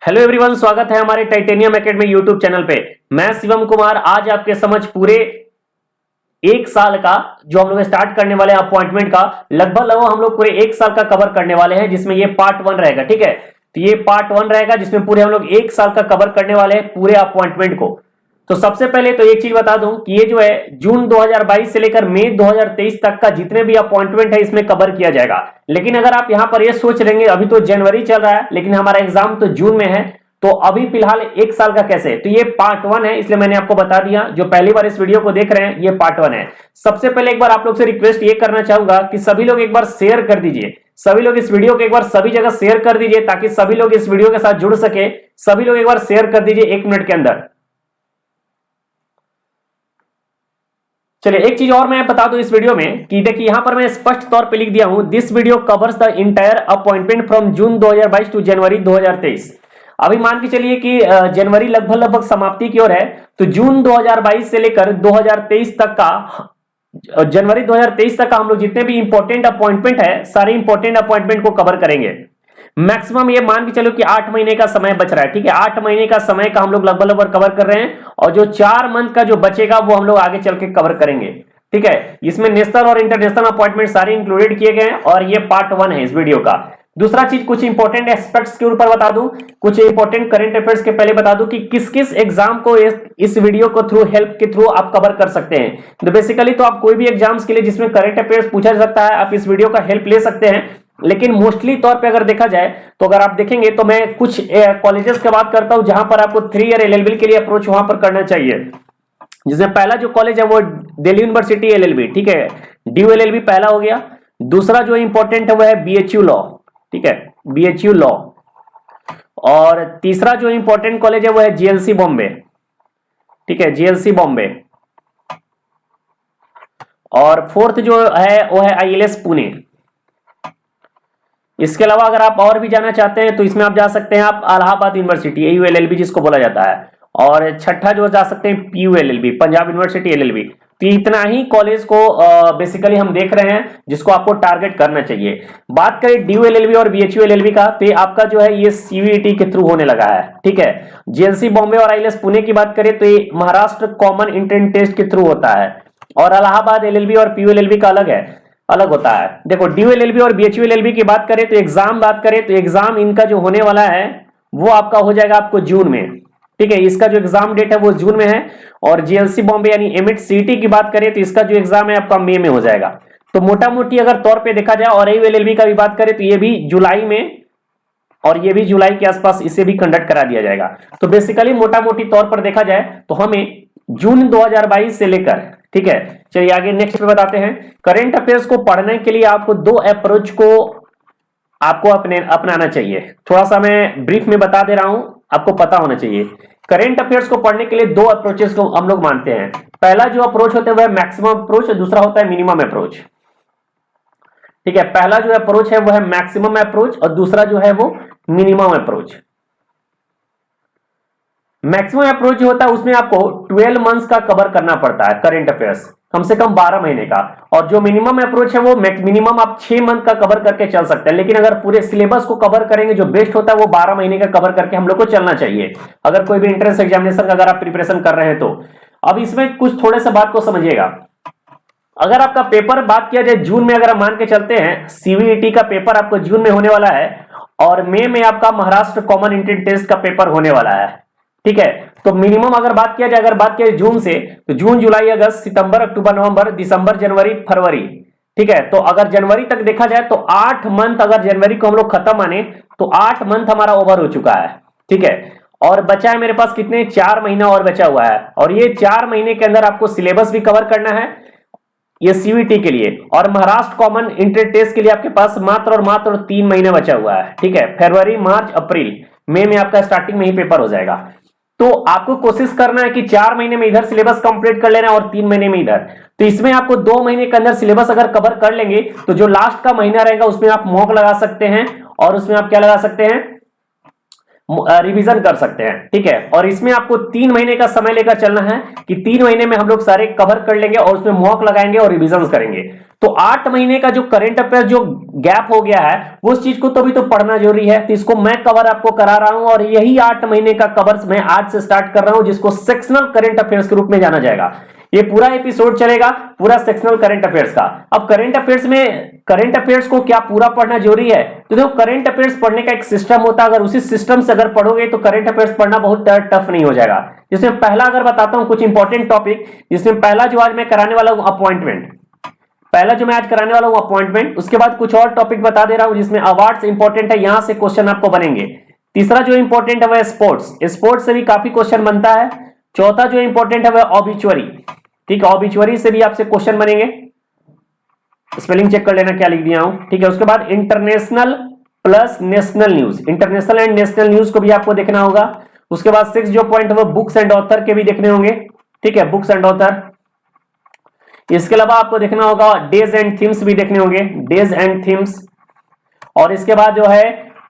Hello everyone, स्वागत है हमारे टाइटेनियम एकेडमी यूट्यूब चैनल पे। मैं शिवम कुमार आज आपके समझ पूरे एक साल का जो हम लोग स्टार्ट करने वाले हैं अपॉइंटमेंट का लगभग हम लोग पूरे एक साल का कवर करने वाले हैं, जिसमें ये पार्ट 1 रहेगा। ठीक है, तो ये पार्ट 1 रहेगा जिसमें पूरे हम लोग एक साल का कवर करने वाले हैं पूरे अपॉइंटमेंट को। तो सबसे पहले तो एक चीज बता दूं कि ये जो है जून 2022 से लेकर मई 2023 तक का जितने भी अपॉइंटमेंट है इसमें कवर किया जाएगा। लेकिन अगर आप यहां पर ये सोच लेंगे अभी तो जनवरी चल रहा है लेकिन हमारा एग्जाम तो जून में है, तो अभी फिलहाल एक साल का कैसे, तो ये पार्ट 1 है, इसलिए मैंने आपको बता दिया। जो पहली बार इस वीडियो को देख रहे हैं ये पार्ट 1 है। सबसे पहले एक बार आप लोग से रिक्वेस्ट ये करना चाहूंगा कि सभी लोग एक बार शेयर कर दीजिए, सभी लोग इस वीडियो को एक बार सभी जगह शेयर कर दीजिए ताकि सभी लोग इस वीडियो के साथ जुड़ सके। सभी लोग एक बार शेयर कर दीजिए 1 मिनट के अंदर। चलिए एक चीज और मैं बता दूं इस वीडियो में कि देखिए यहां पर मैं स्पष्ट तौर पे लिख दिया हूं, this video covers the entire appointment from June 2022 to January 2023। अभी मान के चलिए कि जनवरी लगभग समाप्ति की ओर है, तो जून 2022 से लेकर 2023 तक का जनवरी 2023 तक का हम लोग जितने भी इंपॉर्टेंट अपॉइंटमेंट है सारे इंपॉर्टेंट अपॉइंटमेंट को कवर करेंगे। मैक्सिमम ये मान के चलो कि 8 महीने का समय बच रहा है। ठीक है, 8 महीने का समय का हम लोग लगभग कवर कर रहे हैं और जो 4 मंथ का जो बचेगा वो हम लोग आगे चल के कवर करेंगे। ठीक है, इसमें नेशनल और इंटरनेशनल अपॉइंटमेंट सारे इंक्लूडेड किए गए हैं और ये पार्ट 1 है इस वीडियो का। दूसरा चीज कुछ इंपॉर्टेंट एस्पेक्ट्स के ऊपर बता दूं, कुछ इंपॉर्टेंट करंट अफेयर्स के पहले बता दूं कि किस किस एग्जाम को इस वीडियो को थ्रू हेल्प के थ्रू आप कवर कर सकते हैं। तो बेसिकली तो आप कोई भी एग्जाम्स के लिए जिसमें करंट अफेयर्स पूछा जा सकता है आप इस वीडियो का हेल्प ले सकते हैं। लेकिन मोस्टली तौर पे अगर देखा जाए तो अगर आप देखेंगे तो मैं कुछ कॉलेजेस की बात करता हूं जहां पर आपको 3 ईयर एलएलबी के लिए अप्रोच वहां पर करना चाहिए। जिसमें पहला जो कॉलेज है वो दिल्ली यूनिवर्सिटी एलएलबी। ठीक है, ड्यू एलएलबी पहला हो गया। दूसरा जो इंपॉर्टेंट है वो है बीएचयू लॉ। ठीक है, बीएचयू लॉ। और तीसरा जो इंपॉर्टेंट कॉलेज है वो है जीएलसी बॉम्बे। ठीक है, जीएलसी बॉम्बे। और फोर्थ जो है वो है आईएलएस पुणे। इसके अलावा अगर आप और भी जाना चाहते हैं तो इसमें आप जा सकते हैं आप इलाहाबाद यूनिवर्सिटी एयूएलएलबी जिसको बोला जाता है। और छठा जो जा सकते हैं पीयूएलएलबी पंजाब यूनिवर्सिटी एलएलबी। तो इतना ही कॉलेज को बेसिकली हम देख रहे हैं जिसको आपको टारगेट करना चाहिए। बात करें ड्यू एलएलबी और बीएचयू एलएलबी का, तो ये आपका जो है ये सीवीटी के थ्रू होने लगा है। ठीक है, जीएलसी बॉम्बे और आईएलएस पुणे की बात करें तो ये महाराष्ट्र कॉमन एंट्रेंस टेस्ट के थ्रू होता है और इलाहाबाद एलएलबी और पीयूएलएलबी का अलग होता है। देखो ड्यू एलएलबी और बीएचयू एलएलबी की बात करें तो एग्जाम इनका जो होने वाला है वो आपका हो जाएगा आपको जून में। ठीक है, इसका जो एग्जाम डेट है वो जून में है। और जीएलसी बॉम्बे यानी एमिट सीटी की बात करें तो इसका जो एग्जाम है आपका मई में हो जाएगा। तो मोटा मोटी अगर तौर पे देखा जाए और एलएलबी का भी बात करें तो ये भी जुलाई में और ये भी जुलाई के आसपास इसे भी कंडक्ट करा दिया जाएगा। तो बेसिकली मोटा मोटी तौर पर देखा जाए तो हमें जून 2022 से लेकर, ठीक है, चलिए आगे नेक्स्ट पे बताते हैं। करंट अफेयर्स को पढ़ने के लिए आपको 2 अप्रोच को आपको अपनाना चाहिए। थोड़ा सा मैं ब्रीफ में बता दे रहा हूं, आपको पता होना चाहिए। करंट अफेयर्स को पढ़ने के लिए 2 अप्रोचेस को हम लोग मानते हैं। पहला जो अप्रोच होता है वह मैक्सिमम अप्रोच और दूसरा होता है मिनिमम अप्रोच। ठीक है, पहला जो अप्रोच है वो है मैक्सिमम अप्रोच और दूसरा जो है वो मिनिमम अप्रोच। मैक्सिमम अप्रोच जो होता है उसमें आपको 12 मंथ्स का कवर करना पड़ता है करंट अफेयर्स, कम से कम 12 महीने का। और जो मिनिमम अप्रोच है वो मिनिमम आप 6 मंथ का कवर करके चल सकते हैं। लेकिन अगर पूरे सिलेबस को कवर करेंगे जो बेस्ट होता है वो 12 महीने का कवर करके हम लोग को चलना चाहिए अगर कोई भी एंट्रेंस एग्जामिनेशन का अगर आप प्रिपरेशन कर रहे हैं तो। अब इसमें कुछ थोड़े से बात को समझिएगा। अगर आपका पेपर बात किया जाए जून में, अगर हम मान के चलते हैं सीवीईटी का पेपर आपको जून में होने वाला है और मई में आपका महाराष्ट्र कॉमन एंट्रेंस टेस्ट का पेपर होने वाला है। ठीक है, तो मिनिमम अगर बात किया जाए, अगर बात किया जाए जून से, तो जून जुलाई अगस्त सितंबर अक्टूबर नवंबर दिसंबर जनवरी फरवरी। ठीक है, तो अगर जनवरी तक देखा जाए तो 8 मंथ, अगर जनवरी को हम लोग खत्म माने तो 8 मंथ हमारा ओवर हो चुका है। ठीक है, और बचा है मेरे पास कितने, 4 महीना और बचा हुआ है। और ये 4 महीने के अंदर आपको सिलेबस भी कवर करना है ये सीवीटी के लिए। और महाराष्ट्र कॉमन एंट्रेंस टेस्ट के लिए आपके पास मात्र और मात्र 3 महीने बचा हुआ है। ठीक है, फरवरी मार्च अप्रैल मई में आपका स्टार्टिंग में ही पेपर हो जाएगा। तो आपको कोशिश करना है कि 4 महीने में इधर सिलेबस कंप्लीट कर लेना और 3 महीने में इधर। तो इसमें आपको 2 महीने के अंदर सिलेबस अगर कवर कर लेंगे तो जो लास्ट का महीना रहेगा उसमें आप मॉक लगा सकते हैं और उसमें आप क्या लगा सकते हैं, रिवीजन कर सकते हैं। ठीक है, और इसमें आपको 3 महीने का समय लेकर चलना है कि 3 महीने में हम लोग सारे कवर कर लेंगे और उसमें मॉक लगाएंगे और रिवीजन करेंगे। तो 8 महीने का जो करंट अफेयर जो गैप हो गया है वो उस चीज को तो भी तो पढ़ना जरूरी है, तो इसको मैं कवर आपको करा रहा हूं और यही 8 महीने का कवर मैं आज से स्टार्ट कर रहा हूं, जिसको सेक्शनल करंट अफेयर्स के रूप में जाना जाएगा। ये पूरा एपिसोड चलेगा पूरा सेक्शनल करंट अफेयर्स का। अब करंट अफेयर्स में करंट अफेयर्स को क्या पूरा पढ़ना जरूरी है? तो देखो, करंट अफेयर्स पढ़ने का एक सिस्टम होता है, अगर उसी सिस्टम से अगर पढ़ोगे तो करंट अफेयर्स पढ़ना बहुत टफ नहीं हो जाएगा। जिसमें पहला अगर बताता हूं कुछ इंपॉर्टेंट टॉपिक, जिसमें पहला जो आज मैं कराने वाला हूं अपॉइंटमेंट, पहला जो मैं आज कराने वाला हूं अपॉइंटमेंट, उसके बाद कुछ और टॉपिक बता दे रहा हूं जिसमें अवार्ड्स इंपॉर्टेंट है, यहां से क्वेश्चन आपको बनेंगे। तीसरा जो इंपॉर्टेंट है वह स्पोर्ट्स, स्पोर्ट्स से भी काफी क्वेश्चन बनता है। चौथा जो इंपॉर्टेंट है वह ऑबिचुअरी, ठीक है, ऑबिचुअरी से भी आपसे क्वेश्चन बनेंगे। स्पेलिंग चेक कर लेना क्या लिख दिया हूं। ठीक है, उसके बाद international plus national news, international and national news को भी आपको देखना होगा। उसके बाद 6 जो पॉइंट है वो बुक्स एंड ऑथर के भी देखने होंगे। ठीक है, बुक्स एंड ऑथर। इसके अलावा आपको देखना होगा डेज एंड थीम्स भी देखने होंगे, डेज एंड थीम्स। और इसके बाद जो है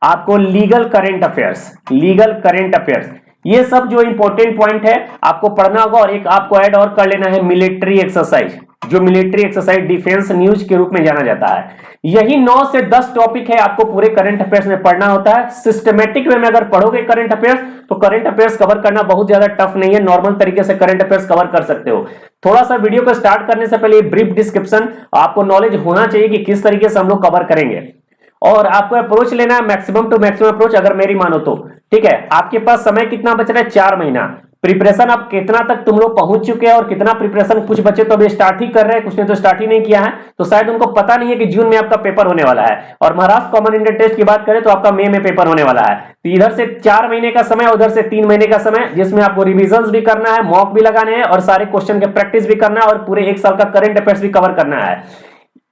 आपको legal current affairs, legal current affairs, ये सब जो इंपॉर्टेंट पॉइंट है आपको पढ़ना होगा। और एक आपको ऐड और कर लेना है मिलिट्री एक्सरसाइज, जो मिलिट्री एक्सरसाइज डिफेंस न्यूज के रूप में जाना जाता है। यही 9 से 10 टॉपिक है आपको पूरे करंट अफेयर्स में पढ़ना होता है। सिस्टमेटिक वे में अगर पढ़ोगे करंट अफेयर्स तो करंट अफेयर्स कवर करना बहुत ज्यादा टफ नहीं है, नॉर्मल तरीके से करंट अफेयर्स कवर कर सकते हो। थोड़ा सा वीडियो को स्टार्ट करने से पहले ब्रीफ डिस्क्रिप्शन आपको नॉलेज होना चाहिए कि किस तरीके से हम लोग कवर करेंगे। और आपको अप्रोच लेना है मैक्सिमम टू मैक्सिमम अप्रोच, अगर मेरी मानो तो। ठीक है, आपके पास समय कितना बच रहा है? 4 महीना। प्रिपरेशन आप कितना तक तुम लोग पहुंच चुके हैं और कितना प्रिपरेशन, कुछ बच्चे तो अभी स्टार्ट ही कर रहे हैं, कुछ ने तो स्टार्ट ही नहीं किया है, तो शायद उनको पता नहीं है कि जून में आपका पेपर होने वाला है। और महाराष्ट्र कॉमन इंडियन टेस्ट की बात करें तो आपका मई में पेपर होने वाला है। तो इधर से 4 महीने का समय, उधर से 3 महीने का समय, जिसमें आपको रिविजन भी करना है, मॉक भी लगाने हैं और सारे क्वेश्चन के प्रैक्टिस भी करना है और पूरे 1 साल का करंट अफेयर्स भी कवर करना है।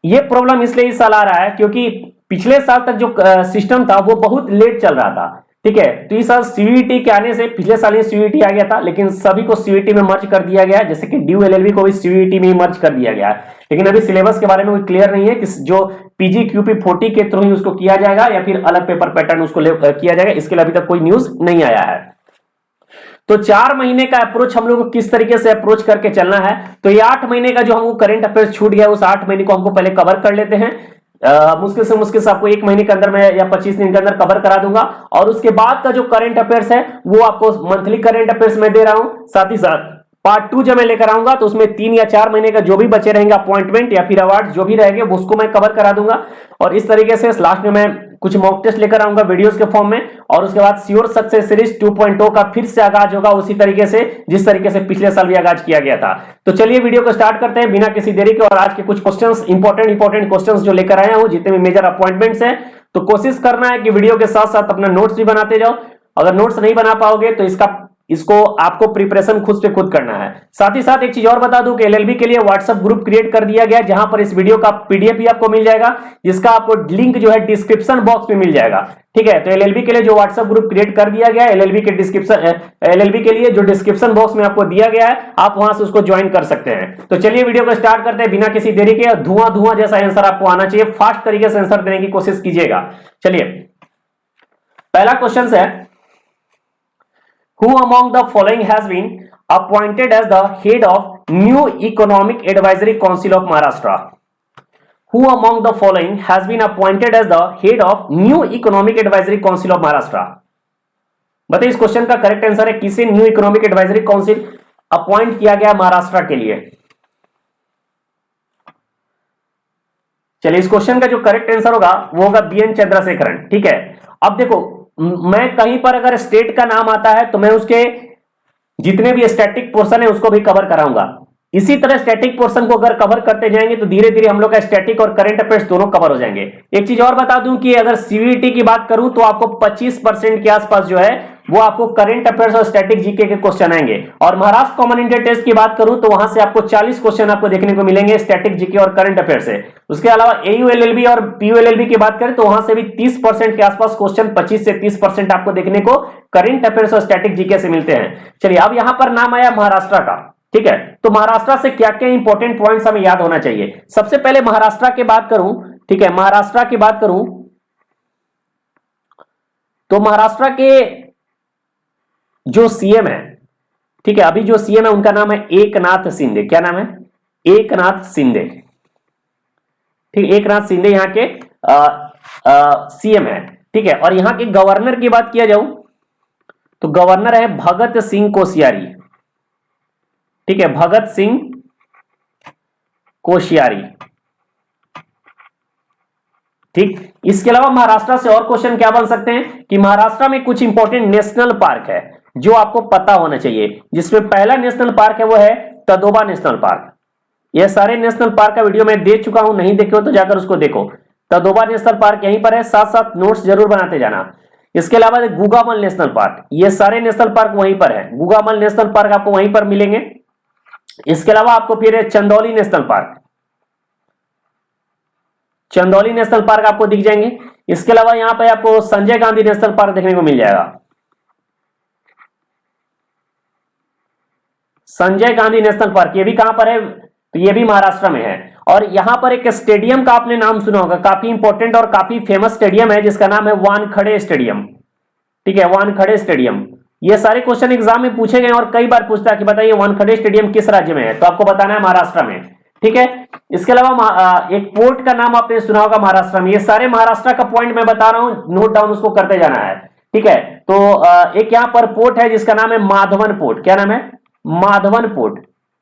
ये प्रॉब्लम इसलिए इस साल आ रहा है क्योंकि पिछले साल तक जो सिस्टम था वो बहुत लेट चल रहा था। ठीक है, तो इस साल सीयूईटी के आने से, पिछले साल ही सीयूईटी आ गया था लेकिन सभी को सीयूईटी में मर्ज कर दिया गया है, जैसे कि ड्यू एलएलबी को भी सीयूईटी में मर्ज कर दिया गया है। लेकिन अभी सिलेबस के बारे में कोई क्लियर नहीं है कि जो पीजीक्यूपी40 के थ्रू ही उसको किया जाएगा या फिर अलग पेपर पैटर्न उसको किया जाएगा, इसके लिए अभी तक कोई न्यूज नहीं आया है। तो 4 महीने का अप्रोच हम लोग को किस तरीके से अप्रोच करके चलना है, तो ये 8 महीने का जो हमको करंट अफेयर्स छूट गया उस 8 महीने को हमको पहले कवर कर लेते हैं। मुश्किल से आपको 1 महीने के अंदर में या 25 दिन के अंदर कवर करा दूंगा। और उसके बाद का जो करंट अफेयर्स है वो आपको मंथली करंट अफेयर्स में दे रहा हूं, साथ ही साथ पार्ट 2 जब मैं लेकर आऊंगा तो उसमें 3 या 4 महीने का जो भी बचे रहेंगे अपॉइंटमेंट या फिर अवार्ड जो भी रहेंगे वो उसको मैं कवर करा दूंगा। और इस तरीके से लास्ट में मैं कुछ मॉक टेस्ट लेकर आऊंगा वीडियोस के फॉर्म में। और उसके बाद श्योर सक्सेस सीरीज 2.0 का फिर से आगाज होगा उसी तरीके से जिस तरीके से पिछले साल भी आगाज किया गया था। तो चलिए वीडियो को स्टार्ट करते हैं बिना किसी देरी के। और आज के कुछ क्वेश्चंस इंपॉर्टेंट क्वेश्चंस जो लेकर आया हूं, जितने भी मेजर अपॉइंटमेंट्स हैं, तो कोशिश करना है कि वीडियो के साथ साथ अपना नोट्स भी बनाते जाओ। अगर नोट्स नहीं बना पाओगे तो इसको आपको प्रिपरेशन खुद से खुद करना है। साथ ही साथ एक चीज और बता दूं कि एलएलबी के लिए व्हाट्सएप ग्रुप क्रिएट कर दिया गया है, जहां पर इस वीडियो का पीडीएफ भी आपको मिल जाएगा, जिसका आपको लिंक जो है डिस्क्रिप्शन बॉक्स में मिल जाएगा। ठीक है, तो एलएलबी के लिए जो व्हाट्सएप ग्रुप क्रिएट कर दिया गया है, एलएलबी के लिए जो डिस्क्रिप्शन बॉक्स में आपको दिया गया है, आप वहां से उसको ज्वाइन कर सकते हैं। तो चलिए वीडियो को स्टार्ट करते हैं बिना किसी देरी के। धुआं जैसा आंसर आपको आना चाहिए, फास्ट तरीके से आंसर देने की कोशिश कीजिएगा। चलिए पहला क्वेश्चन है, Who among the following has been appointed as the head of New Economic Advisory Council of Maharashtra? Who among the following has been appointed as the head of New Economic Advisory Council of Maharashtra? बताइए इस question का correct answer है, किसे new economic advisory council appoint किया गया महाराष्ट्र के लिए? चलिए इस क्वेश्चन का जो करेक्ट आंसर होगा वो होगा बीएन चंद्रशेखरन। ठीक है, अब देखो मैं कहीं पर अगर स्टेट का नाम आता है तो मैं उसके जितने भी स्टैटिक पोर्शन है उसको भी कवर कराऊंगा। इसी तरह स्टैटिक पोर्शन को अगर कवर करते जाएंगे तो धीरे धीरे हम लोग का स्टैटिक और करंट अफेयर्स दोनों कवर हो जाएंगे। एक चीज और बता दूं कि अगर सीयूईटी की बात करूं तो आपको 25% के आसपास जो है वो आपको करंट अफेयर्स और स्टैटिक जीके के क्वेश्चन आएंगे। और महाराष्ट्र कॉमन इंडियन टेस्ट की बात करूं तो वहां से आपको 40 क्वेश्चन आपको देखने को मिलेंगे स्टैटिक जीके और करंट अफेयर से। उसके अलावा एयूएलएलबी और पीयूएलएलबी की बात करें तो वहां से भी 30% के आसपास क्वेश्चन, 25 से 30% आपको देखने को करंट अफेयर्स और स्टैटिक जीके से मिलते हैं। चलिए अब यहां पर नाम आया महाराष्ट्र का। ठीक है, तो महाराष्ट्र से क्या क्या इंपॉर्टेंट पॉइंट्स हमें याद होना चाहिए। सबसे पहले महाराष्ट्र की बात करूं, ठीक है, महाराष्ट्र की बात करूं तो महाराष्ट्र के जो सीएम है, ठीक है, अभी जो सीएम है उनका नाम है एकनाथ शिंदे। क्या नाम है? एकनाथ शिंदे। ठीक, एकनाथ शिंदे यहाँ के सीएम है। ठीक है, और यहाँ के गवर्नर की बात किया जाऊं तो गवर्नर है भगत सिंह कोश्यारी। ठीक है, भगत सिंह कोश्यारी। ठीक, इसके अलावा महाराष्ट्र से और क्वेश्चन क्या बन सकते हैं कि महाराष्ट्र में कुछ इंपॉर्टेंट नेशनल पार्क है जो आपको पता होना चाहिए, जिसमें पहला नेशनल पार्क है वो है तदोबा नेशनल पार्क। ये सारे नेशनल पार्क का वीडियो मैं दे चुका हूं, नहीं देखे हो तो जाकर उसको देखो। तदोबा नेशनल पार्क यहीं पर है, साथ साथ नोट्स जरूर बनाते जाना। इसके अलावा गुगामल नेशनल पार्क, ये सारे नेशनल पार्क वहीं पर है। गुगामल नेशनल पार्क आपको वहीं पर मिलेंगे। इसके अलावा आपको फिर Chandauli national park, Chandauli national park आपको दिख जाएंगे। इसके अलावा यहां पर आपको संजय गांधी नेशनल पार्क देखने को मिल जाएगा। संजय गांधी नेशनल पार्क ये भी कहां पर है? तो ये भी महाराष्ट्र में है। और यहां पर एक स्टेडियम का आपने नाम सुना होगा, काफी इंपॉर्टेंट और काफी फेमस स्टेडियम है जिसका नाम है वानखड़े स्टेडियम। ठीक है, वानखड़े स्टेडियम। ये सारे क्वेश्चन एग्जाम में पूछे गए और कई बार पूछता है कि बताइए वानखड़े स्टेडियम किस राज्य में है, तो आपको बताना है महाराष्ट्र में। ठीक है, इसके अलावा एक पोर्ट का नाम आपने सुना होगा महाराष्ट्र में। ये सारे महाराष्ट्र का पॉइंट मैं बता रहा हूं, नोट डाउन उसको करते जाना है। ठीक है, तो एक यहां पर पोर्ट है जिसका नाम है माधवन पोर्ट। क्या नाम है? माधवन पोर्ट।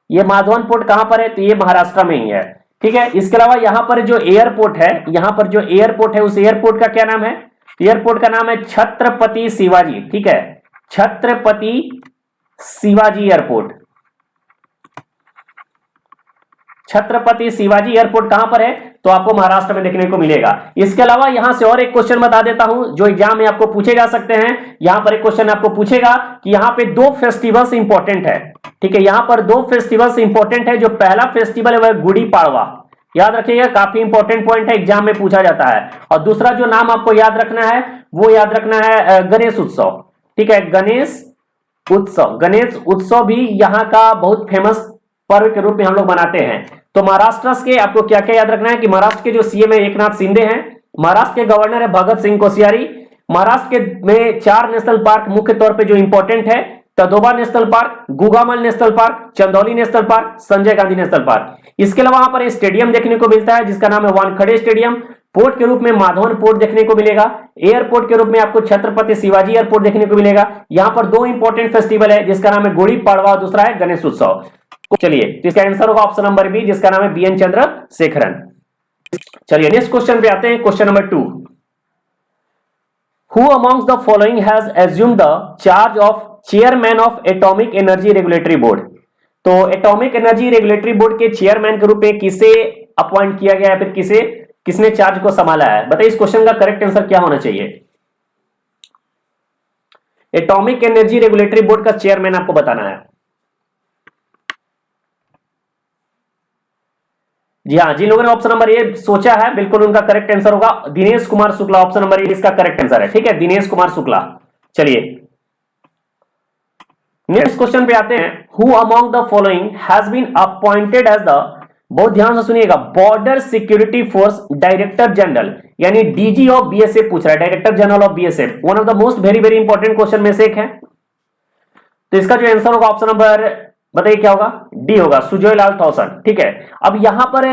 ये माधवन पोर्ट कहां पर है? तो ये महाराष्ट्र में ही है। ठीक है, इसके अलावा यहां पर जो एयरपोर्ट है, यहां पर जो एयरपोर्ट है उस एयरपोर्ट का क्या नाम है? एयरपोर्ट का नाम है छत्रपति शिवाजी। ठीक है, छत्रपति शिवाजी एयरपोर्ट। छत्रपति शिवाजी एयरपोर्ट कहां पर है? तो आपको महाराष्ट्र में देखने को मिलेगा। इसके अलावा यहां से और एक क्वेश्चन बता देता हूं जो एग्जाम में आपको पूछे जा सकते हैं। यहां पर एक क्वेश्चन आपको पूछेगा कि यहां पे दो फेस्टिवल्स इंपॉर्टेंट है। ठीक है, यहां पर दो फेस्टिवल्स इंपॉर्टेंट है। जो पहला फेस्टिवल है वह गुड़ी पाड़वा, याद रखिएगा, काफी इंपॉर्टेंट पॉइंट है, एग्जाम में पूछा जाता है। और दूसरा जो नाम आपको याद रखना है वो याद रखना है गणेश उत्सव। ठीक है, गणेश उत्सव। गणेश उत्सव भी यहाँ का बहुत फेमस पर्व के रूप में हम लोग मनाते हैं। तो महाराष्ट्र के आपको क्या क्या याद रखना है कि महाराष्ट्र के जो सीएम है एकनाथ शिंदे हैं, महाराष्ट्र के गवर्नर है भगत सिंह कोश्यारी, महाराष्ट्र के में 4 नेशनल पार्क मुख्य तौर पे जो इंपॉर्टेंट है, Tadoba national park, Gugamal national park, Chandauli national park, Sanjay Gandhi national park. इसके अलावा वहां पर स्टेडियम देखने को मिलता है जिसका नाम है वानखड़े स्टेडियम। पोर्ट के रूप में माधवन पोर्ट देखने को मिलेगा। एयरपोर्ट के रूप में आपको छत्रपति शिवाजी एयरपोर्ट देखने को मिलेगा। यहां पर दो इंपॉर्टेंट फेस्टिवल है जिसका नाम है गुड़ी पाड़वा और दूसरा है गणेश उत्सव। चलिए, तो इसका आंसर होगा ऑप्शन नंबर बी जिसका नाम है बीएन चंद्रशेखरन। चलिए नेक्स्ट क्वेश्चन पे आते हैं, question number 2। Who amongst the following has assumed the charge of chairman of Atomic Energy Regulatory Board? तो एटॉमिक एनर्जी रेगुलेटरी बोर्ड के चेयरमैन के रूप में किसे अपॉइंट किया गया है, फिर किसने चार्ज को संभाला है? बताइए इस क्वेश्चन का करेक्ट आंसर क्या होना चाहिए। एटॉमिक एनर्जी रेगुलेटरी बोर्ड का चेयरमैन आपको बताना है। जी हाँ, जिन लोगों ने ऑप्शन नंबर ए सोचा है बिल्कुल उनका करेक्ट आंसर होगा Dinesh Kumar Shukla. Option number A इसका करेक्ट आंसर है। ठीक है, दिनेश कुमार शुक्ला। चलिए नेक्स्ट क्वेश्चन पे आते हैं। Who among the following has been appointed as the, बहुत ध्यान से सुनिएगा, border security force director general, यानी डीजी ऑफ बीएसएफ पूछ रहा है, director general of BSF. One of the most very very important question में से एक है। तो इसका जो आंसर होगा ऑप्शन नंबर, बताइए क्या होगा? डी होगा, सुजय लाल थॉसन। ठीक है, अब यहां पर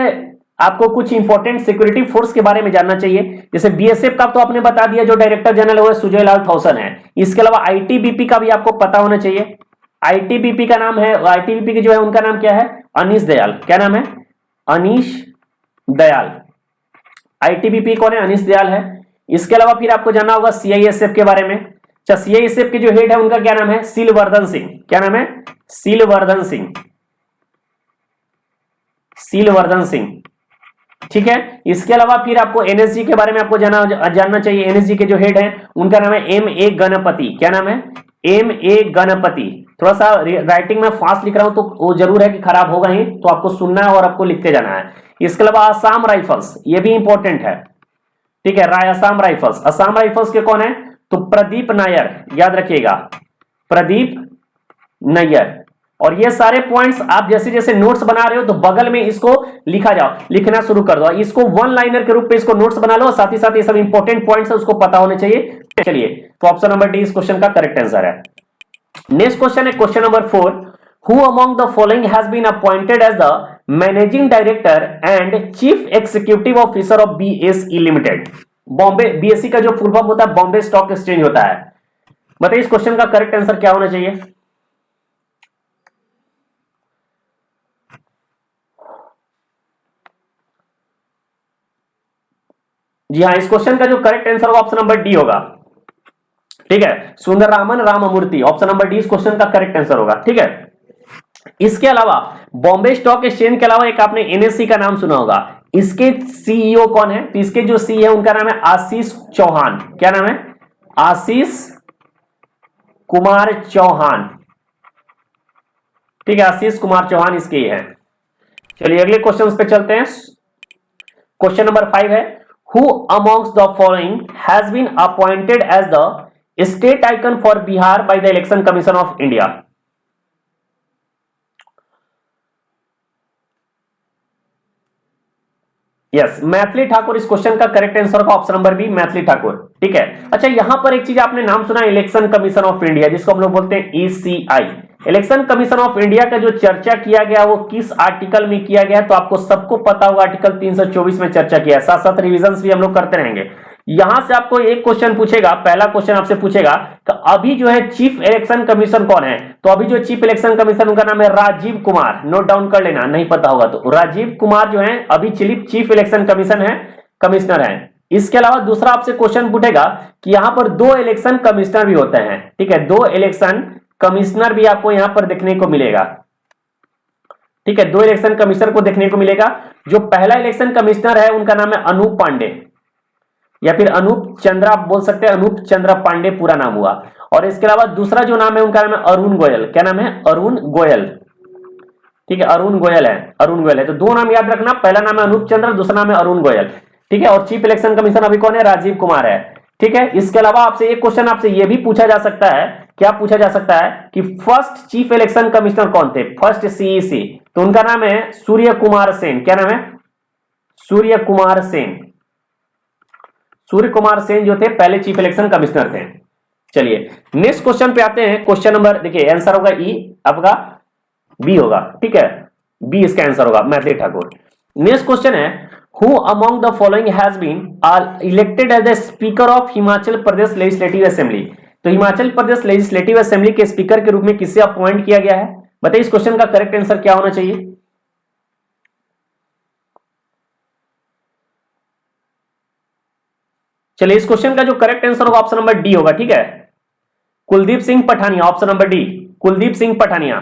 आपको कुछ इंपॉर्टेंट सिक्योरिटी फोर्स के बारे में जानना चाहिए। जैसे बीएसएफ का तो आपने बता दिया, जो डायरेक्टर जनरल है सुजय लाल थॉसन है। इसके अलावा आईटीबीपी का भी आपको पता होना चाहिए। आईटीबीपी का नाम है, आईटीबीपी के जो है उनका नाम क्या है? अनीश दयाल। क्या नाम है? अनीश दयाल। आईटीबीपी कौन है? अनीश दयाल है। इसके अलावा फिर आपको जानना होगा सीआईएसएफ के बारे में। अच्छा, सीआईएसएफ के जो हेड है उनका क्या नाम है? सीलवर्धन सिंह। क्या नाम है? सीलवर्धन सिंह। सीलवर्धन सिंह। ठीक है, इसके अलावा फिर आपको एनएसजी के बारे में आपको जानना चाहिए। एनएसजी के जो हेड है उनका नाम है एम ए गणपति। क्या नाम है? M A Ganapati. थोड़ा सा राइटिंग में फास्ट लिख रहा हूं तो वो जरूर है कि खराब होगा ही, तो आपको सुनना है और आपको लिखते जाना है। इसके अलावा असम राइफल्स, ये भी इंपॉर्टेंट है। ठीक है, असम राइफल्स। असम राइफल्स के कौन है? तो प्रदीप नायर, याद रखिएगा, प्रदीप नायर। और ये सारे पॉइंट्स आप जैसे जैसे नोट्स बना रहे हो तो बगल में इसको लिखा जाओ, लिखना शुरू कर दो। इसको वन लाइनर के रूप में इसको नोट्स बना लो, साथ ही साथ ये सब इंपॉर्टेंट पॉइंट्स है उसको पता होने चाहिए। चलिए, तो ऑप्शन नंबर डी इस क्वेश्चन का करेक्ट आंसर है। नेक्स्ट क्वेश्चन है question number 4, who among the following has been appointed as the managing director and chief executive officer of BSE limited. Bombay, BSE का जो फुल फॉर्म होता है Bombay stock exchange होता है। बताइए इस क्वेश्चन का करेक्ट आंसर क्या होना चाहिए। जी हाँ, इस क्वेश्चन का जो करेक्ट आंसर होगा ऑप्शन नंबर डी होगा। ठीक है, सुंदररामन राममूर्ति, ऑप्शन नंबर डी इस क्वेश्चन का करेक्ट आंसर होगा। ठीक है, इसके अलावा बॉम्बे स्टॉक एक्सचेंज के अलावा एक आपने एनएससी का नाम सुना होगा। इसके सीईओ कौन है? तो इसके जो सीईओ है उनका नाम है आशीष चौहान। क्या नाम है? आशीष कुमार चौहान। ठीक है, आशीष कुमार चौहान इसके ही है। चलिए अगले क्वेश्चन पे चलते हैं। क्वेश्चन नंबर 5 है, who amongst the following has been appointed as the state icon for Bihar by the election commission of India. Yes, Maithili Thakur इस क्वेश्चन का करेक्ट आंसर का option number B, Maithili Thakur. ठीक है, अच्छा यहां पर एक चीज आपने नाम सुना, इलेक्शन कमीशन ऑफ इंडिया, जिसको हम लोग बोलते हैं ECI. Election commission of India का जो चर्चा किया गया वो किस आर्टिकल में किया गया, तो आपको सबको पता होगा आर्टिकल 324 में चर्चा किया है। साथ साथ रिविजन भी हम लोग करते रहेंगे। यहां से आपको एक क्वेश्चन पूछेगा, पहला क्वेश्चन आपसे पूछेगा कि अभी जो है चीफ इलेक्शन कमीशन कौन है, तो अभी जो चीफ इलेक्शन कमीशन उनका नाम है राजीव कुमार। नोट डाउन कर लेना, नहीं पता होगा तो। राजीव कुमार जो है अभी चीफ इलेक्शन कमीशन है, कमिश्नर है। इसके अलावा दूसरा आपसे क्वेश्चन पूछेगा कि यहां पर 2 इलेक्शन कमिश्नर भी होते हैं। ठीक है, 2 इलेक्शन कमिश्नर भी आपको यहां पर देखने को मिलेगा। ठीक है, 2 इलेक्शन कमिश्नर को देखने को मिलेगा। जो पहला इलेक्शन कमिश्नर है उनका नाम है अनूप पांडे, या फिर अनूप चंद्रा आप बोल सकते हैं, अनूप चंद्रा पांडे पूरा नाम हुआ। और इसके अलावा दूसरा जो नाम है उनका नाम है अरुण गोयल। क्या नाम है? अरुण गोयल। ठीक है, अरुण गोयल है, अरुण गोयल है। तो 2 नाम याद रखना, पहला नाम है अनूप चंद्र, दूसरा नाम है अरुण गोयल। ठीक है, और चीफ इलेक्शन कमीशन अभी कौन है? राजीव कुमार है। ठीक है, इसके अलावा आपसे एक क्वेश्चन आपसे यह भी पूछा जा सकता है, क्या पूछा जा सकता है कि फर्स्ट चीफ इलेक्शन कमिश्नर कौन थे, फर्स्ट सीईसी? तो उनका नाम है सूर्य कुमार सेन। क्या नाम है? सूर्य कुमार सेन। सूर्य कुमार सेन जो थे पहले चीफ इलेक्शन कमिश्नर थे। चलिए नेक्स्ट क्वेश्चन पे आते हैं। क्वेश्चन नंबर, देखिए आंसर होगा ई, आपका बी होगा। ठीक है, बी इसका आंसर होगा, मैथिली ठाकुर। नेक्स्ट क्वेश्चन है, who among the following has been elected as the speaker of Himachal Pradesh legislative assembly. तो हिमाचल प्रदेश लेजिस्लेटिव असेंबली के स्पीकर के रूप में किसे अपॉइंट किया गया है? बताइए इस क्वेश्चन का करेक्ट आंसर क्या होना चाहिए। चलिए इस क्वेश्चन का जो करेक्ट आंसर होगा ऑप्शन नंबर डी होगा। ठीक है, Kuldeep Singh Pathania, option number D, Kuldeep Singh Pathania.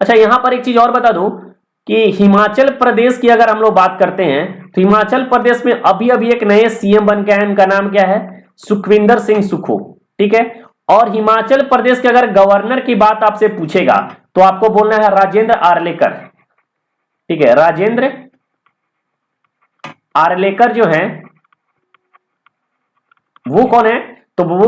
अच्छा यहां पर एक चीज और बता दूं कि हिमाचल प्रदेश की अगर हम लोग बात करते हैं तो हिमाचल प्रदेश में अभी अभी एक नए सीएम बन गए हैं, उनका नाम क्या है? सुखविंदर सिंह सुक्खू। ठीक है, और हिमाचल प्रदेश के अगर गवर्नर की बात आपसे पूछेगा तो आपको बोलना है राजेंद्र आर्लेकर। ठीक है, राजेंद्र आर्लेकर जो है वो कौन है? तो वो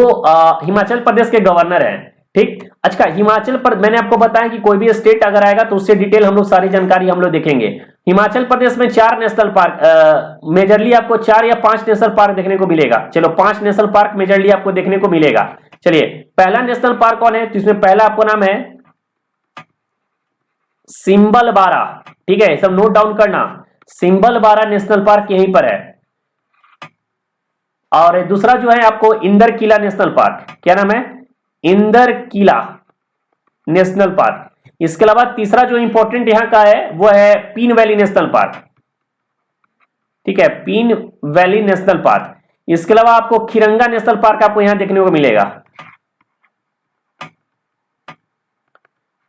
हिमाचल प्रदेश के गवर्नर हैं। ठीक, अच्छा हिमाचल पर मैंने आपको बताया कि कोई भी स्टेट अगर आएगा तो उससे डिटेल हम लोग सारी जानकारी हम लोग देखेंगे। हिमाचल प्रदेश में 4 नेशनल पार्क, मेजरली आपको 4 या 5 नेशनल पार्क देखने को मिलेगा। चलो 5 नेशनल पार्क मेजरली आपको देखने को मिलेगा। चलिए पहला नेशनल पार्क कौन है? तो इसमें पहला आपको नाम है सिंबलबारा। ठीक है, सब नोट डाउन करना, सिंबलबारा नेशनल पार्क यहीं पर है। और दूसरा जो है आपको इंदर किला नेशनल पार्क। क्या नाम है? इंदर किला नेशनल पार्क। इसके अलावा तीसरा जो इंपॉर्टेंट यहां का है वो है पीन वैली नेशनल पार्क। ठीक है, पीन वैली नेशनल पार्क। इसके अलावा आपको खिरंगा नेशनल पार्क आपको यहां देखने को मिलेगा।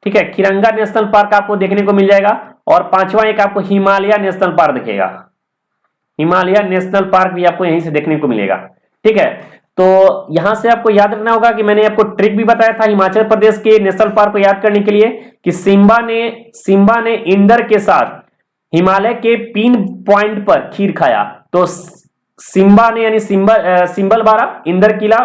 ठीक है, खिरंगा नेशनल पार्क आपको देखने को मिल जाएगा। और 5वां एक आपको हिमालय नेशनल पार्क दिखेगा। हिमालय नेशनल पार्क भी आपको यहीं से देखने को मिलेगा। ठीक है, तो यहां से आपको याद रखना होगा कि मैंने आपको ट्रिक भी बताया था हिमाचल प्रदेश के नेशनल पार्क को याद करने के लिए कि सिम्बा ने इंदर के साथ हिमालय के पिन पॉइंट पर खीर खाया। तो सिम्बा ने यानी सिंबलबारा, इंदर किला,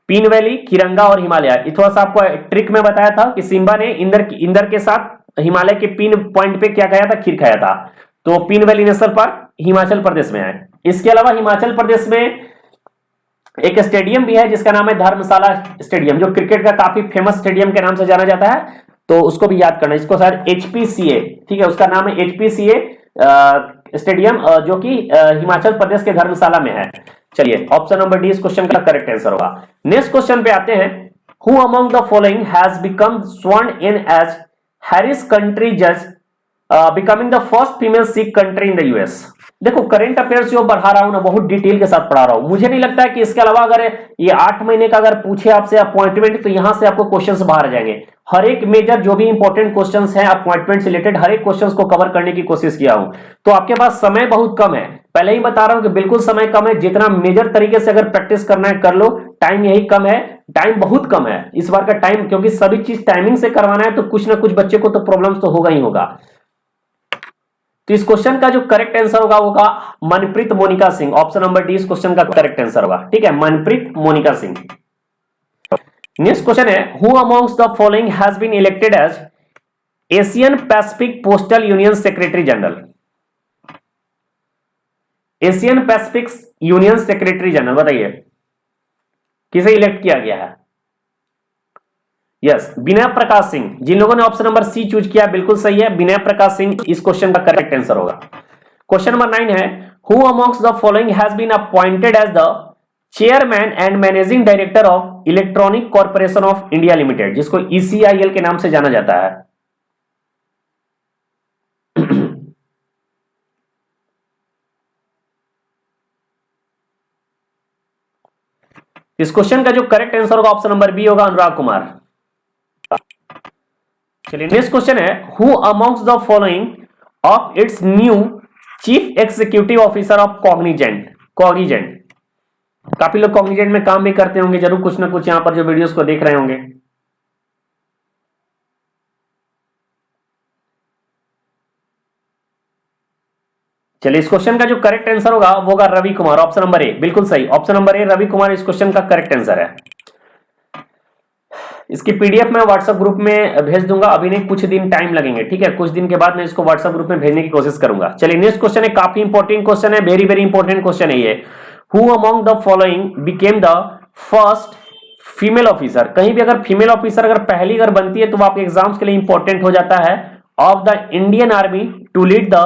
पीन वैली, खिरंगा और हिमालय। इस थोड़ा सा आपको ट्रिक में बताया था कि सिम्बा ने इंदर के साथ हिमालय के पिन पॉइंट पे क्या खाया था? खीर खाया था। तो पीन valley national park Himachal Pradesh में है। इसके अलावा हिमाचल प्रदेश में एक स्टेडियम भी है जिसका नाम है धर्मशाला स्टेडियम, जो क्रिकेट का काफी फेमस स्टेडियम के नाम से जाना जाता है, तो उसको भी याद करना। इसको शायद एचपीसीए, ठीक है, उसका नाम है एचपीसीए स्टेडियम, जो कि हिमाचल प्रदेश के धर्मशाला में है। चलिए ऑप्शन नंबर डी इस क्वेश्चन का करेक्ट आंसर होगा। नेक्स्ट क्वेश्चन पे आते हैं, who among the following has become sworn in as Harris county जज, becoming the first female Sikh county in the US. देखो करंट अफेयर्स जो बढ़ा रहा हूं ना, बहुत डिटेल के साथ पढ़ा रहा हूं। मुझे नहीं लगता है कि इसके अलावा अगर ये 8 महीने का अगर पूछे आपसे अपॉइंटमेंट, तो यहां से आपको क्वेश्चंस बाहर आ जाएंगे। हर एक मेजर जो भी इंपॉर्टेंट क्वेश्चंस हैं अपॉइंटमेंट से रिलेटेड, हर एक क्वेश्चंस को कवर करने की कोशिश किया हूं। तो आपके पास समय बहुत कम है, पहले ही बता रहा हूं कि बिल्कुल समय कम है। जितना मेजर तरीके से अगर प्रैक्टिस करना है कर लो, टाइम यही कम है, टाइम बहुत कम है इस बार का टाइम, क्योंकि सभी चीज टाइमिंग से करवाना है, तो कुछ ना कुछ बच्चे को तो प्रॉब्लम तो होगा ही होगा। तो इस क्वेश्चन का जो करेक्ट आंसर होगा Manpreet Monica Singh. Option number D इस क्वेश्चन का करेक्ट आंसर होगा, ठीक है, Manpreet Monica Singh. Next question है, who amongst the following has been elected as Asian Pacific postal union secretary general. Asian Pacific union secretary general, बताइए किसे elect किया गया है? यस, विनय प्रकाश सिंह। जिन लोगों ने ऑप्शन नंबर सी चूज किया बिल्कुल सही है, विनय प्रकाश सिंह इस क्वेश्चन का करेक्ट आंसर होगा। क्वेश्चन नंबर 9 है, who amongst the following has been appointed as the chairman and managing director of electronic corporation of India limited, जिसको ईसीआईएल के नाम से जाना जाता है। इस क्वेश्चन का जो करेक्ट आंसर होगा ऑप्शन नंबर बी होगा, अनुराग कुमार। चलिए नेक्स्ट क्वेश्चन है, who amongst the following of its new chief executive officer of Cognizant. Cognizant, काफी लोग कॉग्निजेंट में काम भी करते होंगे जरूर, कुछ ना कुछ यहां पर जो वीडियोस को देख रहे होंगे। चलिए इस क्वेश्चन का जो करेक्ट आंसर होगा वो होगा Ravi Kumar. Option number A बिल्कुल सही, option number A Ravi Kumar इस क्वेश्चन का करेक्ट आंसर है। इसकी पीडीएफ मैं व्हाट्सएप ग्रुप में भेज दूंगा, अभी नहीं, कुछ दिन टाइम लगेंगे, ठीक है, कुछ दिन के बाद मैं इसको व्हाट्सएप ग्रुप में भेजने की कोशिश करूंगा। चलिए नेक्स्ट क्वेश्चन है, काफी इंपॉर्टेंट क्वेश्चन है, वेरी वेरी इंपॉर्टेंट क्वेश्चन है ये। Who among the following became the first female officer. कहीं भी अगर फीमेल ऑफिसर अगर पहली अगर बनती है तो आपके एग्जाम्स के लिए इंपॉर्टेंट हो जाता है। Of the Indian army to lead the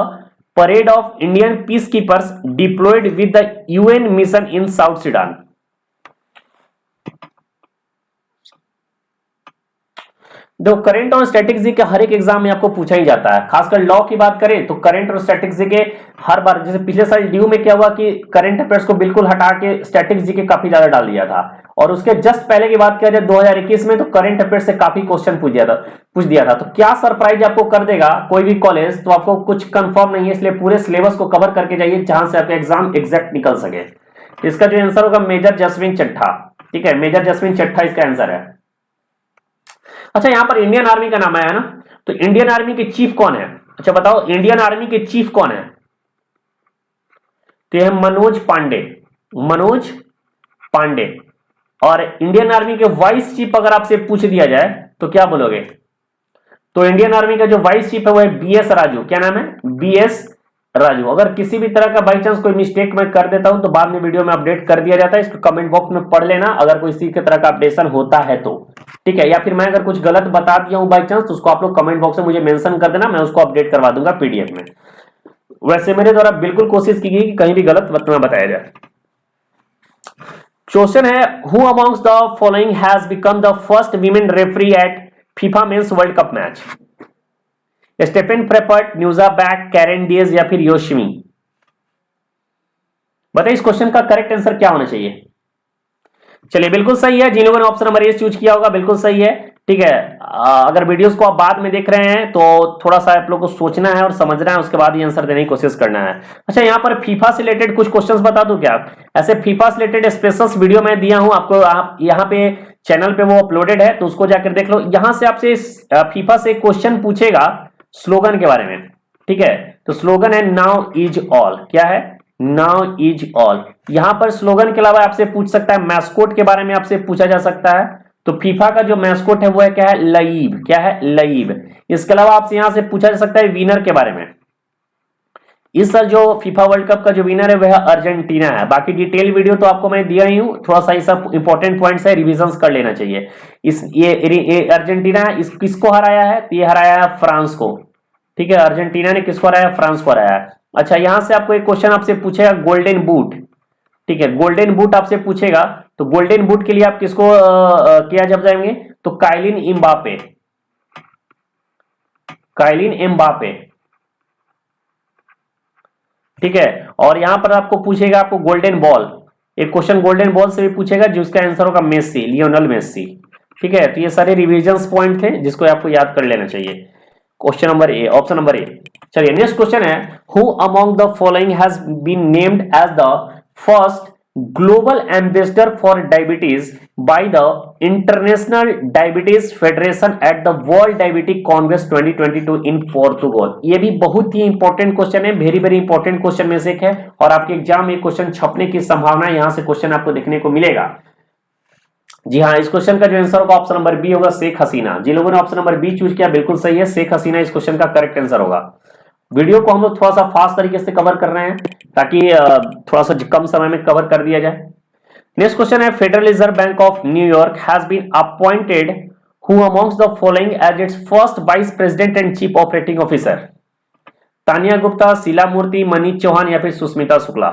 parade of Indian peace keepers deployed with the UN mission in South Sudan. जो करंट और स्टैटिक जी के हर एक एग्जाम में आपको पूछा ही जाता है, खासकर लॉ की बात करें तो करंट और स्टैटिक जी के हर बार, जैसे पिछले साल ड्यू में क्या हुआ कि करंट अफेयर्स को बिल्कुल हटा के स्टैटिक जी के काफी ज्यादा डाल दिया था, और उसके जस्ट पहले की बात किया जाए 2021 में तो करंट अफेयर्स से काफी क्वेश्चन पूछ दिया था। तो क्या सरप्राइज आपको कर देगा कोई भी कॉलेज, तो आपको कुछ कंफर्म नहीं है, इसलिए पूरे सिलेबस को कवर करके जाइए जहां से आपका एग्जाम एग्जैक्ट निकल सके। इसका जो आंसर होगा मेजर जसविन चड्ढा, ठीक है, मेजर जसविन चड्ढा इसका आंसर है। अच्छा यहां पर इंडियन आर्मी का नाम आया ना, तो इंडियन आर्मी के चीफ कौन है? अच्छा बताओ इंडियन आर्मी के चीफ कौन है? तो यह मनोज पांडे, मनोज पांडे। और इंडियन आर्मी के वाइस चीफ अगर आपसे पूछ दिया जाए तो क्या बोलोगे? तो इंडियन आर्मी का जो वाइस चीफ है वो है बीएस राजू। क्या नाम है? बीएस राजू। अगर किसी भी तरह का बाई चांस कोई मिस्टेक मैं कर देता हूं तो बाद में वीडियो में अपडेट कर दिया जाता है, इसको कमेंट बॉक्स में पढ़ लेना अगर कोई इसी तरह का अपडेशन होता है तो, ठीक है, या फिर मैं अगर कुछ गलत बता दिया हूं बाई चांस तो उसको आप लोग कमेंट बॉक्स में मुझे मेंशन कर देना, मैं उसको अपडेट करवा दूंगा पीडीएफ में। वैसे मेरे द्वारा बिल्कुल कोशिश की गई कि कहीं भी गलत ना बताया जाए। क्वेश्चन है, who amongst the following has become the first women referee at FIFA men's world cup match? Stephanie Frappart, Neuza Back, Karen Diaz या फिर योशिमी? बताइए इस क्वेश्चन का करेक्ट आंसर क्या होना चाहिए? चलिए बिल्कुल सही है, जिन लोगों ने ऑप्शन नंबर ए चूज किया होगा बिल्कुल सही है, ठीक है। अगर वीडियोस को आप बाद में देख रहे हैं तो थोड़ा सा आप लोग को सोचना है और समझना है, उसके बाद ही आंसर देने की कोशिश करना है। अच्छा यहाँ पर फीफा से रिलेटेड कुछ क्वेश्चंस बता दूं क्या? ऐसे फीफा से रिलेटेड स्पेशल वीडियो मैं दिया हूं आपको, आप यहाँ पे चैनल पे वो अपलोडेड है तो उसको जाकर देख लो। यहां से आपसे फीफा से क्वेश्चन पूछेगा स्लोगन के बारे में, ठीक है। तो स्लोगन है नाउ इज ऑल। क्या है? Now is all. यहां पर स्लोगन के अलावा आपसे पूछ सकता है मैस्कोट के बारे में, आपसे पूछा जा सकता है। तो फीफा का जो मैस्कोट है वो है क्या है? लईब। क्या है? लईब। इसके अलावा आपसे यहां से पूछा जा सकता है विनर के बारे में। इस साल जो फीफा वर्ल्ड कप का जो विनर है वह अर्जेंटीना है। बाकी डिटेल वीडियो तो आपको मैं दिया ही हूं, थोड़ा सा ये सब इंपॉर्टेंट पॉइंट्स है, रिविजन्स कर लेना चाहिए। ये अर्जेंटीना किसको हराया है? ये हराया है फ्रांस को। ठीक है, अर्जेंटीना ने किसको हराया? फ्रांस को हराया है। अच्छा, यहां से आपको एक क्वेश्चन आपसे पूछेगा गोल्डन बूट। ठीक है, गोल्डन बूट आपसे पूछेगा, तो गोल्डन बूट के लिए आप किसको किया जब जाएंगे? तो काइलिन एम्बापे, काइलिन एम्बापे। ठीक है, और यहां पर आपको पूछेगा आपको गोल्डन बॉल, एक क्वेश्चन गोल्डन बॉल से भी पूछेगा जिसका आंसर होगा मेस्सी, लियोनेल मेस्सी। ठीक है, तो ये सारे रिविजन्स पॉइंट थे जिसको आपको याद कर लेना चाहिए। Question number A, option number A. चलिए नेक्स्ट क्वेश्चन है, who among the following has been named as the first global ambassador for diabetes by the international diabetes federation at the world diabetic congress 2022 in Portugal. ये भी बहुत ही important question है, very very important question में से एक है, और आपके एग्जाम में क्वेश्चन छपने की संभावना यहां से क्वेश्चन आपको देखने को मिलेगा। जी हाँ, इस क्वेश्चन का जो आंसर होगा ऑप्शन नंबर बी होगा, शेख हसीना। जिन लोगों ने ऑप्शन नंबर बी चूज किया बिल्कुल सही है, शेख हसीना इस क्वेश्चन का करेक्ट आंसर होगा। वीडियो को हम लोग थोड़ा सा फास्ट तरीके से कवर कर रहे हैं ताकि थोड़ा सा कम समय में कवर कर दिया जाए। नेक्स्ट क्वेश्चन है, federal reserve bank of New York has been appointed who amongst the following as its first vice president and chief operating officer? Tania Gupta, Sheela Murthy, Manish Chauhan या फिर सुष्मिता शुक्ला?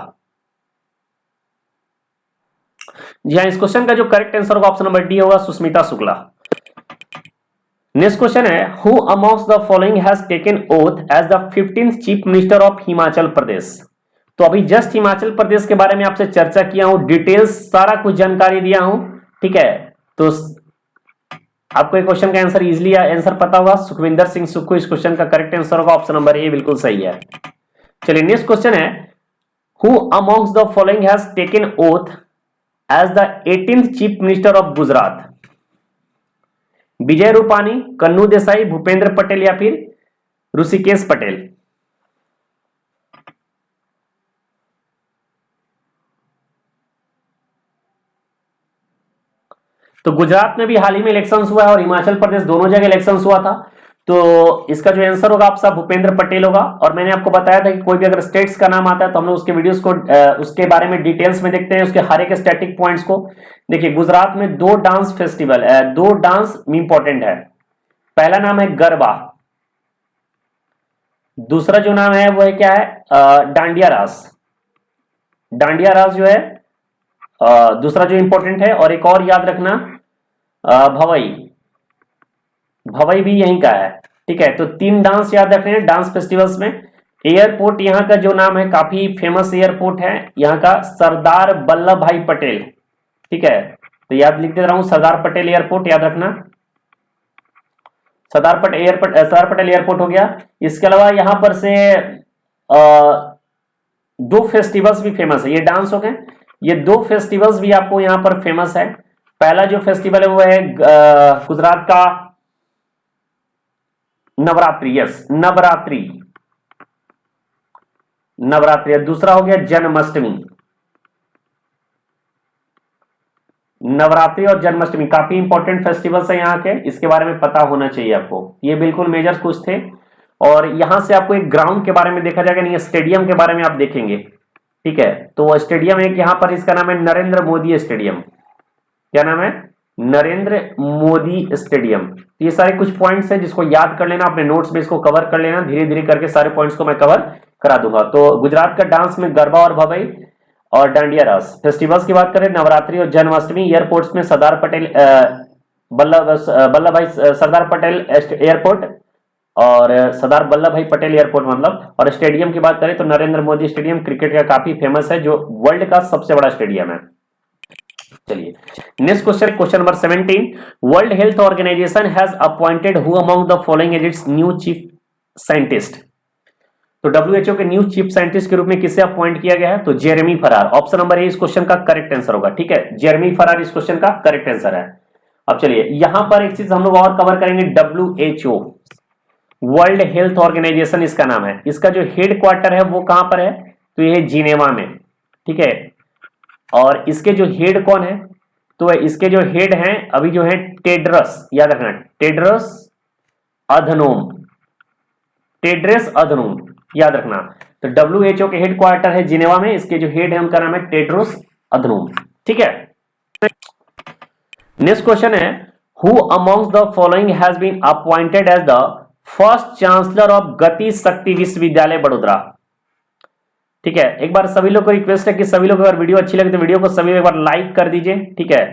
जी हाँ, इस क्वेश्चन का जो करेक्ट आंसर होगा ऑप्शन नंबर डी होगा, सुष्मिता शुक्ला। नेक्स्ट क्वेश्चन है, who amongst the following has taken oath as the 15th chief minister of Himachal Pradesh? तो अभी जस्ट हिमाचल प्रदेश के बारे में आपसे चर्चा किया हूं, डिटेल्स सारा कुछ जानकारी दिया हूं। ठीक है, तो आपको एक क्वेश्चन का आंसर इजीली आंसर पता होगा, सुखविंदर सिंह सुक्खू इस क्वेश्चन का करेक्ट आंसर होगा, ऑप्शन नंबर ए बिल्कुल सही है। चलिए नेक्स्ट क्वेश्चन है, who amongst the following has taken oath as the 18th chief minister of Gujarat? Vijay Rupani, Kanu Desai, Bhupendra Patel या फिर ऋषिकेश पटेल? तो गुजरात में भी हाल ही में इलेक्शन हुआ है और हिमाचल प्रदेश, दोनों जगह इलेक्शन हुआ था, तो इसका जो आंसर होगा आपका भूपेंद्र पटेल होगा। और मैंने आपको बताया था कि कोई भी अगर स्टेट्स का नाम आता है तो हम लोग उसके वीडियोस को उसके बारे में डिटेल्स में देखते हैं, उसके हर एक स्टैटिक पॉइंट्स को। देखिए, गुजरात में दो डांस फेस्टिवल, दो डांस इंपॉर्टेंट है। पहला नाम है गरबा, दूसरा जो नाम है वो है क्या है? डांडिया रास। डांडिया रास जो है दूसरा जो इंपॉर्टेंट है, और एक और याद रखना, भवई, भवई भी यहीं का है। ठीक है, तो तीन डांस याद रखने हैं डांस फेस्टिवल्स में। एयरपोर्ट यहाँ का जो नाम है, काफी फेमस एयरपोर्ट है यहाँ का, सरदार वल्लभ भाई पटेल। ठीक है, तो याद लिख दे रहा हूं, सरदार पटेल एयरपोर्ट याद रखना, सरदार पटेल एयरपोर्ट हो गया। इसके अलावा यहां पर से दो फेस्टिवल्स भी फेमस है, ये डांस हो गए, ये दो फेस्टिवल्स भी आपको यहां पर फेमस है। पहला जो फेस्टिवल है वो है गुजरात का नवरात्रि, यस नवरात्रि, नवरात्रि। दूसरा हो गया जन्माष्टमी। नवरात्रि और जन्माष्टमी काफी इंपॉर्टेंट फेस्टिवल्स है यहाँ के, इसके बारे में पता होना चाहिए आपको, ये बिल्कुल मेजर कुछ थे। और यहां से आपको एक ग्राउंड के बारे में देखा जाएगा, नहीं स्टेडियम के बारे में आप देखेंगे। ठीक है, तो स्टेडियम एक यहाँ पर, इसका नाम है नरेंद्र मोदी स्टेडियम। क्या नाम है? नरेंद्र मोदी स्टेडियम। तो ये सारे कुछ पॉइंट्स हैं जिसको याद कर लेना, अपने नोट्स में इसको कवर कर लेना, धीरे धीरे करके सारे पॉइंट्स को मैं कवर करा दूंगा। तो गुजरात का डांस में गरबा और भवई और डांडिया रास। फेस्टिवल्स की बात करें, नवरात्रि और जन्माष्टमी। एयरपोर्ट्स में सरदार पटेल वल्लभ भाई सरदार पटेल एयरपोर्ट और सरदार वल्लभ भाई पटेल एयरपोर्ट मतलब। और स्टेडियम की बात करें तो नरेंद्र मोदी स्टेडियम क्रिकेट का काफी फेमस है, जो वर्ल्ड का सबसे बड़ा स्टेडियम है। चलिए next question, question number 17। World health organization has appointed who among the following as its new chief scientist? तो WHO के न्यू चीफ साइंटिस्ट के रूप में किसे अपॉइंट किया गया है? तो जेरेमी फरार। ऑप्शन नंबर ए इस क्वेश्चन का करेक्ट आंसर होगा। ठीक है, जेरेमी फरार इस क्वेश्चन का करेक्ट आंसर है। अब चलिए यहां पर एक चीज हम लोग और कवर करेंगे, WHO वर्ल्ड हेल्थ ऑर्गेनाइजेशन इसका नाम है। इसका जो हेड क्वार्टर है वो कहां पर है? तो ये जिनेवा में। ठीक है, और इसके जो हेड कौन है? तो इसके जो हेड हैं अभी जो है टेड्रस, याद रखना टेड्रस अधनोम, टेड्रस अधनोम याद रखना। तो WHO के हेड क्वार्टर है जिनेवा में, इसके जो हेड है उनका नाम है टेड्रोस अधनोम। ठीक है, नेक्स्ट क्वेश्चन है, who amongst the following has been appointed as the first chancellor of Gati Shakti विश्वविद्यालय बड़ोदरा। ठीक है, एक बार सभी लोग को रिक्वेस्ट है कि सभी लोग अगर वीडियो अच्छी लगे तो वीडियो को सभी एक बार लाइक कर दीजिए। ठीक है,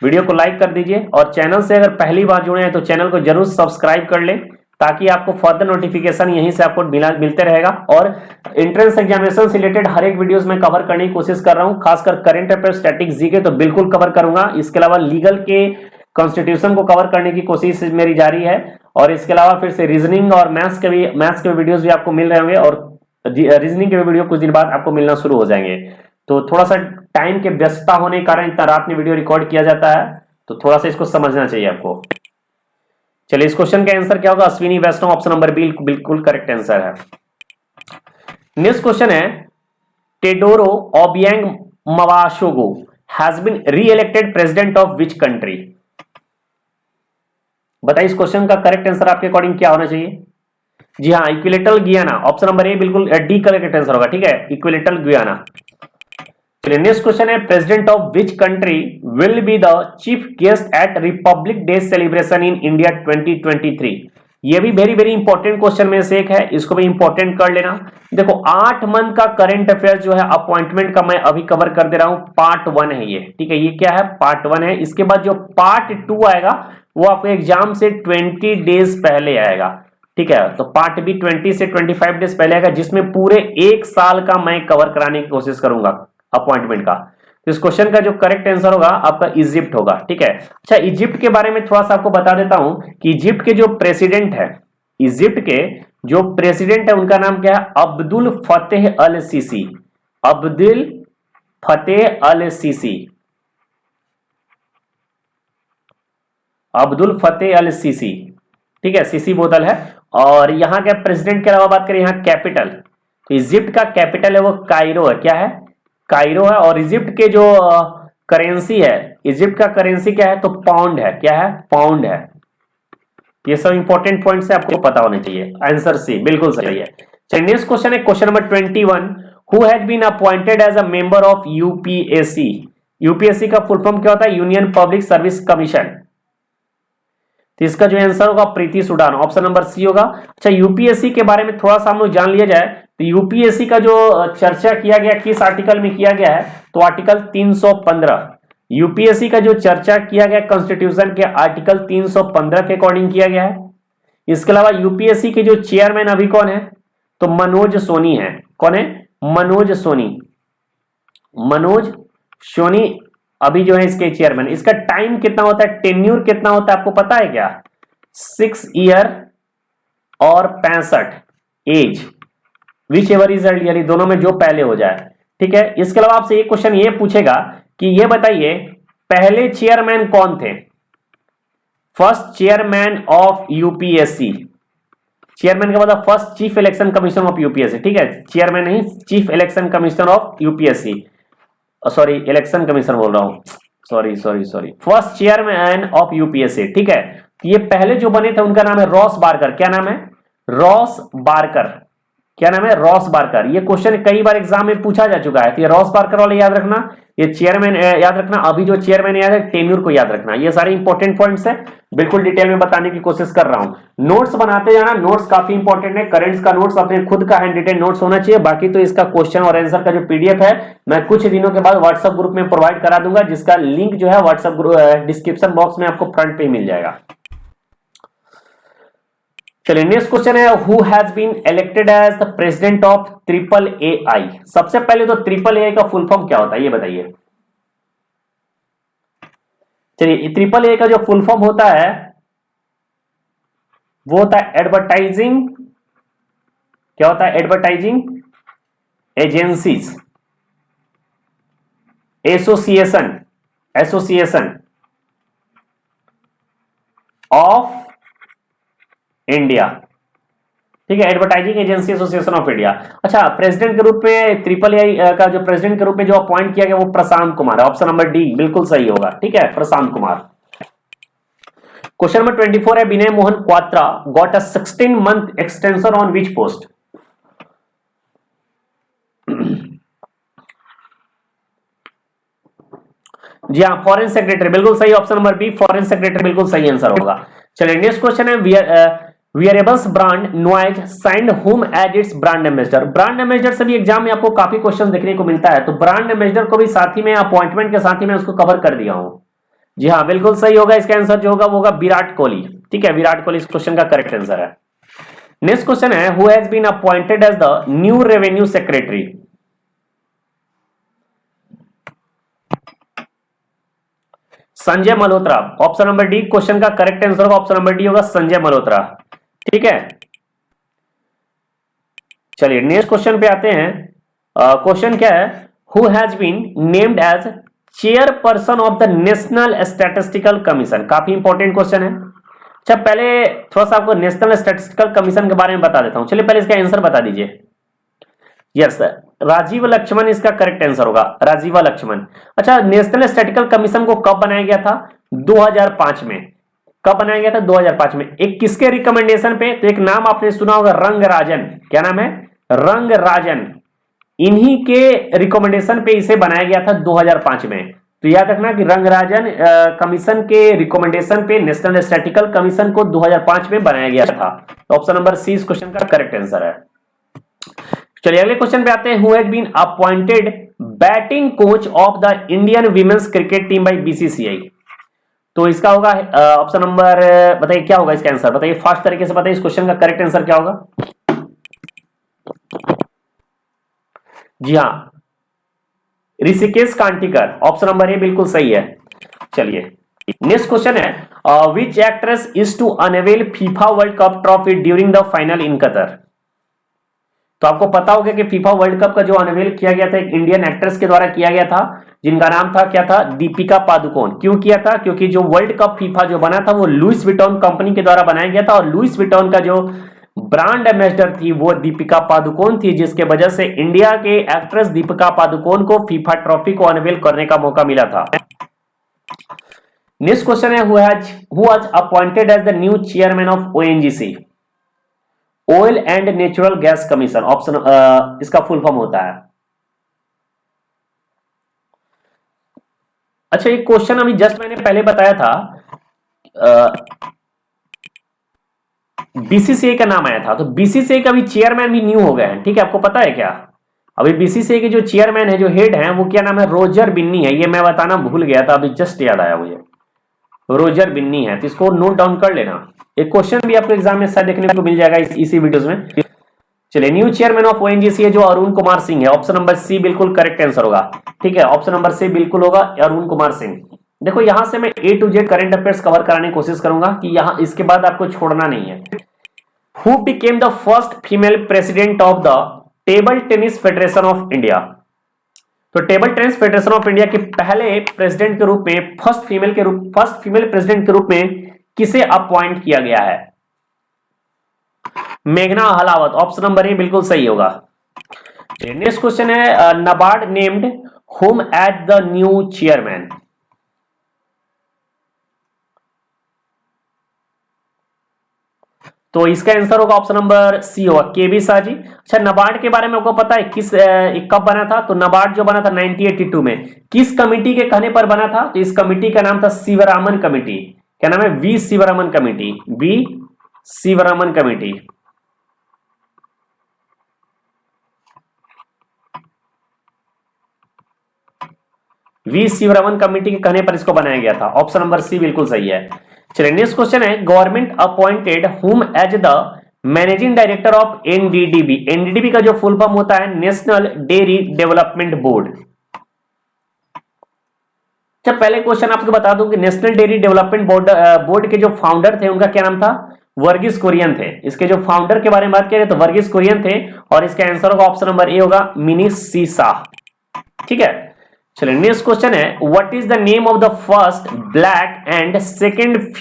वीडियो को लाइक कर दीजिए और चैनल से अगर पहली बार जुड़े हैं तो चैनल को जरूर सब्सक्राइब कर लें ताकि आपको फर्दर नोटिफिकेशन यहीं से आपको मिलते रहेगा। और एंट्रेंस एग्जामिनेशन से रिलेटेड हर एक वीडियोस में कवर करने की कोशिश कर रहा हूं, खासकर करंट अफेयर, स्टैटिक, जीके तो बिल्कुल कवर करूंगा। इसके अलावा लीगल के कॉन्स्टिट्यूशन को कवर करने की कोशिश मेरी जारी है और इसके अलावा फिर से रीजनिंग और मैथ्स के वीडियोस भी आपको मिल रहे होंगे और रीजनिंग के वीडियो कुछ दिन बाद आपको मिलना शुरू हो जाएंगे। तो थोड़ा सा टाइम के व्यस्तता होने के कारण इतना रात में वीडियो रिकॉर्ड किया जाता है, तो थोड़ा सा इसको समझना चाहिए आपको। चलिए, इस क्वेश्चन का आंसर क्या होगा? Ashwini Vaishnaw, option number B बिल्कुल करेक्ट आंसर है। नेक्स्ट क्वेश्चन है, Teodoro Obiang Mbasogo has been re-elected president of which country? बताइए, इस क्वेश्चन का करेक्ट आंसर आपके अकॉर्डिंग क्या होना चाहिए? जी हाँ, इक्विलेटरल गियाना, ऑप्शन नंबर ए बिल्कुल डी करेक्ट आंसर होगा। ठीक है, इक्विलेटरल गियाना। चलिए, नेक्स्ट क्वेश्चन है, president of which country will be the chief guest at Republic day celebration in India 2023? ये भी वेरी वेरी इंपॉर्टेंट क्वेश्चन में से एक है, इसको भी इंपॉर्टेंट कर लेना। देखो, 8 मंथ का करंट अफेयर जो है अपॉइंटमेंट का मैं अभी कवर कर दे रहा हूं, पार्ट 1 है ये। ठीक है, ये क्या है? पार्ट 1 है। इसके बाद जो पार्ट 2 आएगा वो आपको एग्जाम से 20 डेज पहले आएगा। ठीक है, तो पार्ट बी 20 से 25 डेज पहले आएगा, जिसमें पूरे 1 साल का मैं कवर कराने की कोशिश करूंगा अपॉइंटमेंट का। तो इस क्वेश्चन का जो करेक्ट आंसर होगा आपका इजिप्ट होगा। ठीक है, अच्छा, इजिप्ट के बारे में थोड़ा सा आपको बता देता हूं कि इजिप्ट के जो प्रेसिडेंट है, इजिप्ट के जो प्रेसिडेंट है उनका नाम क्या है? अब्दुल फतेह अल सीसी। अब्दुल फतेह अल सीसी, अब्दुल फतेह अल सीसी। ठीक है, सीसी बोतल है। और यहां के प्रेसिडेंट के अलावा बात करें, यहां कैपिटल, तो इजिप्ट का कैपिटल है वो कायरो है। क्या है? कायरो है। और इजिप्ट के जो करेंसी है, इजिप्ट का करेंसी क्या है? तो पाउंड है। क्या है? पाउंड है। ये सब इंपॉर्टेंट पॉइंट्स है, आपको पता होने चाहिए। आंसर सी बिल्कुल सही है। चलिए, नेक्स्ट क्वेश्चन है question number 21, who has been appointed as a member of UPSC? UPSC का फुल फॉर्म क्या होता है? Union public service commission. तो इसका जो आंसर होगा Preeti Sudan, option number C होगा। अच्छा, यूपीएससी के बारे में थोड़ा सा हम लोग जान लिया जाए तो यूपीएससी का जो चर्चा किया गया किस आर्टिकल में किया गया है? तो आर्टिकल 315। यूपीएससी का जो चर्चा किया गया कॉन्स्टिट्यूशन के आर्टिकल 315 के अकॉर्डिंग किया गया है। इसके अलावा यूपीएससी के जो चेयरमैन अभी कौन है? तो मनोज सोनी है। कौन है? मनोज सोनी। मनोज सोनी अभी जो है इसके चेयरमैन। इसका टाइम कितना होता है? टेन्यूर कितना होता है आपको पता है क्या? 6 ईयर और 65 age, whichever is earlier, दोनों में जो पहले हो जाए। ठीक है, इसके अलावा आपसे एक क्वेश्चन ये पूछेगा कि ये बताइए पहले चेयरमैन कौन थे? First chairman of UPSC. Chairman का मतलब first chief election commission of UPSC. ठीक है, चेयरमैन नहीं, chief election commission of UPSC, sorry election commission बोल रहा हूं, sorry, first chairman of UPSC. ठीक है, ये पहले जो बने थे उनका नाम है रॉस बारकर। क्या नाम है? Ross Barker. क्या नाम है? Ross Barker. ये क्वेश्चन कई बार एग्जाम में पूछा जा चुका है, तो ये रॉस बारकर वाले याद रखना, ये चेयरमैन याद रखना, अभी जो चेयरमैन याद है टेन्यूर को याद रखना। ये सारे इंपॉर्टेंट पॉइंट्स है, बिल्कुल डिटेल में बताने की कोशिश कर रहा हूं। नोट्स बनाते जाना, नोट्स काफी इंपॉर्टेंट है। करंट्स का नोट्स अपने खुद का हैंड रिटेन नोट्स होना चाहिए। बाकी तो इसका क्वेश्चन और आंसर का जो पीडीएफ है मैं कुछ दिनों के बाद व्हाट्सएप ग्रुप में प्रोवाइड करा दूंगा, जिसका लिंक जो है व्हाट्सएप डिस्क्रिप्शन बॉक्स में आपको फ्रंट पे मिल जाएगा। चलिए, नेक्स्ट क्वेश्चन है, who has been elected as the president of AAAI? सबसे पहले तो AAA का फुल फॉर्म क्या होता है ये बताइए। चलिए, AAA का जो फुल फॉर्म होता है वो होता है एडवर्टाइजिंग, क्या होता है? Advertising agencies association of India. ठीक है, advertising agency association of India. अच्छा, प्रेसिडेंट के रूप में AAA का जो प्रेसिडेंट के रूप में जो अपॉइंट किया गया वो प्रशांत कुमार है। ऑप्शन नंबर डी बिल्कुल सही होगा। ठीक है, प्रशांत कुमार। क्वेश्चन नंबर 24 है, Vinay Mohan Kwatra got a 16 month extension on which post? जी हाँ, फॉरेन सेक्रेटरी बिल्कुल सही, option number B foreign secretary बिल्कुल सही आंसर होगा। चलिए नेक्स्ट क्वेश्चन है, wearables brand Noise signed whom as its brand ambassador. Brand ambassador से भी एग्जाम में आपको काफी क्वेश्चन देखने को मिलता है, तो ब्रांड एम्बेसडर को भी साथ ही में अपॉइंटमेंट के साथ ही मैं उसको कवर कर दिया हूं। जी हाँ बिल्कुल सही होगा, इसका आंसर जो होगा वो होगा विराट कोहली। ठीक है, विराट कोहली इस क्वेश्चन का करेक्ट आंसर है। नेक्स्ट क्वेश्चन है, who has been appointed as the new revenue secretary. Sanjay Malhotra, option number D question का करेक्ट आंसर होगा, ऑप्शन नंबर डी होगा संजय मल्होत्रा। ठीक है, चलिए नेक्स्ट क्वेश्चन पे आते हैं। क्वेश्चन क्या है, who has been named as chairperson of the national statistical commission. काफी इंपॉर्टेंट क्वेश्चन है। अच्छा पहले थोड़ा सा आपको नेशनल स्टैटिस्टिकल कमीशन के बारे में बता देता हूं। चलिए पहले इसका आंसर बता दीजिए। यस राजीव लक्ष्मण इसका करेक्ट आंसर होगा, राजीव लक्ष्मण। अच्छा नेशनल स्टैटिस्टिकल कमीशन को कब बनाया गया था? 2005 में। कब बनाया गया था? 2005 में। एक किसके रिकमेंडेशन पे? तो एक नाम आपने सुना होगा, रंगराजन। क्या नाम है? रंगराजन। इन्हीं के रिकमेंडेशन पे इसे बनाया गया था 2005 में। तो याद रखना कि रंगराजन कमीशन के रिकमेंडेशन पे नेशनल स्टैटिस्टिकल कमीशन को 2005 में बनाया गया था। तो ऑप्शन नंबर सी इस क्वेश्चन का करेक्ट आंसर है। चलिए अगले क्वेश्चन पे आते हैं, who has been appointed batting coach of the Indian women's cricket team by BCCI. तो इसका होगा ऑप्शन नंबर, बताइए क्या होगा इसका आंसर, बताइए फास्ट तरीके से बताइए इस क्वेश्चन का करेक्ट आंसर क्या होगा। जी हाँ Rishikesh Kanitkar, option number A बिल्कुल सही है। चलिए नेक्स्ट क्वेश्चन है, which actress is to unveil FIFA world cup trophy during the final in Qatar. तो आपको पता होगा कि फीफा वर्ल्ड कप का जो अनवेल किया गया था एक इंडियन एक्ट्रेस के द्वारा किया गया था, जिनका नाम था क्या था? दीपिका पादुकोण। क्यों किया था? क्योंकि जो वर्ल्ड कप फीफा जो बना था वो लुइस विटॉन कंपनी के द्वारा बनाया गया था, और लुइस विटॉन का जो ब्रांड एम्बेसडर थी वो दीपिका पादुकोण थी, जिसके वजह से इंडिया के एक्ट्रेस दीपिका पादुकोण को फीफा ट्रॉफी को अनवेल करने का मौका मिला था। नेक्स्ट क्वेश्चन है, who was appointed as the new chairman of ONGC, oil and natural gas commission. Option इसका फुल फॉर्म होता है। अच्छा एक क्वेश्चन अभी जस्ट मैंने पहले बताया था, बीसीसीआई का नाम आया था, तो बीसीसीआई का भी चेयरमैन भी न्यू हो गए हैं। ठीक है, आपको पता है क्या? अभी बीसीसीआई के जो चेयरमैन है, जो हेड हैं, वो क्या नाम है? रोजर बिन्नी है। ये मैं बताना भूल गया था, अभी जस्ट याद आया मुझे, रोजर बिन्नी है। तो इसको नोट डाउन कर लेना। एक क्वेश्चन भी आपको एग्जाम में शायद देखने को मिल जाएगा इसी वीडियोस में। चलिए न्यू चेयरमैन ऑफ ओएनजीसी है जो अरुण कुमार सिंह है। ऑप्शन नंबर सी बिल्कुल करेक्ट आंसर होगा। ठीक है, ऑप्शन नंबर सी बिल्कुल होगा, अरुण कुमार सिंह। देखो यहां से मैं A to Z current affairs cover कराने की कोशिश करूंगा कि यहां इसके बाद आपको छोड़ना नहीं है। Who became the first female president of the table tennis federation of India. तो table tennis federation of India के पहले प्रेसिडेंट के रूप में, फर्स्ट फीमेल प्रेसिडेंट के रूप में किसे अपॉइंट किया गया है? मेघना अहलावत, ऑप्शन नंबर ए बिल्कुल सही होगा। नेक्स्ट क्वेश्चन है, NABARD named whom as the new chairman. तो इसका आंसर होगा ऑप्शन नंबर सी होगा, केबी शाह जी। अच्छा नाबार्ड के बारे में आपको पता है किस कब बना था? तो नाबार्ड जो बना था 1982 में, किस कमिटी के कहने पर बना था? तो इस कमिटी का नाम था शिवरामन कमिटी। क्या नाम है? V Sivaraman committee, V Sivaraman committee. V Sivaraman committee के कहने पर इसको बनाया गया था। ऑप्शन नंबर सी बिल्कुल सही है। चलिए नेक्स्ट क्वेश्चन है, government appointed whom as the managing director of NDDB. NDDB का जो फुल फॉर्म होता है नेशनल डेयरी डेवलपमेंट बोर्ड। अच्छा पहले क्वेश्चन आपको बता दूं कि नेशनल डेयरी डेवलपमेंट बोर्ड के जो फाउंडर थे उनका क्या नाम था? वर्गीस कुरियन थे। इसके जो फाउंडर के बारे में बात करें तो वर्गीस कुरियन थे, और इसका आंसर होगा ऑप्शन नंबर ए होगा, मिनिस सी शाह। ठीक है, चलिए नेक्स्ट क्वेश्चन है, what is the name of the first black and second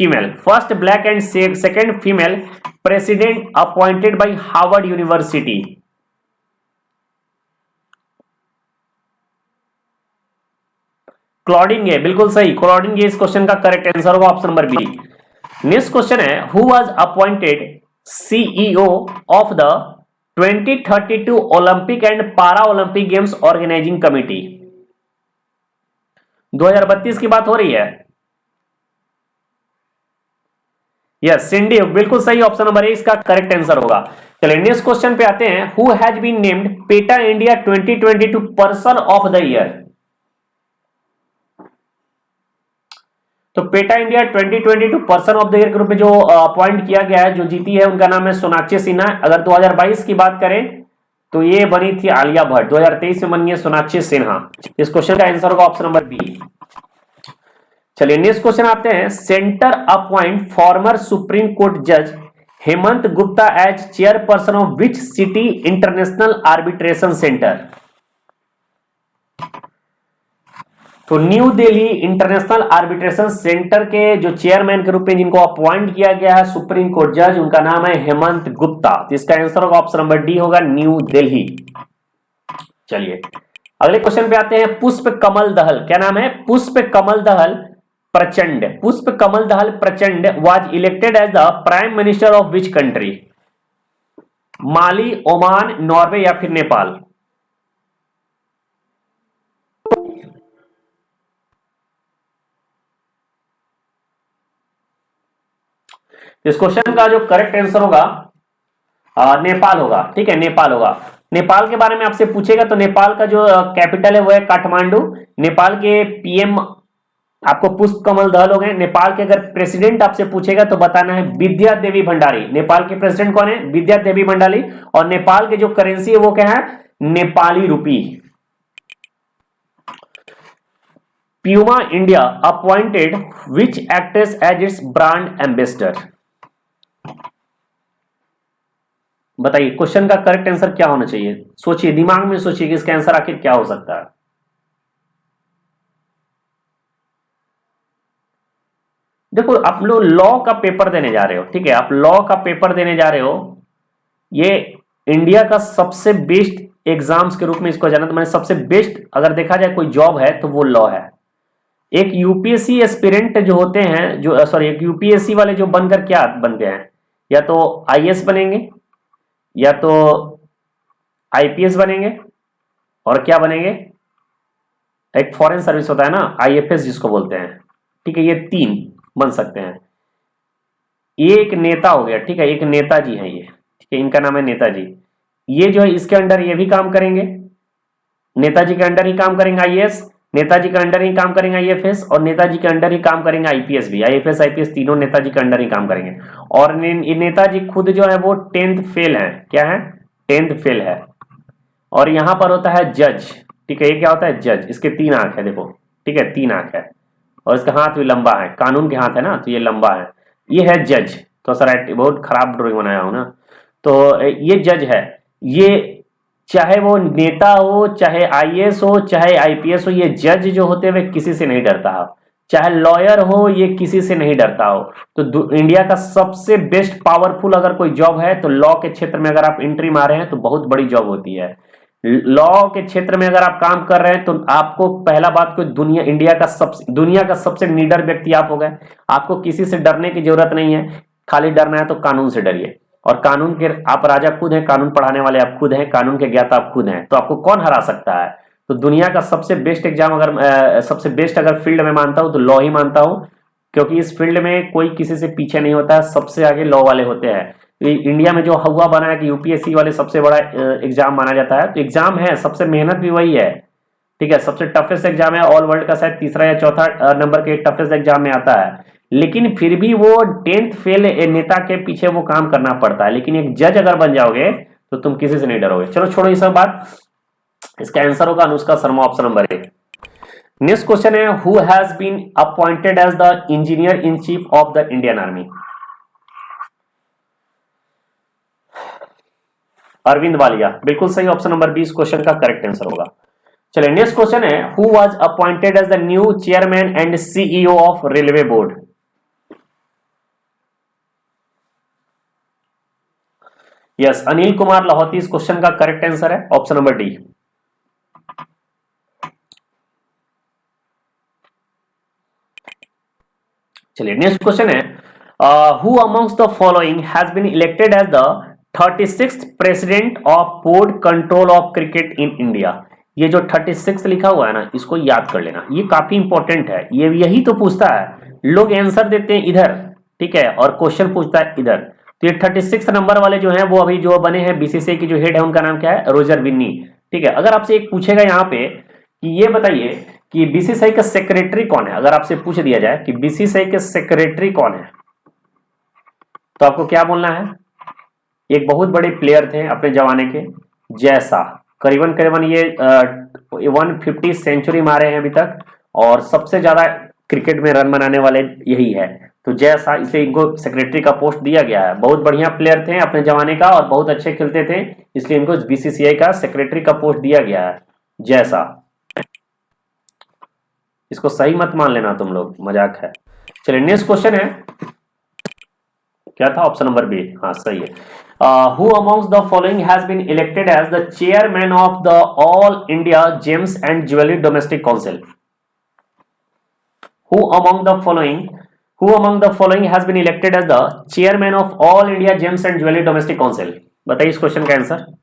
female president appointed by Harvard university. Claudine Gay, बिल्कुल सही, क्लॉडिन गे इस क्वेश्चन का करेक्ट आंसर होगा, option number B. Next question है, who was appointed CEO of the 2032 Olympic and para Olympic games organising committee. 2032 की बात हो रही है। यस, सिंडी हुक, बिल्कुल सही, ऑप्शन नंबर ए इसका करेक्ट आंसर होगा। चलिए नेक्स्ट क्वेश्चन पे आते हैं। Who has been named PETA India 2022 person of the year. तो PETA India 2022 person of the year के रूप में जो अपॉइंट किया गया है, जो जीती है, उनका नाम है सोनाक्षी सिन्हा। अगर 2022 की बात करें तो ये बनी थी आलिया भट्ट। 2023 में बनी है सोनाक्षी सिन्हा। इस क्वेश्चन का आंसर होगा ऑप्शन नंबर बी। चलिए नेक्स्ट क्वेश्चन आते हैं। Centre appoint former supreme court जज Hemant Gupta as chairperson of which city international arbitration centre. तो new Delhi international arbitration centre के जो चेयरमैन के रूप में जिनको अपॉइंट किया गया है सुप्रीम कोर्ट जज, उनका नाम है हेमंत गुप्ता। तो इसका आंसर होगा ऑप्शन नंबर डी होगा, न्यू दिल्ली। चलिए अगले क्वेश्चन पे आते हैं। पुष्प कमल दहल, क्या नाम है? पुष्प कमल दहल प्रचंड। पुष्प Kamal Dahal Prachanda was elected as the prime minister of which country. Mali, Oman, Norway या फिर नेपाल। इस क्वेश्चन का जो करेक्ट आंसर होगा नेपाल होगा। ठीक है, नेपाल होगा। नेपाल के बारे में आपसे पूछेगा तो नेपाल का जो कैपिटल है वो है काठमांडू। नेपाल के पीएम आपको पुष्प कमल दहल हो गए। नेपाल के अगर प्रेसिडेंट आपसे पूछेगा तो बताना है विद्या देवी भंडारी। नेपाल के प्रेसिडेंट कौन है? विद्या देवी भंडारी। और नेपाल की जो करेंसी है वो क्या है? Nepali rupee. Puma India appointed which actress as its brand ambassador. बताइए क्वेश्चन का करेक्ट आंसर क्या होना चाहिए? सोचिए, दिमाग में सोचिए कि इसका आंसर आखिर क्या हो सकता है। देखो, आप लोग लॉ का पेपर देने जा रहे हो, ठीक है, आप लॉ का पेपर देने जा रहे हो। ये इंडिया का सबसे बेस्ट एग्जाम्स के रूप में इसको जाना, तो मैंने सबसे बेस्ट अगर देखा जाए कोई जॉब है तो वो लॉ है। एक यूपीएससी एस्पिरेंट जो होते हैं, जो सॉरी एक यूपीएससी वाले जो बनकर क्या बनते हैं, या तो आईएएस बनेंगे या तो आईपीएस बनेंगे और क्या बनेंगे, एक फॉरेन सर्विस होता है ना, आईएफएस जिसको बोलते हैं। ठीक है, ये तीन बन सकते हैं। ये एक नेता हो गया, ठीक है, एक नेताजी है ये, ठीक है, इनका नाम है नेताजी। ये जो है इसके अंडर ये भी काम करेंगे, नेताजी के अंडर ही काम करेंगे आईएएस, नेताजी के अंडर ही काम करेंगे आईएफएस, और नेताजी के अंडर ही काम करेंगे आईपीएस भी। आईएफएस आईपीएस तीनों नेताजी के अंडर ही काम करेंगे। और नेताजी खुद जो है वो 10th फेल है। क्या है? 10th फेल है। और यहां पर होता है जज, ठीक है, ये क्या होता है? जज। इसके 3 आंख है, देखो, ठीक है, 3 आंख है, और इसका हाथ भी लंबा है, कानून के हाथ है ना, तो ये लंबा है। ये है जज। तो सर बहुत खराब ड्राइंग बनाया हूं ना, तो ये जज है। ये चाहे वो नेता हो, चाहे आईएएस हो, चाहे आईपीएस हो, ये जज जो होते हैं वे किसी से नहीं डरता हो। चाहे लॉयर हो, ये किसी से नहीं डरता हो। तो इंडिया का सबसे बेस्ट पावरफुल अगर कोई जॉब है तो लॉ के क्षेत्र में अगर आप एंट्री मारे हैं तो बहुत बड़ी जॉब होती है। लॉ के क्षेत्र में अगर आप काम कर रहे हैं तो आपको पहला बात कोई दुनिया का सबसे निडर व्यक्ति आप हो गए। आपको किसी से डरने की जरूरत नहीं है, खाली डरना है तो कानून से डरिए। और कानून के आप राजा खुद हैं, कानून पढ़ाने वाले आप खुद हैं, कानून के ज्ञाता आप खुद हैं, तो आपको कौन हरा सकता है? तो दुनिया का सबसे बेस्ट एग्जाम अगर सबसे बेस्ट अगर फील्ड में मानता हूं तो लॉ ही मानता हूं, क्योंकि इस फील्ड में कोई किसी से पीछे नहीं होता है, सबसे आगे लॉ वाले होते हैं। इंडिया में जो हुआ बना है कि यूपीएससी वाले सबसे बड़ा एग्जाम माना जाता है, तो एग्जाम है, सबसे मेहनत भी वही है। ठीक है, सबसे टफेस्ट एग्जाम है, ऑल वर्ल्ड का शायद तीसरा या चौथा नंबर के टफेस्ट एग्जाम में आता है। लेकिन फिर भी वो 10th फेल नेता के पीछे वो काम करना पड़ता है। लेकिन एक जज अगर बन जाओगे तो तुम किसी से नहीं डरोगे। चलो छोड़ो ये सब बात, इसका आंसर होगा Anushka Sharma, option number 1। Next question है, who has been appointed as the engineer in chief of the Indian army. Arvind Walia, बिल्कुल सही, ऑप्शन नंबर 20 क्वेश्चन का करेक्ट आंसर होगा। चलिए नेक्स्ट क्वेश्चन है, who was appointed as the new chairman and CEO of railway board. Yes, Anil Kumar Lahoti इस question का correct answer है, option number D. चलिए नेक्स्ट क्वेश्चन है, who amongst the following has been elected as the 36th president of board control of cricket in India. ये जो 36 लिखा हुआ है ना, इसको याद कर लेना, ये काफी इंपॉर्टेंट है। ये यही तो पूछता है, लोग आंसर देते हैं इधर, ठीक है, और क्वेश्चन पूछता है इधर। तो ये 36 नंबर वाले जो हैं वो अभी जो बने हैं बीसीसीआई की जो हेड है उनका नाम क्या है, रोजर विन्नी। ठीक है, अगर आपसे एक पूछेगा यहाँ पे कि ये बताइए कि बीसीसीआई का सेक्रेटरी कौन है, अगर आपसे पूछ दिया जाए कि बीसीसीआई के सेक्रेटरी कौन है, तो आपको क्या बोलना है? एक बहुत बड़े प्लेयर थे अपने जमाने के, जय शाह। करीबन करीबन ये 150 सेंचुरी मारे हैं अभी तक, और सबसे ज्यादा क्रिकेट में रन बनाने वाले यही है। तो जय शाह, इसलिए इनको सेक्रेटरी का पोस्ट दिया गया है। बहुत बढ़िया प्लेयर थे अपने जमाने का और बहुत अच्छे खेलते थे, इसलिए इनको बीसीसीआई का सेक्रेटरी का पोस्ट दिया गया है, जय शाह। इसको सही मत मान लेना तुम लोग, मजाक है। चलिए नेक्स्ट क्वेश्चन है, क्या था? ऑप्शन नंबर बी, हाँ सही है। Who amongst the following has been elected as the chairman of the All India Gems and Jewelry Domestic Council? Who among the following has been elected as the chairman of All India Gems and Jewelry Domestic Council? बताइए इस question का answer.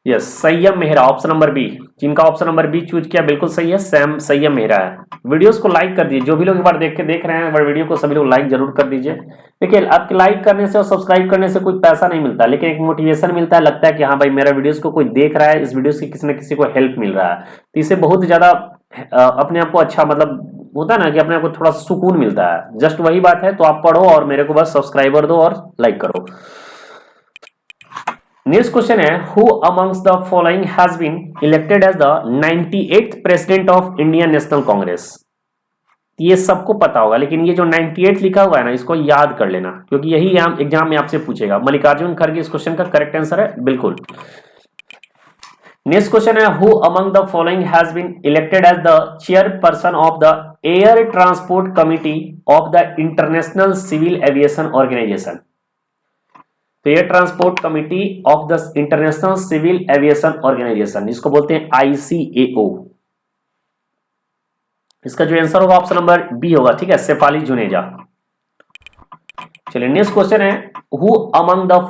Yes, संयम Mehra, option number B. जिनका option number B choose किया बिल्कुल सही है, संयम मेहरा है। वीडियोस को लाइक कर दीजिए, जो भी लोग एक बार देख रहे हैं वीडियो को, सभी लोग लाइक जरूर कर दीजिए। देखिए, आपके लाइक करने से और सब्सक्राइब करने से कोई पैसा नहीं मिलता, लेकिन एक मोटिवेशन मिलता है, लगता है कि हाँ भाई मेरा वीडियोस को कोई देख रहा है, इस वीडियो से किसी न किसी को हेल्प मिल रहा है। तो इससे बहुत ज्यादा अपने आप को अच्छा, मतलब होता है ना कि अपने आप को थोड़ा सुकून मिलता है। जस्ट वही बात है, तो आप पढ़ो और मेरे को बस सब्सक्राइबर दो और लाइक करो। नेक्स्ट क्वेश्चन है, who amongst the following has been elected as the 98th president of Indian national congress? ये सबको पता होगा, लेकिन ये जो 98 लिखा हुआ है ना, इसको याद कर लेना, क्योंकि यही एग्जाम में आपसे पूछेगा। मल्लिकार्जुन खड़गे इस क्वेश्चन का करेक्ट आंसर है, बिल्कुल। नेक्स्ट क्वेश्चन है, who among the following has been elected as the chairperson of the air transport committee of the international civil aviation organisation? तो air transport committee of the international civil aviation organisation, इसको बोलते हैं ICAO। इसका जो answer होगा option number B होगा, ठीक है, शेफाली जुनेजा। चलिए नेक्स्ट क्वेश्चन है, who among the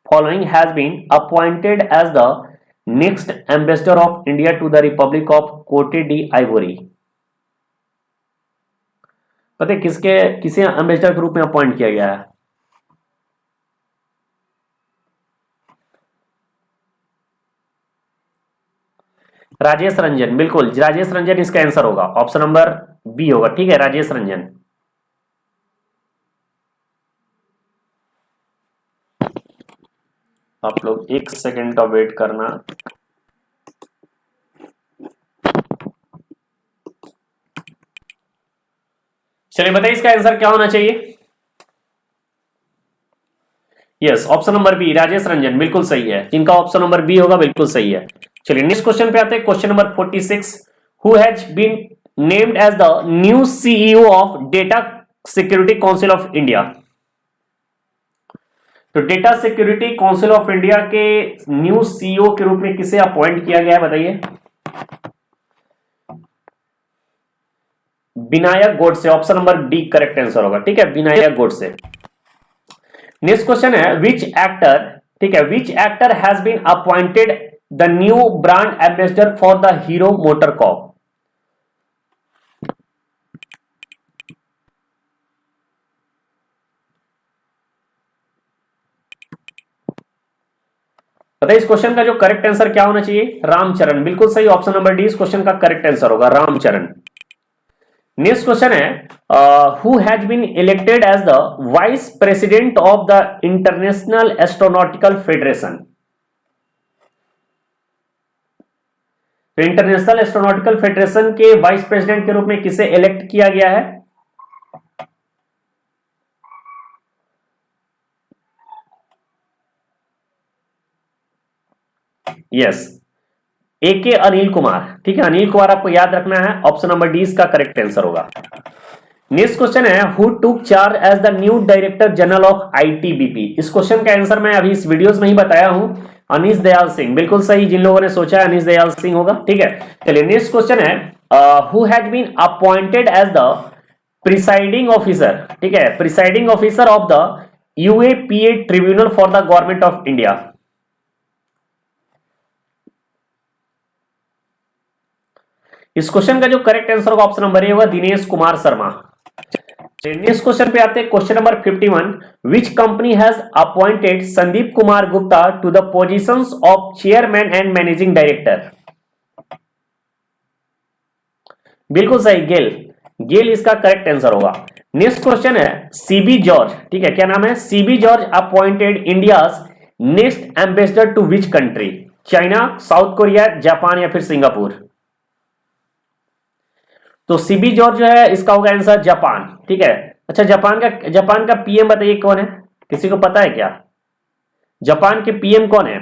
following has been appointed as the next ambassador of India to the republic of Cote d'Ivoire? पता है किसे एम्बेसडर के रूप में अपॉइंट किया गया है? राजेश रंजन, बिल्कुल राजेश रंजन इसका आंसर होगा, ऑप्शन नंबर बी होगा, ठीक है, राजेश रंजन। आप लोग एक सेकेंड का वेट करना। चलिए बताइए इसका आंसर क्या होना चाहिए? Yes, option number B, Rajesh Ranjan बिल्कुल सही है। जिनका ऑप्शन नंबर बी होगा बिल्कुल सही है। चलिए नेक्स्ट क्वेश्चन पे आते हैं, question number 46। Who has been named as the new CEO of data security council of India? तो data security council of India के न्यू CEO के रूप में किसे अपॉइंट किया गया है बताइए? Vinayak Godse, option number D correct answer होगा, ठीक है, विनायक गोडसे। नेक्स्ट क्वेश्चन है, विच एक्टर, ठीक है, which actor has been appointed the new brand ambassador for the Hero motor corp? बताइए इस क्वेश्चन का जो करेक्ट आंसर क्या होना चाहिए? रामचरण, बिल्कुल सही, ऑप्शन नंबर डी इस क्वेश्चन का करेक्ट आंसर होगा, रामचरण। नेक्स्ट क्वेश्चन है, who has been elected as the vice president of the international astronautical federation? तो इंटरनेशनल एस्ट्रोनॉटिकल फेडरेशन के वाइस प्रेसिडेंट के रूप में किसे इलेक्ट किया गया है? यस, AK अनिल कुमार, ठीक है, अनिल कुमार आपको याद रखना है, ऑप्शन नंबर डी इसका करेक्ट आंसर होगा। नेक्स्ट क्वेश्चन है, who took charge as the new director general of ITBP? इस क्वेश्चन का आंसर मैं अभी इस वीडियोस में ही बताया हूं, अनीश दयाल सिंह, बिल्कुल सही। जिन लोगों ने सोचा है अनीश दयाल सिंह होगा, ठीक है। चलिए नेक्स्ट क्वेश्चन है, who has been appointed as the presiding officer, ठीक है, presiding officer of the UAPA tribunal for the government of India? इस क्वेश्चन का जो करेक्ट आंसर होगा ऑप्शन नंबर ए होगा दिनेश कुमार शर्मा। नेक्स्ट क्वेश्चन पे आते हैं, question number 51, which company has appointed Sandeep Kumar Gupta to the positions of chairman and managing director? बिल्कुल सही, गेल। गेल इसका करेक्ट आंसर होगा। नेक्स्ट क्वेश्चन है सीबी जॉर्ज, ठीक है, क्या नाम है? CB George appointed India's next ambassador to which country? China, South Korea, Japan या फिर सिंगापुर? तो सीबी जॉर्ज जो है इसका होगा आंसर जापान, ठीक है। अच्छा, जापान का पीएम बताइए कौन है? किसी को पता है क्या? जापान के पीएम कौन है?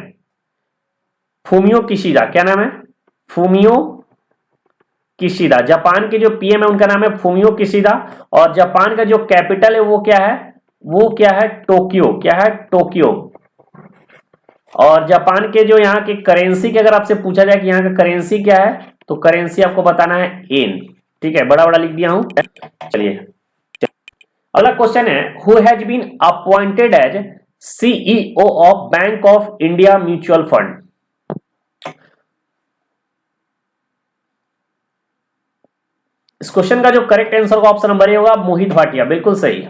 Fumio Kishida. क्या नाम है? Fumio Kishida. जापान के जो पीएम है उनका नाम है फूमियो किशिदा। और जापान का जो कैपिटल है वो क्या है? वो क्या है? टोक्यो। क्या है? टोक्यो। और जापान के जो यहाँ की करेंसी की अगर आपसे पूछा जाए कि यहाँ का करेंसी क्या है, तो करेंसी आपको बताना है येन, ठीक है, बड़ा बड़ा लिख दिया हूं। चलिए अगला क्वेश्चन है, who has been appointed as CEO of bank of India mutual fund? इस क्वेश्चन का जो करेक्ट आंसर होगा ऑप्शन नंबर ए होगा मोहित भाटिया। बिल्कुल सही।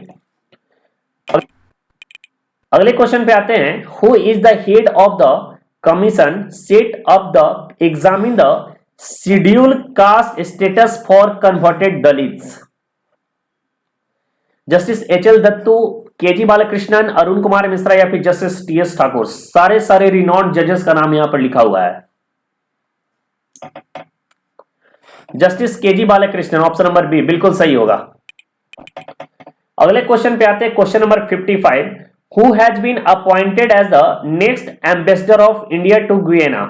अगले क्वेश्चन पे आते हैं, who is the head of the commission set up the examine the schedule caste status for converted Dalits? Justice HL Dattu, KG Balakrishnan, Arun Kumar Mishra या फिर जस्टिस टीएस ठाकुर? सारे रिनॉन्ड जजेस का नाम यहां पर लिखा हुआ है। Justice KG Balakrishnan, option number B बिल्कुल सही होगा। अगले क्वेश्चन पे आते हैं, question number 55, who has been appointed as the next ambassador of India to Guyana?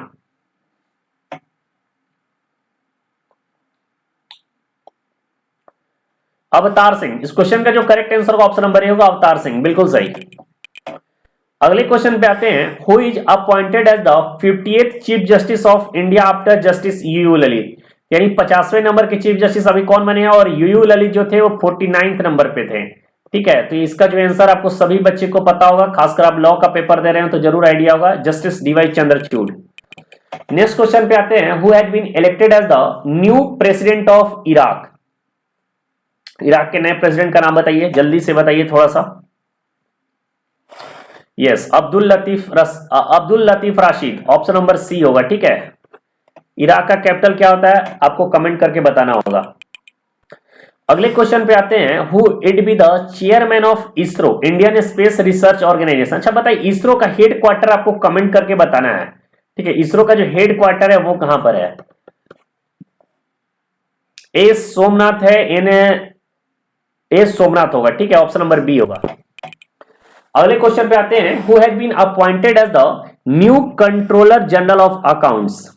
Avtar Singh. इस क्वेश्चन का जो करेक्ट आंसर होगा ऑप्शन नंबर ए होगा अवतार सिंह। बिल्कुल सही। अगले क्वेश्चन पे आते हैं, who is appointed as the 58th chief justice of India after justice UU Lalit? यानी 50वें नंबर के चीफ जस्टिस अभी कौन बने हैं? और यूयू ललित जो थे वो 49th नंबर पे थे, ठीक है। तो इसका जो आंसर आपको सभी बच्चे को पता होगा, खासकर आप लॉ का पेपर दे रहे हैं तो जरूर आइडिया होगा, justice DY Chandrachud. Next question पे आते हैं, who has been elected as the new president of Iraq? Iraq के नए प्रेसिडेंट का नाम बताइए, जल्दी से बताइए थोड़ा सा। Yes, Abdul Latif Rashid, option number C होगा, ठीक है। इराक का कैपिटल क्या होता है आपको कमेंट करके बताना होगा। अगले क्वेश्चन पे आते हैं, who'd be the chairman of ISRO Indian space research organization? अच्छा बताइए, इसरो का हेड क्वार्टर आपको कमेंट करके बताना है, ठीक है। इसरो का जो हेड क्वार्टर है वो कहां पर है? ए सोमनाथ है, ए सोमनाथ होगा, ठीक है, ऑप्शन नंबर बी होगा। अगले क्वेश्चन पे आते हैं, who has been appointed as the new controller general of accounts?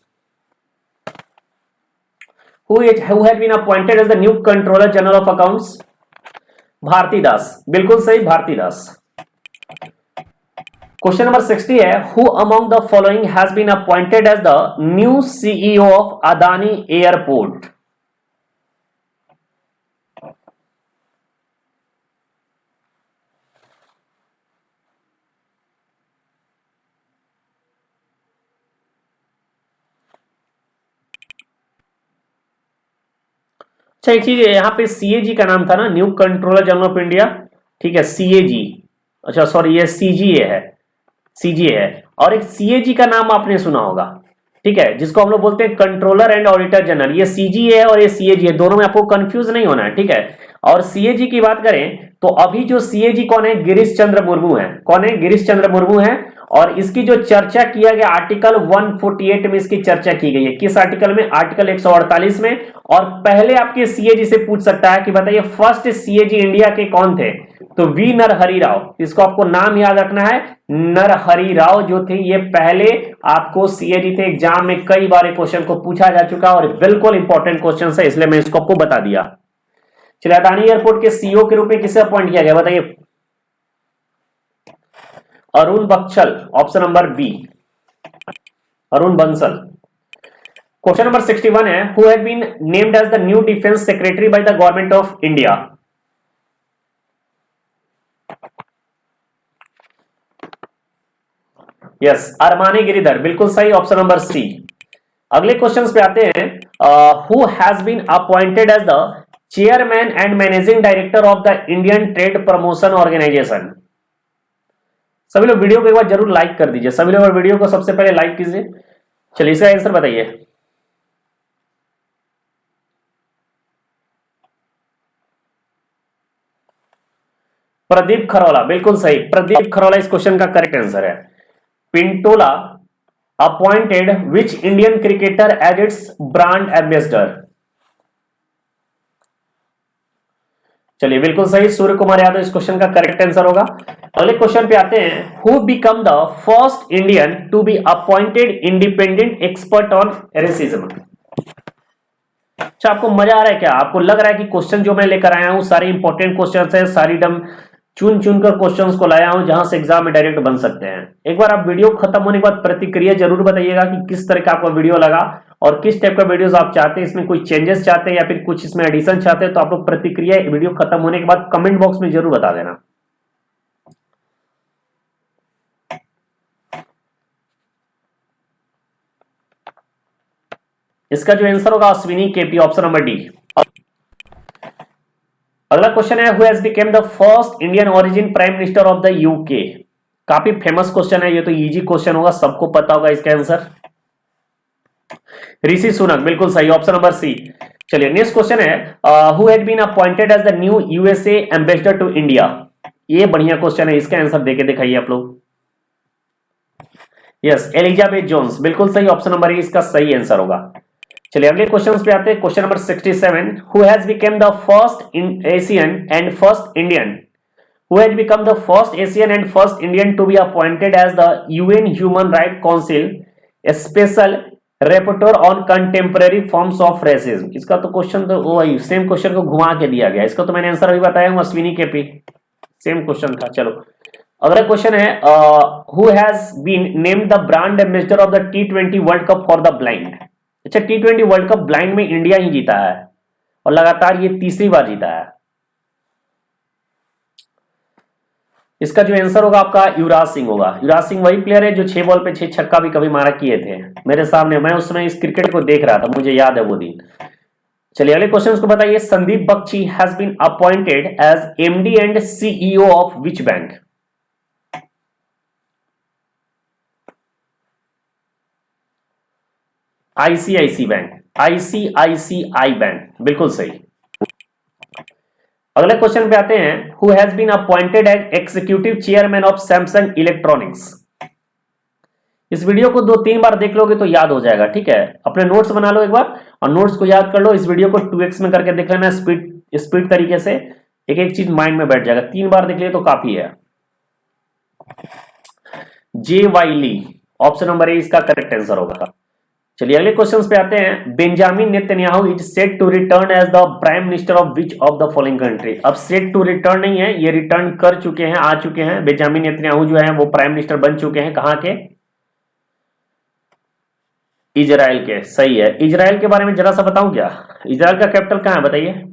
Who had been appointed as the new controller general of accounts? Bharti Das. बिल्कुल सही, भारती दास। क्वेश्चन नंबर 60 है, who among the following has been appointed as the new CEO of Adani airport? अच्छा एक चीज, यहाँ पे CAG का नाम था ना, new controller general of India, ठीक है, सीएजी। अच्छा सॉरी, ये सीजीए है, सीजीए है। और एक सीएजी का नाम आपने सुना होगा, ठीक है, जिसको हम लोग बोलते हैं कंट्रोलर एंड ऑडिटर जनरल। ये सीजीए है और ये सीएजी है, दोनों में आपको कंफ्यूज नहीं होना है, ठीक है। और सीएजी की बात करें तो अभी जो सीएजी कौन है? गिरीश चंद्र मुर्मू है। कौन है? गिरीश चंद्र मुर्मू है। और इसकी जो चर्चा किया गया आर्टिकल 148 में इसकी चर्चा की गई है। किस आर्टिकल में? आर्टिकल 148 में। और पहले आपके सीएजी से पूछ सकता है कि बताइए फर्स्ट सीएजी इंडिया के कौन थे? तो वी नरहरि राव। इसको आपको नाम याद रखना है, नरहरि राव जो थे ये पहले आपको सीएजी थे। एग्जाम में कई बार क्वेश्चन को पूछा जा चुका और बिल्कुल इंपॉर्टेंट क्वेश्चन है, इसलिए मैं इसको आपको बता दिया। चलिए, अदानी एयरपोर्ट के सीईओ के रूप में किसे अपॉइंट किया गया बताइए? Arun Bansal, option number B, Arun Bansal. Question number 61 है, who has been named as the new defence secretary by the government of India? Yes, Aramane Giridhar, बिल्कुल सही, ऑप्शन नंबर सी। अगले क्वेश्चंस पे आते हैं, who has been appointed as the chairman and managing director of the Indian trade promotion organization. सभी लोग video को एक बार जरूर लाइक कर दीजिए, सभी लोग वीडियो को सबसे पहले लाइक कीजिए। चलिए इसका आंसर बताइए। प्रदीप खरोला, बिल्कुल सही, प्रदीप खरोला इस क्वेश्चन का करेक्ट आंसर है। Pintola appointed which Indian cricketer as its brand ambassador. चलिए बिल्कुल सही, सूर्य कुमार यादव इस क्वेश्चन का करेक्ट आंसर होगा। अगले क्वेश्चन पे आते हैं, who become the first Indian to be appointed independent expert on racism. अच्छा, आपको मजा आ रहा है क्या? आपको लग रहा है कि क्वेश्चन जो मैं लेकर आया हूं सारे इंपॉर्टेंट क्वेश्चन है, सारी डम चुन चुनकर क्वेश्चंस को लाया हूं जहां से एग्जाम में डायरेक्ट बन सकते हैं। एक बार आप वीडियो खत्म होने के बाद प्रतिक्रिया जरूर बताइएगा कि किस तरह का आपका वीडियो लगा और किस टाइप का वीडियोस आप चाहते हैं, इसमें कोई चेंजेस चाहते हैं या फिर कुछ इसमें एडिशन चाहते हैं, तो आप लोग प्रतिक्रिया वीडियो खत्म होने के बाद कमेंट बॉक्स में जरूर बता देना। इसका जो आंसर होगा Ashwini KP, option number D. अगला क्वेश्चन है, who has become the first Indian origin prime minister of the UK. काफी फेमस क्वेश्चन है, ये तो इजी क्वेश्चन होगा, सबको पता होगा इसका आंसर। ऋषि सुनक, बिल्कुल सही, ऑप्शन नंबर सी। चलिए नेक्स्ट क्वेश्चन है, who had been appointed as the new USA ambassador to India. ये बढ़िया क्वेश्चन है, इसका आंसर देके दिखाइए आप लोग। यस, एलिजाबेथ जोन्स, बिल्कुल सही, ऑप्शन नंबर ए इसका सही आंसर होगा। चलिए अगले क्वेश्चन पे आते हैं, question number 67, who has become the first Asian and first Indian who has become the first Asian and first Indian to be appointed as the UN Human Rights Council Special Rapporteur on Contemporary Forms of Racism। इसका तो question तो वही same question को घुमा के दिया गया, इसका तो मैंने आंसर अभी बताया हूं, अश्विनी केपी, सेम क्वेश्चन था। चलो अगला क्वेश्चन है, who has been named the brand ambassador of the T20 world cup for the blind. अच्छा, T20 वर्ल्ड कप ब्लाइंड में इंडिया ही जीता है और लगातार ये तीसरी बार जीता है। इसका जो आंसर होगा आपका युवराज सिंह होगा। युवराज सिंह वही प्लेयर है जो 6 बॉल पे 6 छक्का भी कभी मारा किए थे मेरे सामने, मैं उस समय इस क्रिकेट को देख रहा था, मुझे याद है वो दिन। चलिए अगले क्वेश्चन को बताइए, Sandeep Bakshi has been appointed as MD and CEO of which bank. ICIC bank, ICICI bank, बिल्कुल सही। अगले क्वेश्चन पे आते हैं, who has been appointed as executive chairman of Samsung electronics. इस वीडियो को 2-3 बार देख लोगे तो याद हो जाएगा, ठीक है। अपने नोट्स बना लो एक बार और नोट्स को याद कर लो, इस वीडियो को 2x में करके देख लेना, स्पीड तरीके से, एक एक चीज माइंड में बैठ जाएगा। 3 बार देख लिए तो काफी है। जे वाइली, ऑप्शन नंबर ए इसका करेक्ट आंसर होगा। चलिए अगले क्वेश्चन पे आते हैं, Benjamin Netanyahu is set to return as the prime minister of which of the following country. अब सेट टू रिटर्न नहीं है, ये रिटर्न कर चुके हैं, आ चुके हैं। बेंजामिन नेतन्याहू जो है वो प्राइम मिनिस्टर बन चुके हैं, कहां के? इजराइल के, सही है। इजराइल के बारे में जरा सा बताऊं क्या? इजराइल का कैपिटल कहां है बताइए?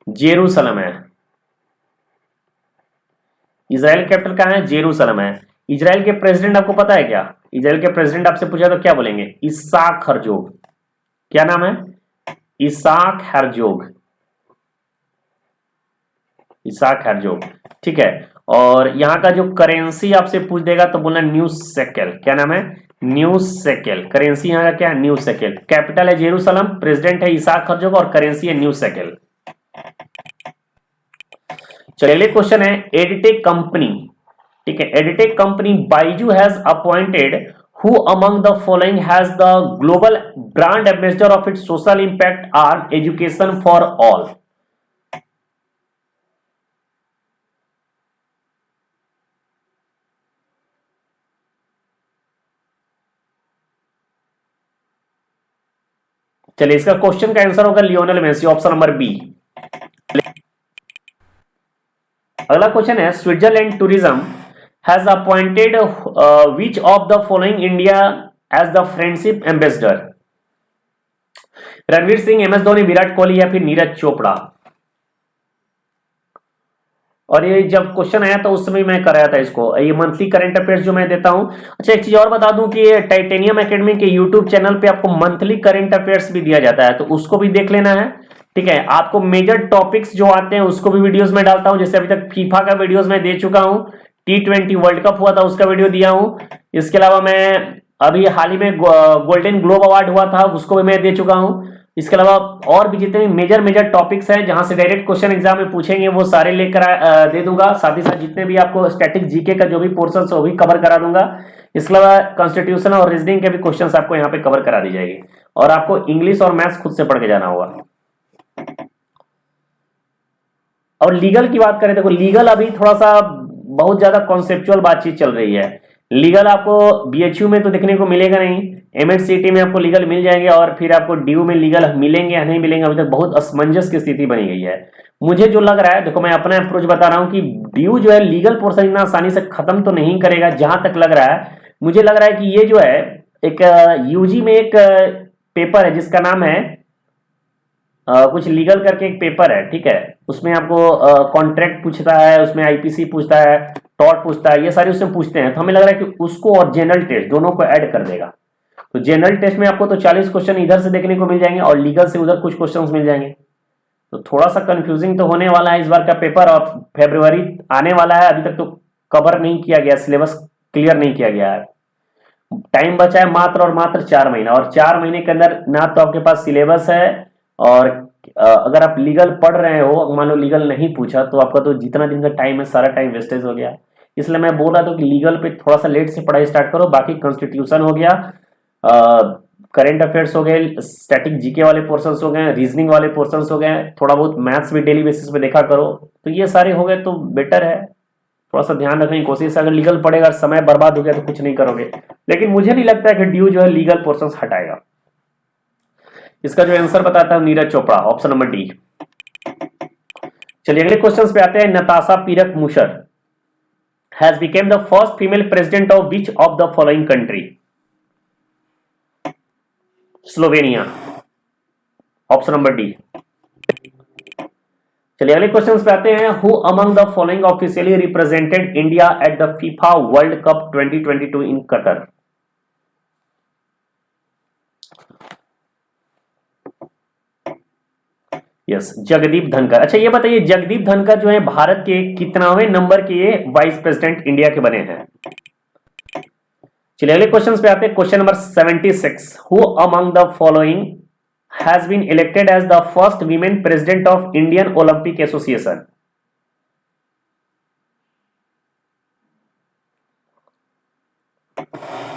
जेरूसलम है। इजराइल कैपिटल कहां है? जेरूसलम है। इजराइल के प्रेसिडेंट आपको पता है क्या? इजराइल के प्रेसिडेंट आपसे पूछा तो क्या बोलेंगे? Isaac Herzog. क्या नाम है? इसाक हरजोग, इसाक हरजोग, ठीक है। और यहां का जो करेंसी आपसे पूछ देगा तो बोलना न्यू सेकेल। क्या नाम है? New shekel. करेंसी यहां का क्या है? New shekel. कैपिटल है जेरूसलम, प्रेसिडेंट है इसाक हरजोग और करेंसी है न्यू सेकेल। चलिए क्वेश्चन है, एडिटेक कंपनी, ठीक है, edtech company Byju's has appointed who among the following has the global brand ambassador of its social impact on education for all. चलिए इसका question का आंसर होगा Lionel Messi, option number B. अगला question है, Switzerland tourism has appointed which of the following India as the friendship ambassador। Ranveer Singh, M S Dhoni, Virat Kohli या फिर नीरज चोपड़ा। और ये जब क्वेश्चन आया तो उस समय मैं कराया था इसको, ये मंथली करंट अफेयर्स जो मैं देता हूं। अच्छा एक चीज और बता दूं कि ये टाइटेनियम एकेडमी के यूट्यूब चैनल पे आपको मंथली करंट अफेयर्स भी दिया जाता है, तो उसको भी देख लेना है। ठीक है, आपको मेजर टॉपिक्स जो आते हैं उसको भी वीडियोस में डालता हूं, जैसे अभी तक फीफा का वीडियोस में दे चुका हूं, T20 वर्ल्ड कप हुआ था उसका वीडियो दिया हूं। इसके अलावा मैं अभी हाल ही में गोल्डन ग्लोब अवार्ड हुआ था उसको भी मैं दे चुका हूं। इसके अलावा और भी जितने मेजर मेजर टॉपिक्स हैं जहां से डायरेक्ट क्वेश्चन एग्जाम में पूछेंगे वो सारे लेकर दे दूंगा। साथ ही साथ जितने भी आपको स्टैटिक जीके का जो भी पोर्शन है वो भी कवर करा दूंगा। इसके अलावा कॉन्स्टिट्यूशन और रीजनिंग के भी क्वेश्चन आपको यहाँ पे कवर करा दी जाएगी, और आपको इंग्लिश और मैथ्स खुद से पढ़ के जाना होगा। और लीगल की बात करें, देखो लीगल अभी थोड़ा सा बहुत ज्यादा कॉन्सेप्चुअल बातचीत चल रही है। लीगल आपको बीएचयू में तो देखने को मिलेगा नहीं, एमएचसीटी में आपको लीगल मिल जाएंगे, और फिर आपको ड्यू में लीगल मिलेंगे या नहीं मिलेंगे, अभी तक बहुत असमंजस की स्थिति बनी गई है। मुझे जो लग रहा है, देखो मैं अपना अप्रोच बता रहा हूं कि ड्यू जो है लीगल पोर्शन इतना आसानी से खत्म तो नहीं करेगा। जहां तक लग रहा है, मुझे लग रहा है कि ये जो है एक यूजी में एक पेपर है जिसका नाम है कुछ लीगल करके एक पेपर है, ठीक है। उसमें आपको कॉन्ट्रैक्ट पूछता है, उसमें आईपीसी पूछता है, टॉर्ट पूछता है, ये सारे उसमें पूछते हैं। तो हमें लग रहा है कि उसको और जनरल टेस्ट दोनों को ऐड कर देगा। तो जनरल टेस्ट में आपको तो 40 क्वेश्चन इधर से देखने को मिल जाएंगे और लीगल से उधर कुछ क्वेश्चन मिल जाएंगे। तो थोड़ा सा कंफ्यूजिंग तो होने वाला है इस बार का पेपर, और फेब्रुवरी आने वाला है, अभी तक तो कवर नहीं किया गया, सिलेबस क्लियर नहीं किया गया है। टाइम बचा है मात्र और मात्र 4 महीना, और 4 महीने के अंदर ना तो आपके पास सिलेबस है, और अगर आप लीगल पढ़ रहे हो, मान लो लीगल नहीं पूछा, तो आपका तो जितना दिन का टाइम है सारा टाइम वेस्टेज हो गया। इसलिए मैं बोल रहा था कि लीगल पे थोड़ा सा लेट से पढ़ाई स्टार्ट करो। बाकी कॉन्स्टिट्यूशन हो गया, करंट अफेयर्स हो गए, स्टैटिक जीके वाले पोर्शंस हो गए, रीजनिंग वाले पोर्शंस हो गए, थोड़ा बहुत मैथ्स भी डेली बेसिस पे देखा करो। तो ये सारे हो गए तो बेटर है, थोड़ा सा ध्यान रखने की कोशिश। अगर लीगल पढ़ेगा, समय बर्बाद हो गया तो कुछ नहीं करोगे। लेकिन मुझे नहीं लगता है कि ड्यू जो है लीगल पोर्शंस हटाएगा। इसका जो आंसर बताता है Neeraj Chopra, option number D. चलिए अगले क्वेश्चन पे आते हैं। Natasha Pirc Musar has become the first female president of which of the following country? Slovenia, option number D. चलिए अगले क्वेश्चन पे आते हैं। Who among the following officially represented India at the FIFA world cup 2022 in Qatar? Yes, Jagdeep Dhankhar. अच्छा ये बताइए, जगदीप धनखड़ जो है भारत के कितनावें नंबर के वाइस प्रेसिडेंट इंडिया के बने हैं? चलिए अगले क्वेश्चन पे आते हैं। Question number 76। Who among the following has been elected as the first women president of Indian Olympic association?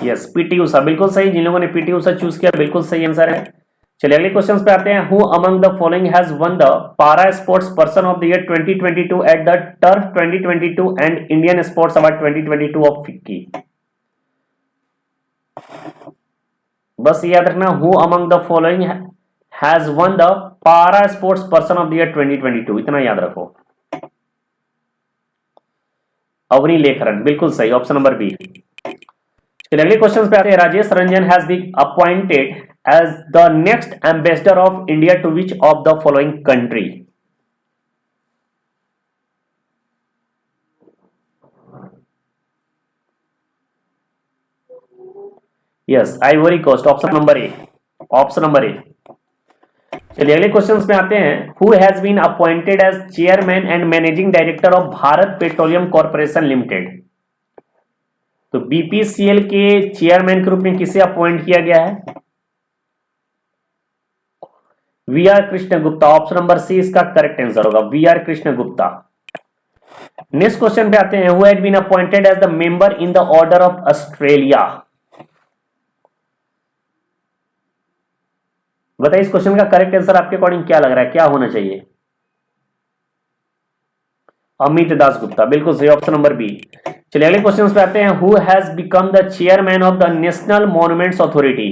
Yes, PT Usha, बिल्कुल सही। जिन लोगों ने पीटी उषा चूज किया बिल्कुल सही आंसर है। चलिए अगले क्वेश्चन पे आते हैं। Who among the following has won the para sports person of the year 2022 at the turf 2022 and Indian sports award 2022 of FICCI? बस याद रखना, who among the following has won the para sports person of the year 2022, इतना याद रखो। अवनी लेखरन, बिल्कुल सही, option number B. चलिए अगले क्वेश्चन पे आते हैं। Rajesh Ranjan has been appointed as the next ambassador of India to which of the following country? Yes, Ivory Coast, option number A, option number A. चलिए अगले क्वेश्चन पे आते हैं। Who has been appointed as chairman and managing director of Bharat petroleum corporation limited? तो BPCL के chairman के रूप में किसे अपॉइंट किया गया है? V R Krishna Gupta, option number C इसका करेक्ट आंसर होगा, V R Krishna Gupta. Next question पे आते हैं। Who had been appointed as the member in the order of Australia? बताइए इस क्वेश्चन का करेक्ट आंसर आपके अकॉर्डिंग क्या लग रहा है, क्या होना चाहिए? अमित दास गुप्ता, बिल्कुल सही, ऑप्शन नंबर बी। चलिए अगले क्वेश्चन पे आते हैं। Who has become the chairman of the national monuments authority?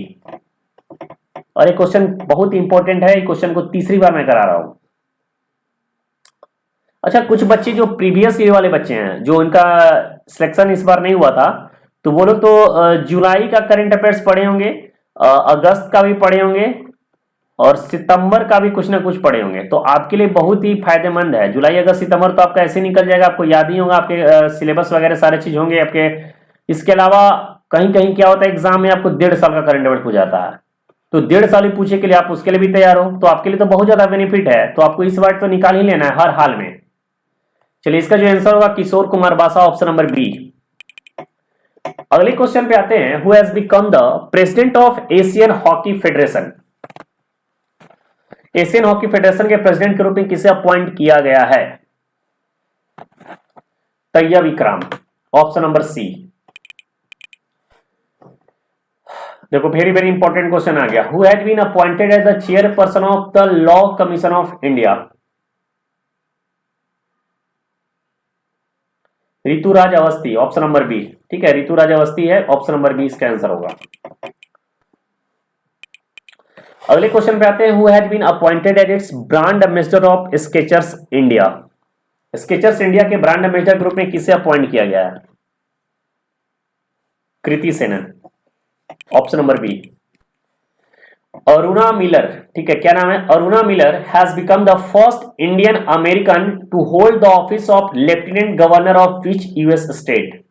और ये क्वेश्चन बहुत इंपॉर्टेंट है, क्वेश्चन को तीसरी बार मैं करा रहा हूं। अच्छा, कुछ बच्चे जो प्रीवियस ईयर वाले बच्चे हैं, जो उनका सिलेक्शन इस बार नहीं हुआ था, तो वो लोग तो जुलाई का करंट अफेयर्स पढ़े होंगे, अगस्त का भी पढ़े होंगे, और सितंबर का भी कुछ ना कुछ पढ़े होंगे, तो आपके लिए बहुत ही फायदेमंद है। जुलाई अगस्त सितंबर तो आपका ऐसे निकल जाएगा, आपको याद ही होगा, आपके सिलेबस वगैरह सारे चीज होंगे आपके। इसके अलावा कहीं कहीं क्या होता है, एग्जाम में आपको 1.5 साल का करंट अफेयर पूछ जाता है, तो 1.5 साल ही पूछे के लिए आप उसके लिए भी तैयार हो, तो आपके लिए तो बहुत ज्यादा बेनिफिट है, तो आपको इस बार तो निकाल ही लेना है हर हाल में। चलिए, इसका जो आंसर होगा किशोर कुमार बासा, ऑप्शन नंबर बी। अगले क्वेश्चन पे आते हैं, who has become the president of Asian hockey federation. Asian hockey federation के प्रेसिडेंट के रूप में किसे अपॉइंट किया गया है? तैयब इकराम, ऑप्शन नंबर सी। देखो, वेरी वेरी इंपॉर्टेंट क्वेश्चन आ गया। Who has been appointed as the chairperson of the law commission of India? Rituraj Awasthi, option number B. ठीक है, ऋतुराज अवस्थी है, ऑप्शन नंबर बी इसका आंसर होगा। अगले क्वेश्चन पे आते हैं, who has been appointed as its brand ambassador of Skechers India? Skechers India के ब्रांड एम्बेसडर ग्रुप में किसे अपॉइंट किया गया है? Kriti Sanon, option number B. Aruna Miller, ठीक है, क्या नाम है? Aruna Miller has become the first Indian American to hold the office of lieutenant governor of which US state?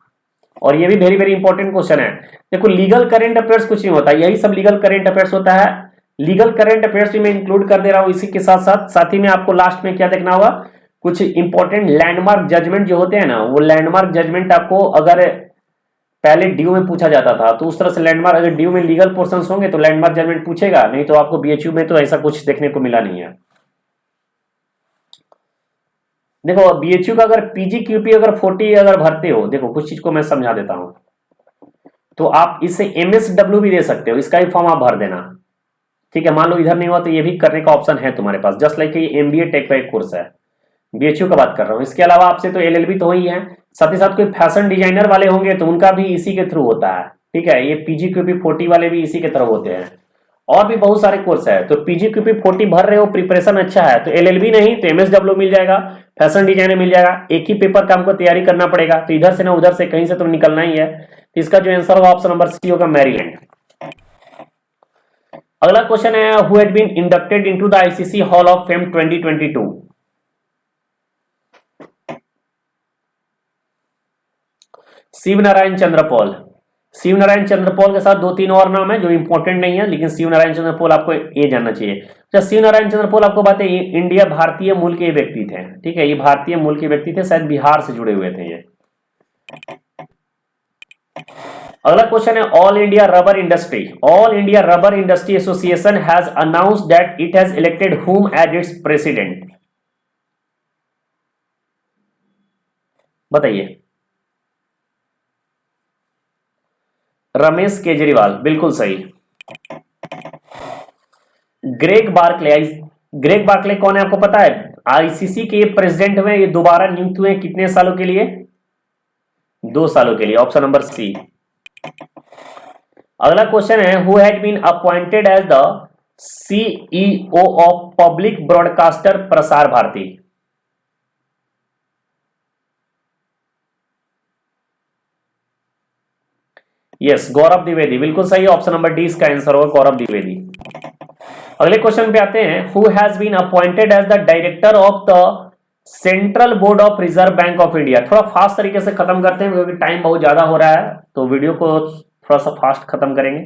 और ये भी वेरी वेरी इंपॉर्टेंट क्वेश्चन है। देखो, लीगल करंट अफेयर्स कुछ नहीं होता, यही सब लीगल करंट अफेयर्स होता है। लीगल करंट अफेयर्स भी मैं इंक्लूड कर दे रहा हूं इसी के साथ साथ। साथ ही में आपको लास्ट में क्या देखना होगा, कुछ इंपॉर्टेंट लैंडमार्क जजमेंट जो होते हैं ना, वो लैंडमार्क जजमेंट आपको अगर पहले ड्यू में पूछा जाता था, तो उस तरह से लैंडमार्क, अगर ड्यू में लीगल पोर्शंस होंगे तो लैंडमार्क जजमेंट पूछेगा, नहीं तो आपको बीएचयू में तो ऐसा कुछ देखने को मिला नहीं है। देखो, बीएचयू का अगर पीजीक्यूपी अगर 40 अगर भरते हो, देखो कुछ चीज को मैं समझा देता हूं, तो आप इससे एमएसडब्ल्यू भी दे सकते हो, इसका भी फॉर्म आप भर देना। ठीक है, मान लो इधर नहीं हुआ तो ये भी करने का ऑप्शन है तुम्हारे पास, जस्ट लाइक ये एमबीए टेक का एक कोर्स है। बीएचयू का बात कर रहा हूं। इसके अलावा आपसे तो एलएलबी तो ही है, साथ ही साथ कोई फैशन डिजाइनर वाले होंगे तो उनका भी इसी के थ्रू होता है। ठीक है, ये पीजीक्यूपी 40 वाले भी इसी के थ्रू होते हैं, और भी बहुत सारे कोर्स है। तो पीजीक्यूपी 40 भर रहे हो, प्रिपरेशन अच्छा है तो एलएलबी नहीं तो एमएसडब्ल्यू मिल जाएगा, फैशन डिजाइनर मिल जाएगा। एक ही पेपर का हमको तैयारी करना पड़ेगा, तो इधर से ना उधर से कहीं से तो निकलना ही है। तो इसका जो आंसर होगा ऑप्शन नंबर सी होगा, मैरीलैंड। अगला क्वेश्चन है, who had been inducted into the ICC hall of fame 2022? Shiv Narayan Chandra Paul. Shiv Narayan Chandra Paul के साथ 2-3 और नाम है जो इंपॉर्टेंट नहीं है, लेकिन शिव नारायण चंद्र पॉल आपको ये जानना चाहिए। अच्छा, शिव नारायण चंद्र पॉल आपको बात है, इंडिया भारतीय मूल के व्यक्ति थे। ठीक है, ये भारतीय मूल के व्यक्ति थे, शायद बिहार से जुड़े हुए थे ये। अगला क्वेश्चन है, all India rubber industry. All India rubber industry association has announced that it has elected whom as its president? बताइए। रमेश केजरीवाल, बिल्कुल सही। ग्रेग बार्कले, ग्रेग बार्कले कौन है आपको पता है? आईसीसी के प्रेसिडेंट हुए, ये दोबारा नियुक्त हुए कितने सालों के लिए? 2 सालों के लिए, ऑप्शन नंबर सी। अगला क्वेश्चन है, who had been appointed as the CEO of public broadcaster Prasar Bharati? Yes, Gaurav Dwivedi, बिल्कुल सही, ऑप्शन नंबर डी इसका आंसर होगा, गौरव द्विवेदी। अगले क्वेश्चन पे आते हैं, who has been appointed as the director of the central board of reserve bank of India? थोड़ा fast तरीके से खत्म करते हैं क्योंकि टाइम बहुत ज्यादा हो रहा है, तो वीडियो को थोड़ा सा फास्ट खत्म करेंगे,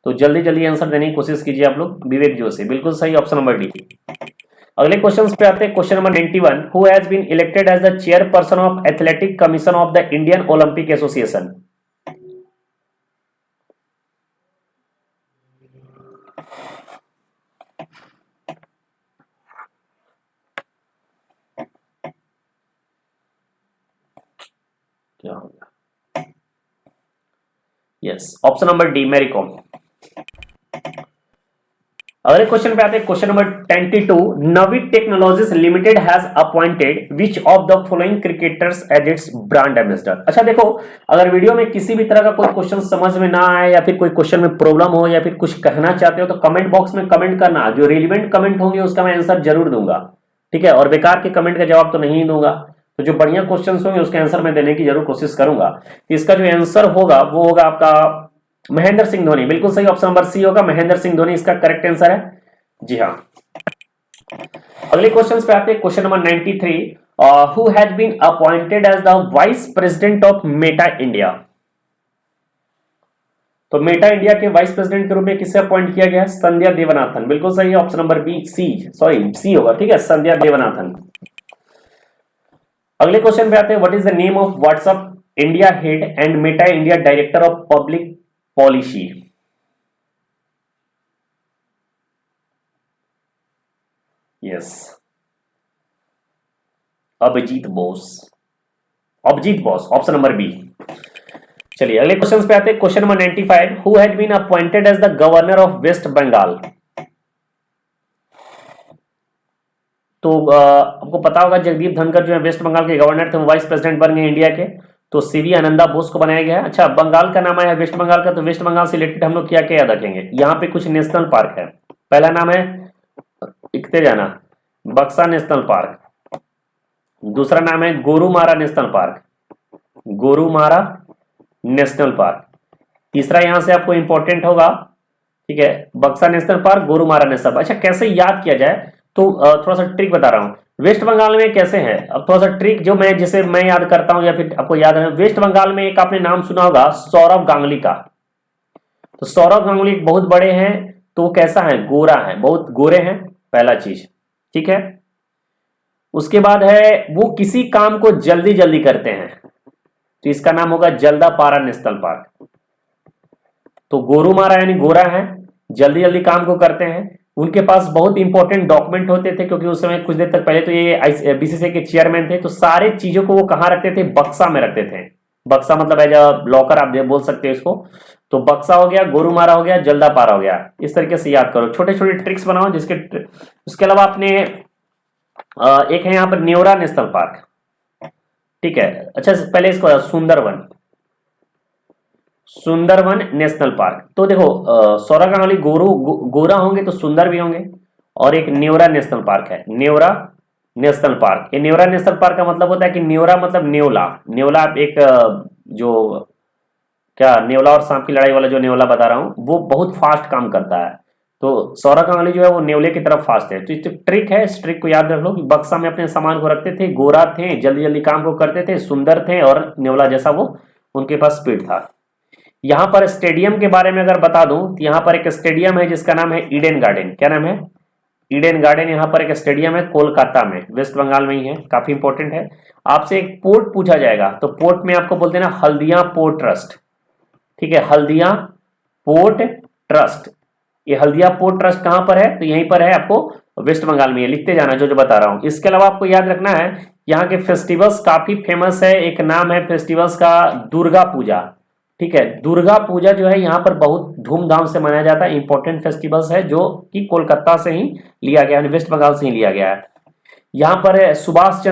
तो जल्दी जल्दी आंसर देने की कोशिश कीजिए आप लोग। विवेक जोशी, बिल्कुल सही, ऑप्शन नंबर डी। अगले क्वेश्चन पे आते हैं, question number 91, who has been elected as the chairperson of athletic commission of the Indian Olympic association? क्या होगा? Yes, option number D, Mary Kom. अगले क्वेश्चन पे आते हैं, question number 22, Naveed technologies limited has appointed which of the following cricketers as its brand ambassador? अच्छा देखो, अगर video में किसी भी तरह का कोई क्वेश्चन समझ में ना आए या फिर कोई क्वेश्चन में प्रॉब्लम हो या फिर कुछ कहना चाहते हो तो कमेंट बॉक्स में कमेंट करना, जो रिलेवेंट कमेंट होंगे उसका मैं आंसर जरूर दूंगा। ठीक है, और बेकार के कमेंट का जवाब तो नहीं दूंगा, तो जो बढ़िया क्वेश्चन होंगे उसके आंसर मैं देने की जरूर कोशिश करूंगा। इसका जो आंसर होगा वो होगा आपका महेंद्र सिंह धोनी, बिल्कुल सही, ऑप्शन नंबर सी होगा, महेंद्र सिंह धोनी इसका करेक्ट आंसर है। जी हाँ। अगले क्वेश्चन पे आते हैं, question number 93, who has been appointed as the vice president of Meta India. तो मेटा इंडिया के वाइस प्रेसिडेंट के रूप में किसे अपॉइंट किया गया? संध्या देवनाथन। बिल्कुल सही है, ऑप्शन नंबर बी, सी होगा, ठीक है, संध्या देवनाथन। अगले क्वेश्चन पे आते हैं, what is the name of WhatsApp India head and Meta India director of public policy. Yes, Abhijit Bose, option number B. चलिए अगले क्वेश्चन पे आते हैं, question number 95, who has been appointed as the governor of West Bengal. तो आपको पता होगा जगदीप धनखड़ जो है वेस्ट बंगाल के गवर्नर थे, वो वाइस प्रेसिडेंट बन गए इंडिया के, तो सीवी आनंदा बोस को बनाया गया है। अच्छा, बंगाल का नाम आया वेस्ट बंगाल का, तो वेस्ट बंगाल से रिलेटेड हम लोग क्या क्या याद रखेंगे? यहाँ पे कुछ नेशनल पार्क है। पहला नाम है, लिखते जाना, बक्सा नेशनल पार्क। दूसरा नाम है Gorumara national park, Gorumara national park. तीसरा यहां से आपको इंपॉर्टेंट होगा, ठीक है, बक्सा national park, Gorumara national park. अच्छा, कैसे याद किया जाए? तो थोड़ा सा ट्रिक बता रहा हूं। वेस्ट बंगाल में कैसे है, अब थोड़ा सा ट्रिक जो मैं जिसे मैं याद करता हूं या फिर आपको याद है। वेस्ट बंगाल में एक आपने नाम सुना होगा सौरव गांगुली का। तो सौरव गांगुली बहुत बड़े हैं, तो कैसा है? गोरा है, बहुत गोरे हैं, पहला चीज, ठीक है। उसके बाद है वो किसी काम को जल्दी जल्दी करते हैं, तो इसका नाम होगा जल्दापारा नेशनल पार्क। तो गोरुमारा यानी गोरा है, जल्दी जल्दी काम को करते हैं। उनके पास बहुत इंपॉर्टेंट डॉक्यूमेंट होते थे, क्योंकि उस समय कुछ देर तक पहले तो ये बीसीसीआई के चेयरमैन थे, तो सारे चीजों को वो कहाँ रखते थे? बक्सा में रखते थे। बक्सा मतलब एज अ लॉकर आप बोल सकते हैं इसको। तो बक्सा हो गया, गोरुमारा हो गया, जल्दापारा हो गया। इस तरीके से याद करो, छोटे छोटे ट्रिक्स बनाओ जिसके। उसके अलावा आपने एक है यहाँ पर न्योरा नेशनल पार्क, ठीक है। अच्छा, पहले इसको सुंदरवन, सुंदरवन नेशनल पार्क। तो देखो सौरव गांगुली गोरा होंगे तो सुंदर भी होंगे। और एक न्योरा नेशनल पार्क है, न्योरा नेशनल पार्क। ये न्योरा नेशनल पार्क का मतलब होता है कि न्योरा मतलब न्योला, न्योला एक जो क्या न्योला और सांप की लड़ाई वाला जो न्योला बता रहा हूं, वो बहुत फास्ट काम करता है। तो सौरव गांगुली जो है वो न्योले की तरफ फास्ट है। तो ट्रिक है, इस ट्रिक को याद रख लो कि बक्सा में अपने सामान को रखते थे, गोरा थे, जल्दी जल्दी काम को करते थे, सुंदर थे, और न्योला जैसा वो उनके पास स्पीड था। यहाँ पर स्टेडियम के बारे में अगर बता दूं, तो यहाँ पर एक स्टेडियम है जिसका नाम है ईडन गार्डन। क्या नाम है? Eden garden. यहाँ पर एक स्टेडियम है कोलकाता में, वेस्ट बंगाल में ही है, काफी इंपॉर्टेंट है। आपसे एक पोर्ट पूछा जाएगा, तो पोर्ट में आपको बोलते हैं ना हल्दिया पोर्ट ट्रस्ट, ठीक है, हल्दिया पोर्ट ट्रस्ट। ये हल्दिया पोर्ट ट्रस्ट कहां पर है? तो यहीं पर है, आपको वेस्ट बंगाल में है। लिखते जाना जो जो बता रहा हूं। इसके अलावा आपको याद रखना है, यहाँ के फेस्टिवल्स काफी फेमस है। एक नाम है फेस्टिवल्स का दुर्गा पूजा, ठीक है। दुर्गा पूजा जो है यहाँ पर बहुत धूमधाम से मनाया जाता है। इंपॉर्टेंट फेस्टिवल्स है जो कि कोलकाता से ही लिया गया है, वेस्ट बंगाल से ही लिया गया है। यहाँ पर है सुभाष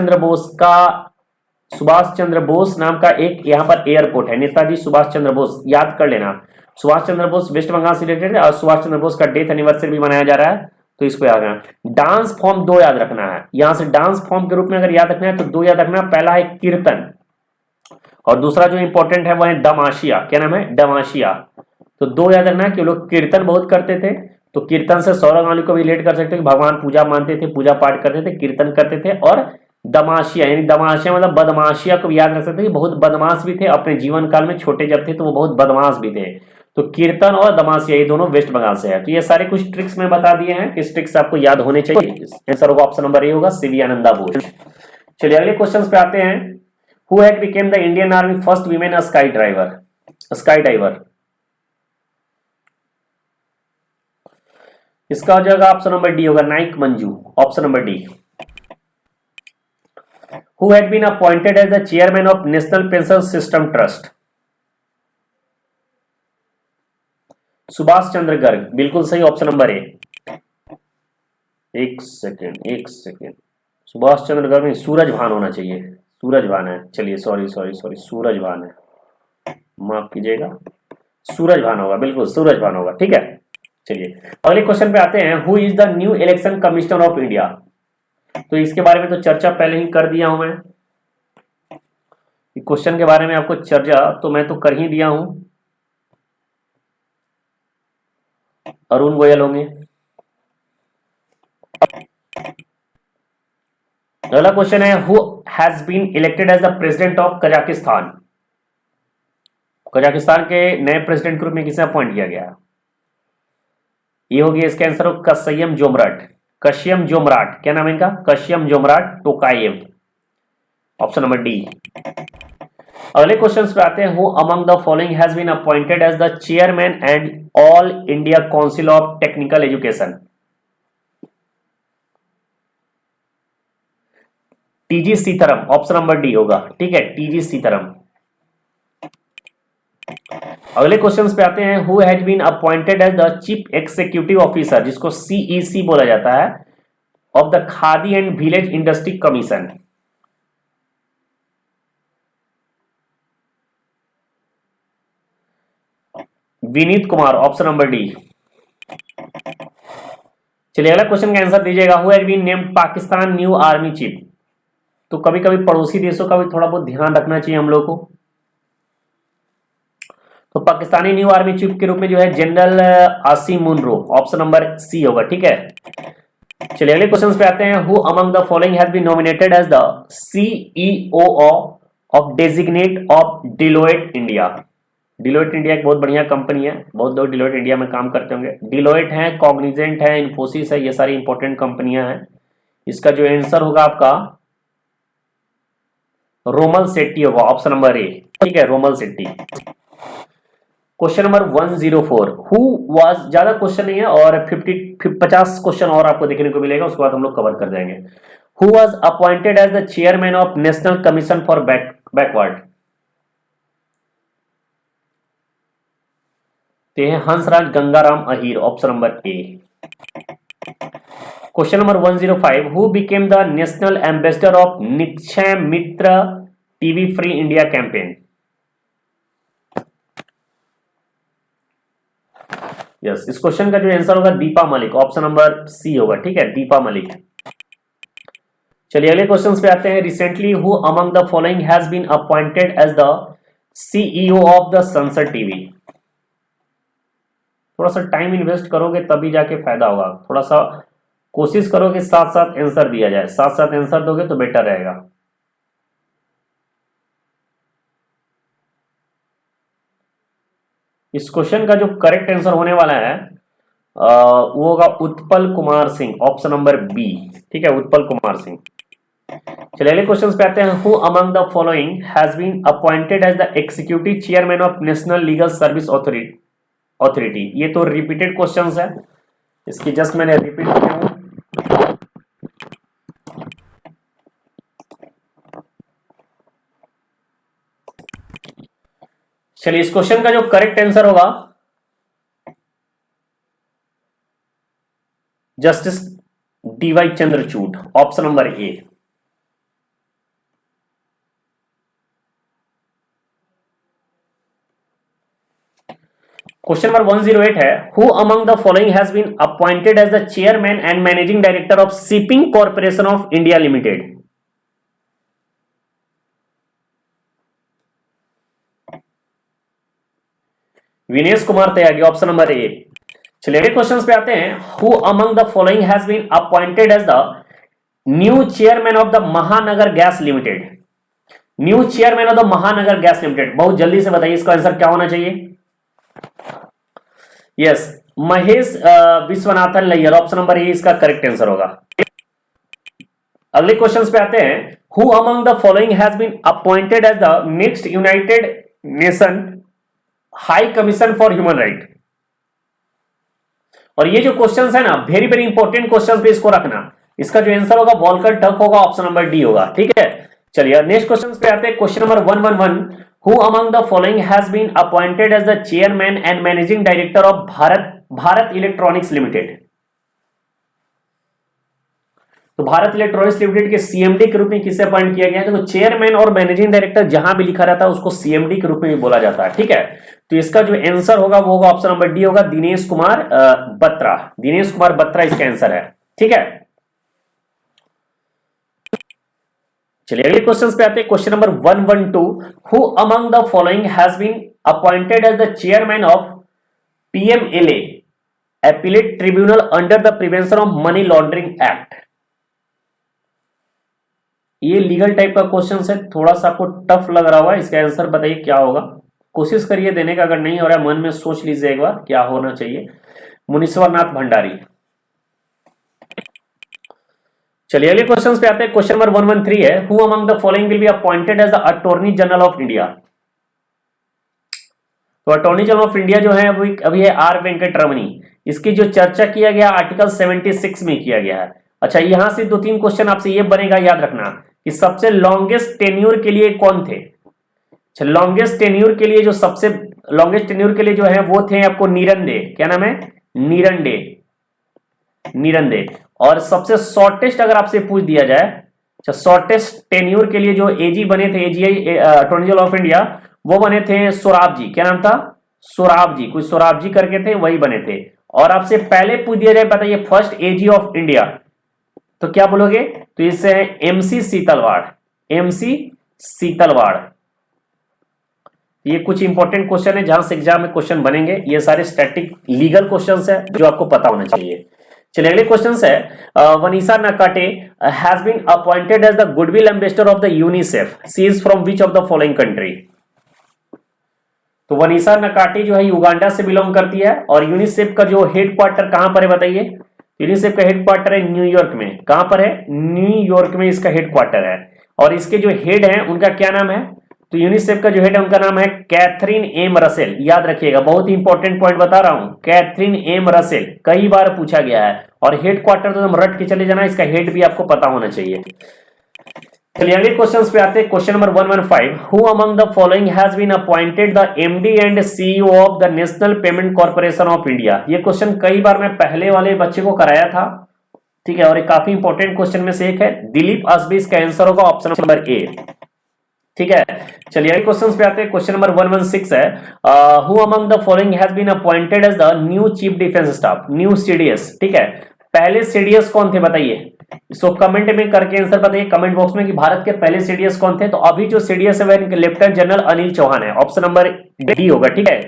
चंद्र बोस नाम का एक यहाँ पर एयरपोर्ट है, नेताजी सुभाष चंद्र बोस, याद कर लेना। सुभाष चंद्र बोस वेस्ट बंगाल से रिलेटेड है, और सुभाष चंद्र बोस का डेथ एनिवर्सरी भी मनाया जा रहा है, तो इसको याद रखना। डांस फॉर्म दो याद रखना है, यहां से डांस फॉर्म के रूप में अगर याद रखना है तो दो याद रखना। पहला है कीर्तन, और दूसरा जो इंपॉर्टेंट है वो है दमाशिया। क्या नाम है? दमाशिया। तो दो याद रखना है कि लोग कीर्तन बहुत करते थे, तो कीर्तन से सौरव गांगुली को भी रिलेट कर सकते हो कि भगवान पूजा मानते थे, पूजा पाठ करते थे, कीर्तन करते थे। और दमाशिया यानी दमाशिया मतलब बदमाशिया को भी याद रख सकते हैं कि बहुत बदमाश भी थे अपने जीवन काल में, छोटे जब थे तो वो बहुत बदमाश भी थे। तो कीर्तन और दमाशिया ये दोनों वेस्ट बंगाल से है। तो ये सारे कुछ ट्रिक्स में बता दिए हैं, किस ट्रिक्स आपको याद होने चाहिए। आंसर होगा ऑप्शन नंबर ए होगा, सीवी आनंदा बोस। चलिए अगले क्वेश्चन पे आते हैं। Who had became the Indian Army first women a skydiver? इसका हो जाएगा ऑप्शन नंबर डी होगा, Naik Manju, option number D. Who had been appointed as the chairman of National Pension System Trust? Subhash Chandra Garg, बिल्कुल सही, ऑप्शन नंबर ए। एक सेकेंड, सुभाष चंद्र गर्ग में सूरज भान होना चाहिए, सूरज भान है। चलिए सॉरी, सूरज भान है, माफ कीजिएगा, सूरज भान होगा, बिल्कुल सूरज भान होगा, ठीक है। चलिए अगले क्वेश्चन पे आते हैं। Who is the new election commissioner of India? तो इसके बारे में तो चर्चा पहले ही कर दिया हूं मैं, क्वेश्चन के बारे में आपको चर्चा तो मैं तो कर ही दिया हूं, अरुण गोयल होंगे। अगला क्वेश्चन है, who has been elected as the president of Kazakhstan? Kazakhstan के नए प्रेसिडेंट के रूप में किसे अपॉइंट किया गया? ये हो गया इसका आंसर हो कस्यम जोमराट। कश्यम जोमराट, क्या नाम है इनका? Kassym Jomart Tokayev, option number D. अगले क्वेश्चन पे आते हैं, who among the following has been appointed as the chairman and all India council of technical education? TG Seetharam, option number D होगा, ठीक है, टीजी सीताराम। अगले क्वेश्चन पे आते हैं, who has been appointed as the chief executive officer, जिसको CEC बोला जाता है, of the khadi and village industry commission? Vineet Kumar, option number D. चलिए अगला क्वेश्चन का आंसर दीजिएगा, who has been named Pakistan new army chief? तो कभी कभी पड़ोसी देशों का भी थोड़ा बहुत ध्यान रखना चाहिए हम लोग को। तो पाकिस्तानी न्यू आर्मी चीफ के रूप में जो है general Asim Munir, option number C होगा, ठीक है। चलिए अगले क्वेश्चन पे आते हैं, who among the following has been nominated as the CEO of designate of Deloitte India? Deloitte India एक बहुत बढ़िया कंपनी है, बहुत लोग डिलोइट इंडिया में काम करते होंगे। डिलोइट है, कॉग्निजेंट है, इन्फोसिस है, ये सारी इंपॉर्टेंट कंपनियां हैं। इसका जो आंसर होगा आपका रोमल सेट्टी होगा, ऑप्शन नंबर ए, ठीक है, Romal Shetty. Question number 104, who was, ज्यादा क्वेश्चन नहीं है और 50 क्वेश्चन और आपको देखने को मिलेगा, उसके बाद हम लोग कवर कर जाएंगे। Who was appointed as the chairman of national commission for backward? ते हैं Hansraj Gangaram Ahir, option number A. Question number 105, who became the national ambassador of Nikshay Mitra TB free India campaign? Yes, इस क्वेश्चन का जो आंसर होगा Deepa Malik, option number C होगा, ठीक है, दीपा मलिक। चलिए अगले क्वेश्चन पे आते हैं, recently who among the following has been appointed as the CEO of the Sansad TV? थोड़ा सा टाइम इन्वेस्ट करोगे तभी जाके फायदा होगा, थोड़ा सा कोशिश करो कि साथ साथ आंसर दिया जाए, साथ साथ आंसर दोगे तो बेटर रहेगा। इस क्वेश्चन का जो करेक्ट आंसर होने वाला है वो होगा Utpal Kumar Singh, option number B, ठीक है, उत्पल कुमार सिंह। चलिए अगले क्वेश्चन पे आते हैं, who among the following has been appointed as the executive chairman of national legal service authority? ये तो रिपीटेड क्वेश्चंस है, इसकी जस्ट मैंने रिपीट किया हूं। चलिए इस क्वेश्चन का जो करेक्ट आंसर होगा justice DY Chandrachud, option number A. Question number 108 है, who among the following has been appointed as the chairman and managing director of shipping corporation of India limited? Vinesh Kumar Tyagi, option number A. चलिए अगले question पे आते हैं, who among the following has been appointed as the new chairman of the Mahanagar gas limited? New chairman of the Mahanagar gas limited, बहुत जल्दी से बताइए इसका आंसर क्या होना चाहिए? Yes, Mahesh Vishwanathan Iyer, option number A इसका करेक्ट आंसर होगा। अगले क्वेश्चन पे आते हैं, who among the following has been appointed as the next united nation high commission for human right? और ये जो क्वेश्चंस है ना, वेरी वेरी इंपॉर्टेंट क्वेश्चंस पे इसको रखना, इसका जो आंसर होगा वॉल्कर टर्क होगा, ऑप्शन नंबर डी होगा, ठीक है। चलिए नेक्स्ट क्वेश्चन पे आते हैं, question number 111, who among the following has been appointed as the chairman and managing director of Bharat electronics limited? तो भारत इलेक्ट्रॉनिक्स लिमिटेड के सीएमडी के रूप में किसे अपॉइंट किया गया है? तो चेयरमैन और मैनेजिंग डायरेक्टर जहां भी लिखा रहता है उसको सीएमडी के रूप में भी बोला जाता है, ठीक है। तो इसका जो आंसर होगा वो होगा ऑप्शन नंबर डी होगा, दिनेश कुमार बत्रा। दिनेश कुमार बत्रा इसका आंसर है, ठीक है। चलिए अगले क्वेश्चन पे आते हैं, question number 112, who among the following has been appointed as the chairman of PMLA appellate tribunal under the prevention of money laundering act? ये लीगल टाइप का क्वेश्चन है, थोड़ा सा आपको टफ लग रहा होगा, इसका आंसर बताइए क्या होगा। कोशिश करिए देने का, अगर नहीं हो रहा है मन में सोच लीजिए एक बार क्या होना चाहिए। मुनीश्वरनाथ भंडारी। चलिए अगले क्वेश्चन पे आते हैं। क्वेश्चन नंबर 113 है, who among the following will be appointed as the attorney general of India. तो अटॉर्नी जनरल ऑफ इंडिया जो है अभी है आर वेंकट रमनी। इसकी जो चर्चा किया गया आर्टिकल 76 में किया गया है। अच्छा, यहां से 2-3 क्वेश्चन आपसे ये बनेगा याद रखना कि सबसे लॉन्गेस्ट टेन्योर के लिए कौन थे। अच्छा, लॉन्गेस्ट टेन्योर के लिए जो सबसे लॉन्गेस्ट टेन्योर के लिए जो है वो थे आपको निरंदे। क्या नाम है? निरंदे। निरंदे। और सबसे शॉर्टेस्ट अगर आपसे पूछ दिया जाए, अच्छा शॉर्टेस्ट टेन्योर के लिए जो एजी बने थे, AGI attorney general of India, वो बने थे सोराब जी। क्या नाम था? सोराब जी, कुछ सोराब जी करके थे, वही बने थे। और आपसे पहले पूछ दिया जाए बताइए फर्स्ट एजी ऑफ इंडिया, तो क्या बोलोगे? तो इससे है एमसी सीतलवाड़। एमसी सीतलवाड़। ये कुछ इंपॉर्टेंट क्वेश्चन है जहां से एग्जाम में क्वेश्चन बनेंगे, ये सारे स्टैटिक लीगल क्वेश्चंस है जो आपको पता होना चाहिए। चलिए अगले क्वेश्चन है, Vanessa Nakate has been appointed as the goodwill ambassador of the UNICEF. She is from which of the following country. तो वनीसा नकाटी जो है युगांडा से बिलोंग करती है, और यूनिसेफ का जो हेड क्वार्टर कहां पर है बताइए? यूनिसेफ का हेड क्वार्टर है न्यूयॉर्क में। कहां पर है? न्यूयॉर्क में इसका हेड क्वार्टर है। और इसके जो हेड है उनका क्या नाम है? तो यूनिसेफ का जो हेड है उनका नाम है कैथरीन एम रसेल। याद रखिएगा, बहुत ही इंपॉर्टेंट पॉइंट बता रहा हूं, कैथरीन एम रसेल कई बार पूछा गया है। और हेड क्वार्टर तो रट के चले जाना, इसका हेड भी आपको पता होना चाहिए। चलिए अगले क्वेश्चंस पे आते हैं। Question number 115, who among the following has been appointed the MD and CEO of the national payment corporation of India. ये क्वेश्चन कई बार मैं पहले वाले बच्चे को कराया था, ठीक है, और ये काफी इंपॉर्टेंट क्वेश्चन में से एक है। दिलीप असबी इसका आंसर होगा ऑप्शन नंबर ए। ठीक है, चलिए अगले क्वेश्चन पे आते हैं। क्वेश्चन नंबर 116 है, who among the following has been appointed as the new chief defence staff, new CDS. ठीक है, पहले सीडीएस कौन थे बताइए? इसको कमेंट में करके आंसर बताइए कमेंट बॉक्स में कि भारत के पहले सीडीएस कौन थे। तो अभी जो सीडीएस है वह लेफ्टिनेंट जनरल अनिल चौहान है, ऑप्शन नंबर डी होगा। ठीक है,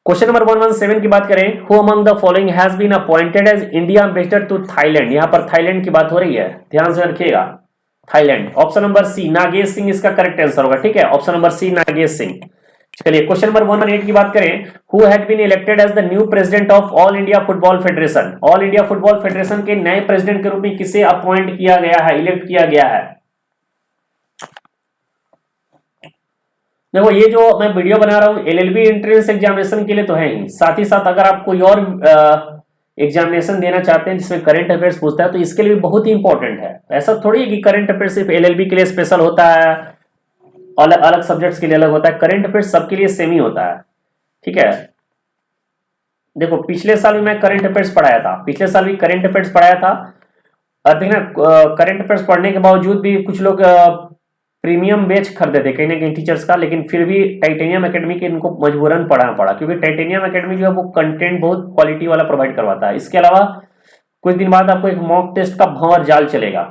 क्वेश्चन नंबर 117 की बात करें, who among the following has been appointed as India ambassador to Thailand. यहां पर थाईलैंड की बात हो रही है, ध्यान से रखिएगा। Thailand, option number C Nagesh Singh इसका करेक्ट आंसर होगा। ठीक है, option number C Nagesh Singh. चलिए क्वेश्चन नंबर 118 की बात करें, who had been elected as the new president of all India football federation. All India football federation के नए प्रेसिडेंट के रूप में किसे अपॉइंट किया गया है, इलेक्ट किया गया है? देखो, ये जो मैं वीडियो बना रहा हूं एलएलबी एंट्रेंस एग्जामिनेशन के लिए तो है ही, साथ ही साथ अगर आप कोई और एग्जामिनेशन देना चाहते हैं जिसमें करंट अफेयर्स पूछता है तो इसके लिए भी बहुत ही इंपॉर्टेंट है। ऐसा थोड़ी है कि करंट अफेयर्स सिर्फ एलएलबी के लिए स्पेशल होता है, अलग अलग सब्जेक्ट्स के लिए अलग होता है। करंट अफेयर्स सबके लिए सेम ही होता है। ठीक है, देखो पिछले साल भी मैं करंट अफेयर्स पढ़ाया था, पिछले साल भी करंट अफेयर्स पढ़ाया था। और देखना, करंट अफेयर्स पढ़ने के बावजूद भी कुछ लोग प्रीमियम बैच खरीदे थे कहीं ना कहीं टीचर्स का, लेकिन फिर भी टाइटेनियम एकेडमी के इनको मजबूरन पढ़ना पड़ा, क्योंकि टाइटेनियम एकेडमी जो है वो कंटेंट बहुत क्वालिटी वाला प्रोवाइड करवाता है। इसके अलावा कुछ दिन बाद आपको एक मॉक टेस्ट का भंवर जाल चलेगा।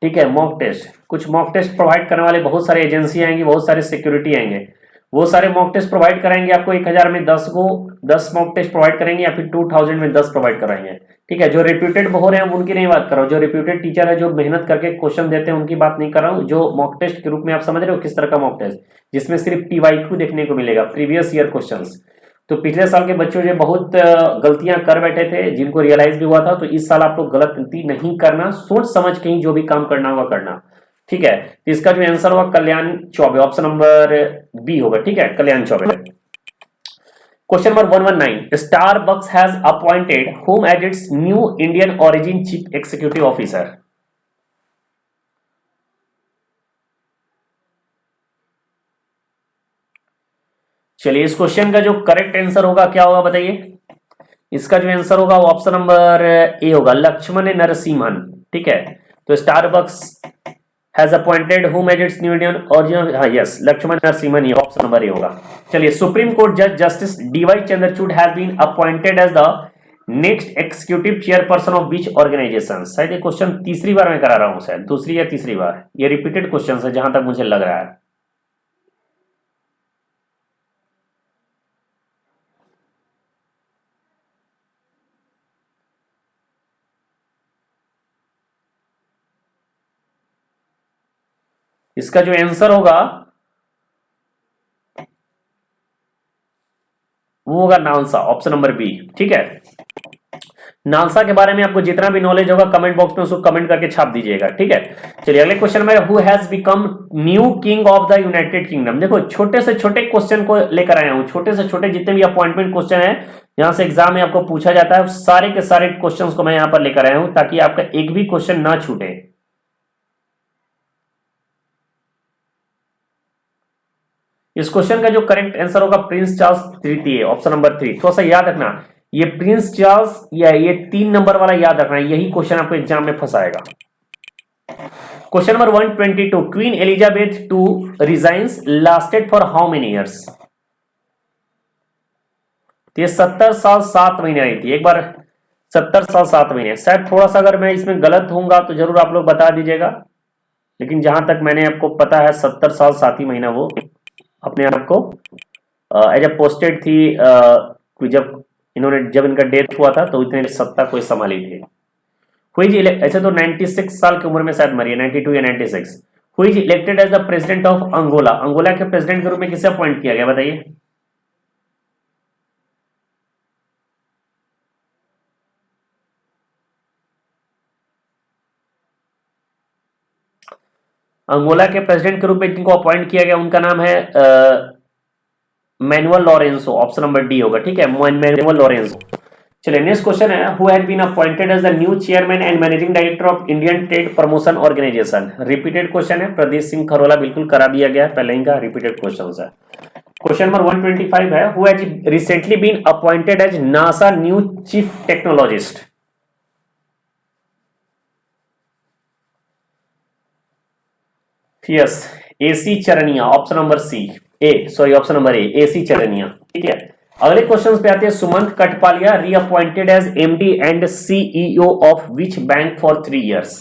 ठीक है, मॉक टेस्ट, कुछ मॉक टेस्ट प्रोवाइड करने वाले बहुत सारे एजेंसी आएंगी, बहुत सारे सिक्योरिटी आएंगे, वो सारे मॉक टेस्ट प्रोवाइड कराएंगे आपको। 1000 में 10 मॉक टेस्ट प्रोवाइड करेंगे, या फिर 2000 में 10 प्रोवाइड कराएंगे। ठीक है, जो रिप्यूटेड हो रहे हैं उनकी नहीं बात कर रहा हूँ, जो रिप्यूटेड टीचर है जो मेहनत करके क्वेश्चन देते हैं उनकी बात नहीं कर रहा हूँ। जो मॉक टेस्ट के रूप में आप समझ रहे हो किस तरह का मॉक टेस्ट, जिसमें सिर्फ पीवाईक्यू देखने को मिलेगा, प्रीवियस ईयर क्वेश्चंस। तो पिछले साल के बच्चों जो बहुत गलतियां कर बैठे थे जिनको रियलाइज भी हुआ था, तो इस साल आप लोग गलती नहीं करना, सोच समझ के ही जो भी काम करना होगा करना। ठीक है, तो इसका जो आंसर होगा Kalyan Chaubey, option number B होगा। ठीक है, Kalyan Chaubey. Question number 119, Starbucks has appointed whom as its new Indian origin chief executive officer. चलिए इस क्वेश्चन का जो करेक्ट आंसर होगा क्या होगा बताइए? इसका जो आंसर होगा वो ऑप्शन नंबर ए होगा, लक्ष्मण नरसिम्हन। ठीक है, तो Starbucks has appointed whom as its new Indian origin, हाँ यस, लक्ष्मण नरसिम्हन, ये ऑप्शन नंबर ए होगा। चलिए सुप्रीम कोर्ट जज justice DY Chandrachud has been appointed as the next executive chairperson of which organisation. शायद ये क्वेश्चन तीसरी बार मैं करा रहा हूं, शायद दूसरी या तीसरी बार, ये रिपीटेड क्वेश्चन है जहां तक मुझे लग रहा है। इसका जो आंसर होगा वो होगा नालसा, ऑप्शन नंबर बी। ठीक है, नालसा के बारे में आपको जितना भी नॉलेज होगा कमेंट बॉक्स में उसको कमेंट करके छाप दीजिएगा। ठीक है, चलिए अगले क्वेश्चन में, who has become new king of the united kingdom. देखो छोटे से छोटे क्वेश्चन को लेकर आया हूं, छोटे से छोटे जितने भी अपॉइंटमेंट क्वेश्चन है यहां से एग्जाम में आपको पूछा जाता है, सारे के सारे क्वेश्चन को मैं यहां पर लेकर आया हूं ताकि आपका एक भी क्वेश्चन ना छूटे। इस क्वेश्चन का जो करेक्ट आंसर होगा प्रिंस चार्ल्स तृतीय, ऑप्शन नंबर 3। थोड़ा सा याद रखना, ये प्रिंस चार्ल्स या ये 3 नंबर वाला याद रखना, यही क्वेश्चन आपको एग्जाम में फंसाएगा। Question number 122, queen Elizabeth two reigns lasted for how many years. ये 70 साल 7 महीने रही थी। एक बार 70 साल 7 महीने, शायद थोड़ा सा अगर मैं इसमें गलत होऊंगा तो जरूर आप लोग बता दीजिएगा, लेकिन जहां तक मैंने आपको पता है 70 साल 7 ही महीना वो अपने आप को एज ए पोस्टेड थी। जब इनका डेथ हुआ था तो इतने सत्ता कोई संभाली थी। हुई जी ऐसे तो 96 साल की उम्र में शायद मरी है, 92 या 96। हुई जी elected as the president of Angola. Angola के प्रेसिडेंट के रूप में किसे अपॉइंट किया गया बताइए? अंगोला के प्रेसिडेंट के रूप में जिनको अपॉइंट किया गया उनका नाम है Manuel Lourenco, option number D होगा। ठीक है, मैनुअल लॉरेंसो। चलिए नेक्स्ट क्वेश्चन है, who had been appointed as the new chairman and managing director of Indian trade promotion organisation. Repeated question है, प्रदीप सिंह खरोला बिल्कुल करा दिया गया पहले इनका, रिपीटेड क्वेश्चन है। क्वेश्चन नंबर 125 है, who has recently been appointed as NASA new chief technologist. Yes, A C Charania, option number C, option number A, A C Charania. ठीक है, अगले क्वेश्चन पे आते हैं, Sumant Kathpalia reappointed as MD and CEO of which bank for 3 years।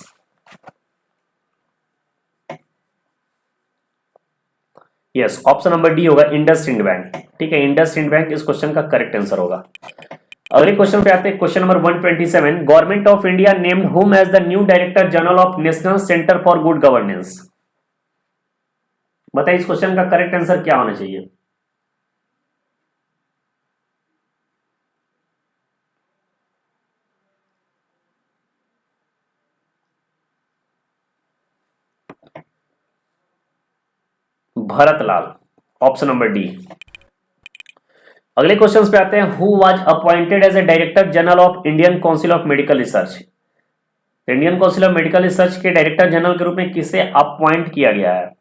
Yes, option number D होगा, IndusInd bank. ठीक है, IndusInd bank इस क्वेश्चन का करेक्ट आंसर होगा। अगले क्वेश्चन पे आते हैं, question number 127, government of India named whom as the new director general of national centre for good governance. बताइए इस क्वेश्चन का करेक्ट आंसर क्या होना चाहिए? Bharatlal, option number D. अगले क्वेश्चन पे आते हैं, who was appointed as a director general of Indian council of medical research. Indian council of medical research के डायरेक्टर जनरल के रूप में किसे अपॉइंट किया गया है?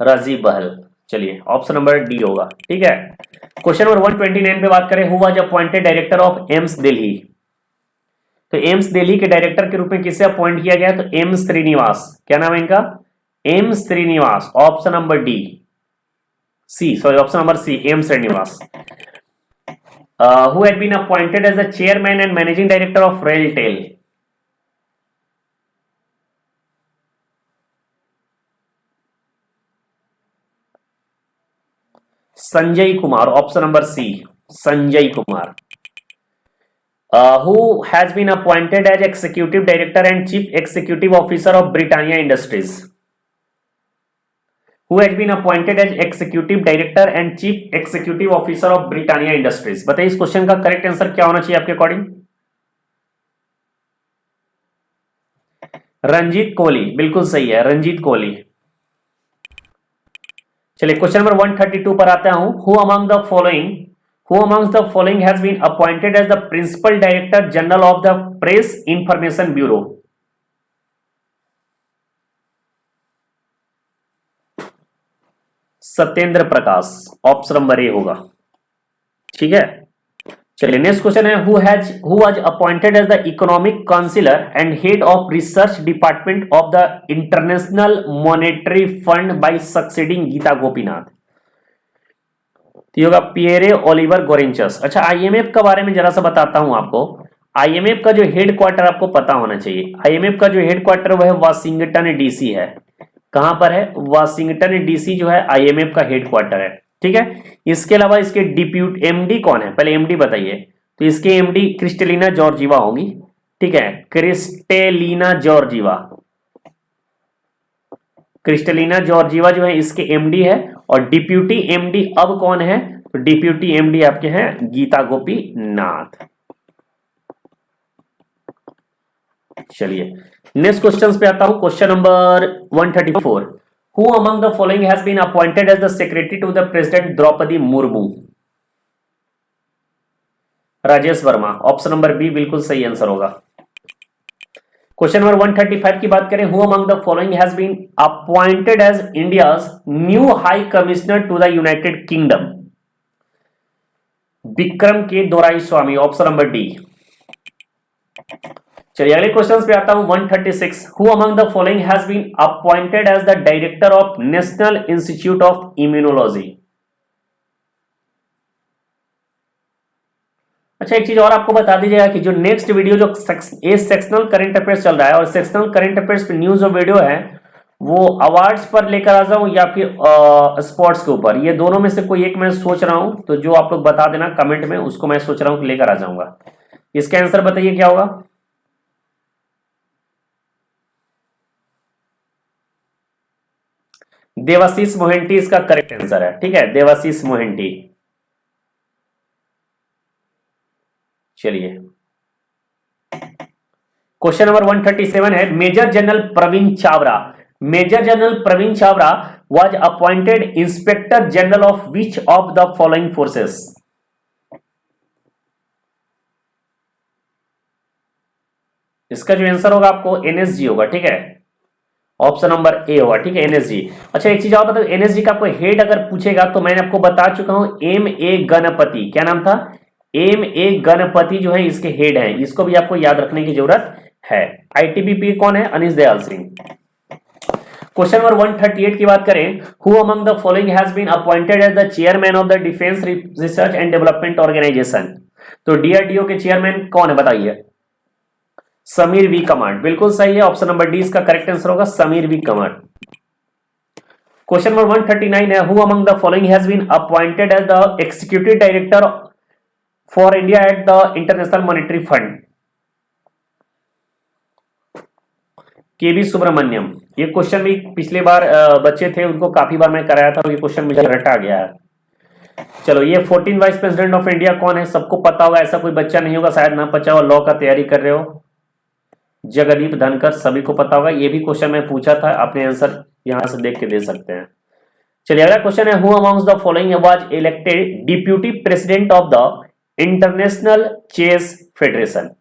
राजीव बहल। चलिए ऑप्शन नंबर डी होगा। ठीक है, क्वेश्चन नंबर 129 पे बात करें, who was appointed director of AIIMS Delhi. तो एम्स दिल्ली के डायरेक्टर के रूप में किसे अपॉइंट किया गया? तो एम श्रीनिवास। क्या नाम है इनका? M Srinivas, option number D, option number C, M Srinivas. Who had been appointed as the chairman and managing director of RailTel. Sanjay Kumar, option number C, Sanjay Kumar. Who has been appointed as executive director and chief executive officer of Britannia Industries? Who has been appointed as executive director and chief executive officer of Britannia Industries? बताइए इस question का correct answer क्या होना चाहिए आपके according? Ranjit Kohli, बिल्कुल सही है, रंजीत कोहली। चलिए क्वेश्चन नंबर 132 पर आता हूं, Who amongst the following has been appointed as the principal director general of the Press Information Bureau? Satyendra Prakash, option number A होगा। ठीक है, चलिए नेक्स्ट क्वेश्चन है, who was appointed as the economic counsellor and head of research department of the international monetary fund by succeeding Gita Gopinath. होगा Pierre Oliver गोरेंचस। अच्छा, IMF के बारे में जरा सा बताता हूं आपको। आईएमएफ का जो हेड क्वार्टर आपको पता होना चाहिए। आईएमएफ का जो हेड क्वार्टर वह वाशिंगटन डीसी है। कहां पर है? वाशिंगटन डीसी जो है आईएमएफ का हेड क्वार्टर है। ठीक है, इसके अलावा इसके डिप्यूटी एमडी कौन है? पहले एमडी बताइए। तो इसके एमडी क्रिस्टेलिना जॉर्जीवा होगी। ठीक है, क्रिस्टेलिना जॉर्जीवा। क्रिस्टलिना जॉर्जीवा जो है इसके एमडी है, और डिप्यूटी एमडी अब कौन है, तो डिप्यूटी एमडी आपके हैं गीता गोपीनाथ। चलिए नेक्स्ट क्वेश्चन पे आता हूं, question number 134। Who among the following has been appointed as the secretary to the president Draupadi Murmu? Rajesh Verma, option number B बिल्कुल सही आंसर होगा। क्वेश्चन नंबर 135 की बात करें, who among the following has been appointed as India's new high commissioner to the united kingdom? Vikram K Doraiswami, option number D. चलिए अगले question पे आता हूं 136। Who among the following has been appointed as the director of national institute of immunology? अच्छा एक चीज और आपको बता दीजिएगा कि जो नेक्स्ट वीडियो जो सेक्शनल करंट अफेयर्स चल रहा है, और सेक्शनल करंट अफेयर्स पे न्यूज और वीडियो है, वो अवार्ड्स पर लेकर आ जाऊं या फिर स्पोर्ट्स के ऊपर, ये दोनों में से कोई एक मैं सोच रहा हूं, तो जो आप लोग बता देना कमेंट में, उसको मैं सोच रहा हूं कि लेकर आ जाऊंगा। इसका आंसर बताइए क्या होगा। देवाशीष मोहेंटी इसका करेक्ट आंसर है, ठीक है, देवाशीष मोहेंटी। चलिए क्वेश्चन नंबर 137 है, major general Praveen Chawra, major general Praveen Chawra was appointed inspector general of which of the following forces? इसका जो आंसर होगा आपको एनएसजी होगा, ठीक है, ऑप्शन नंबर ए होगा, ठीक है, एनएसजी। अच्छा एक चीज और बताओ, एनएसजी का आपको हेड अगर पूछेगा तो मैंने आपको बता चुका हूं, एम ए गणपति, क्या नाम था, एम ए गणपति जो है इसके हेड हैं, इसको भी आपको याद रखने की जरूरत है। आईटीबीपी कौन है, अनीश दयाल सिंह। क्वेश्चन नंबर 138 की बात करें, who among the following has been appointed as the chairman of the defence research and development organisation? तो डीआरडीओ के चेयरमैन कौन है बताइए। समीर वी कमांड, बिल्कुल सही है, ऑप्शन नंबर डी इसका करेक्ट आंसर होगा, Sameer V Kamat. Question number 139 है, who among the following has been appointed as the executive director for India at the international monetary fund? K V Subramanian. ये क्वेश्चन भी पिछले बार बच्चे थे उनको काफी बार मैं कराया था, और ये क्वेश्चन मुझे रटा गया है। चलो ये 14 वाइस प्रेसिडेंट ऑफ इंडिया कौन है, सबको पता होगा, ऐसा कोई बच्चा नहीं होगा शायद ना पता हो, लॉ का तैयारी कर रहे हो, जगदीप धनखड़, सभी को पता होगा। ये भी क्वेश्चन मैं पूछा था, अपने आंसर यहां से देख के दे सकते हैं। चलिए अगला क्वेश्चन है, who amongst the following was elected deputy president of the international chess federation?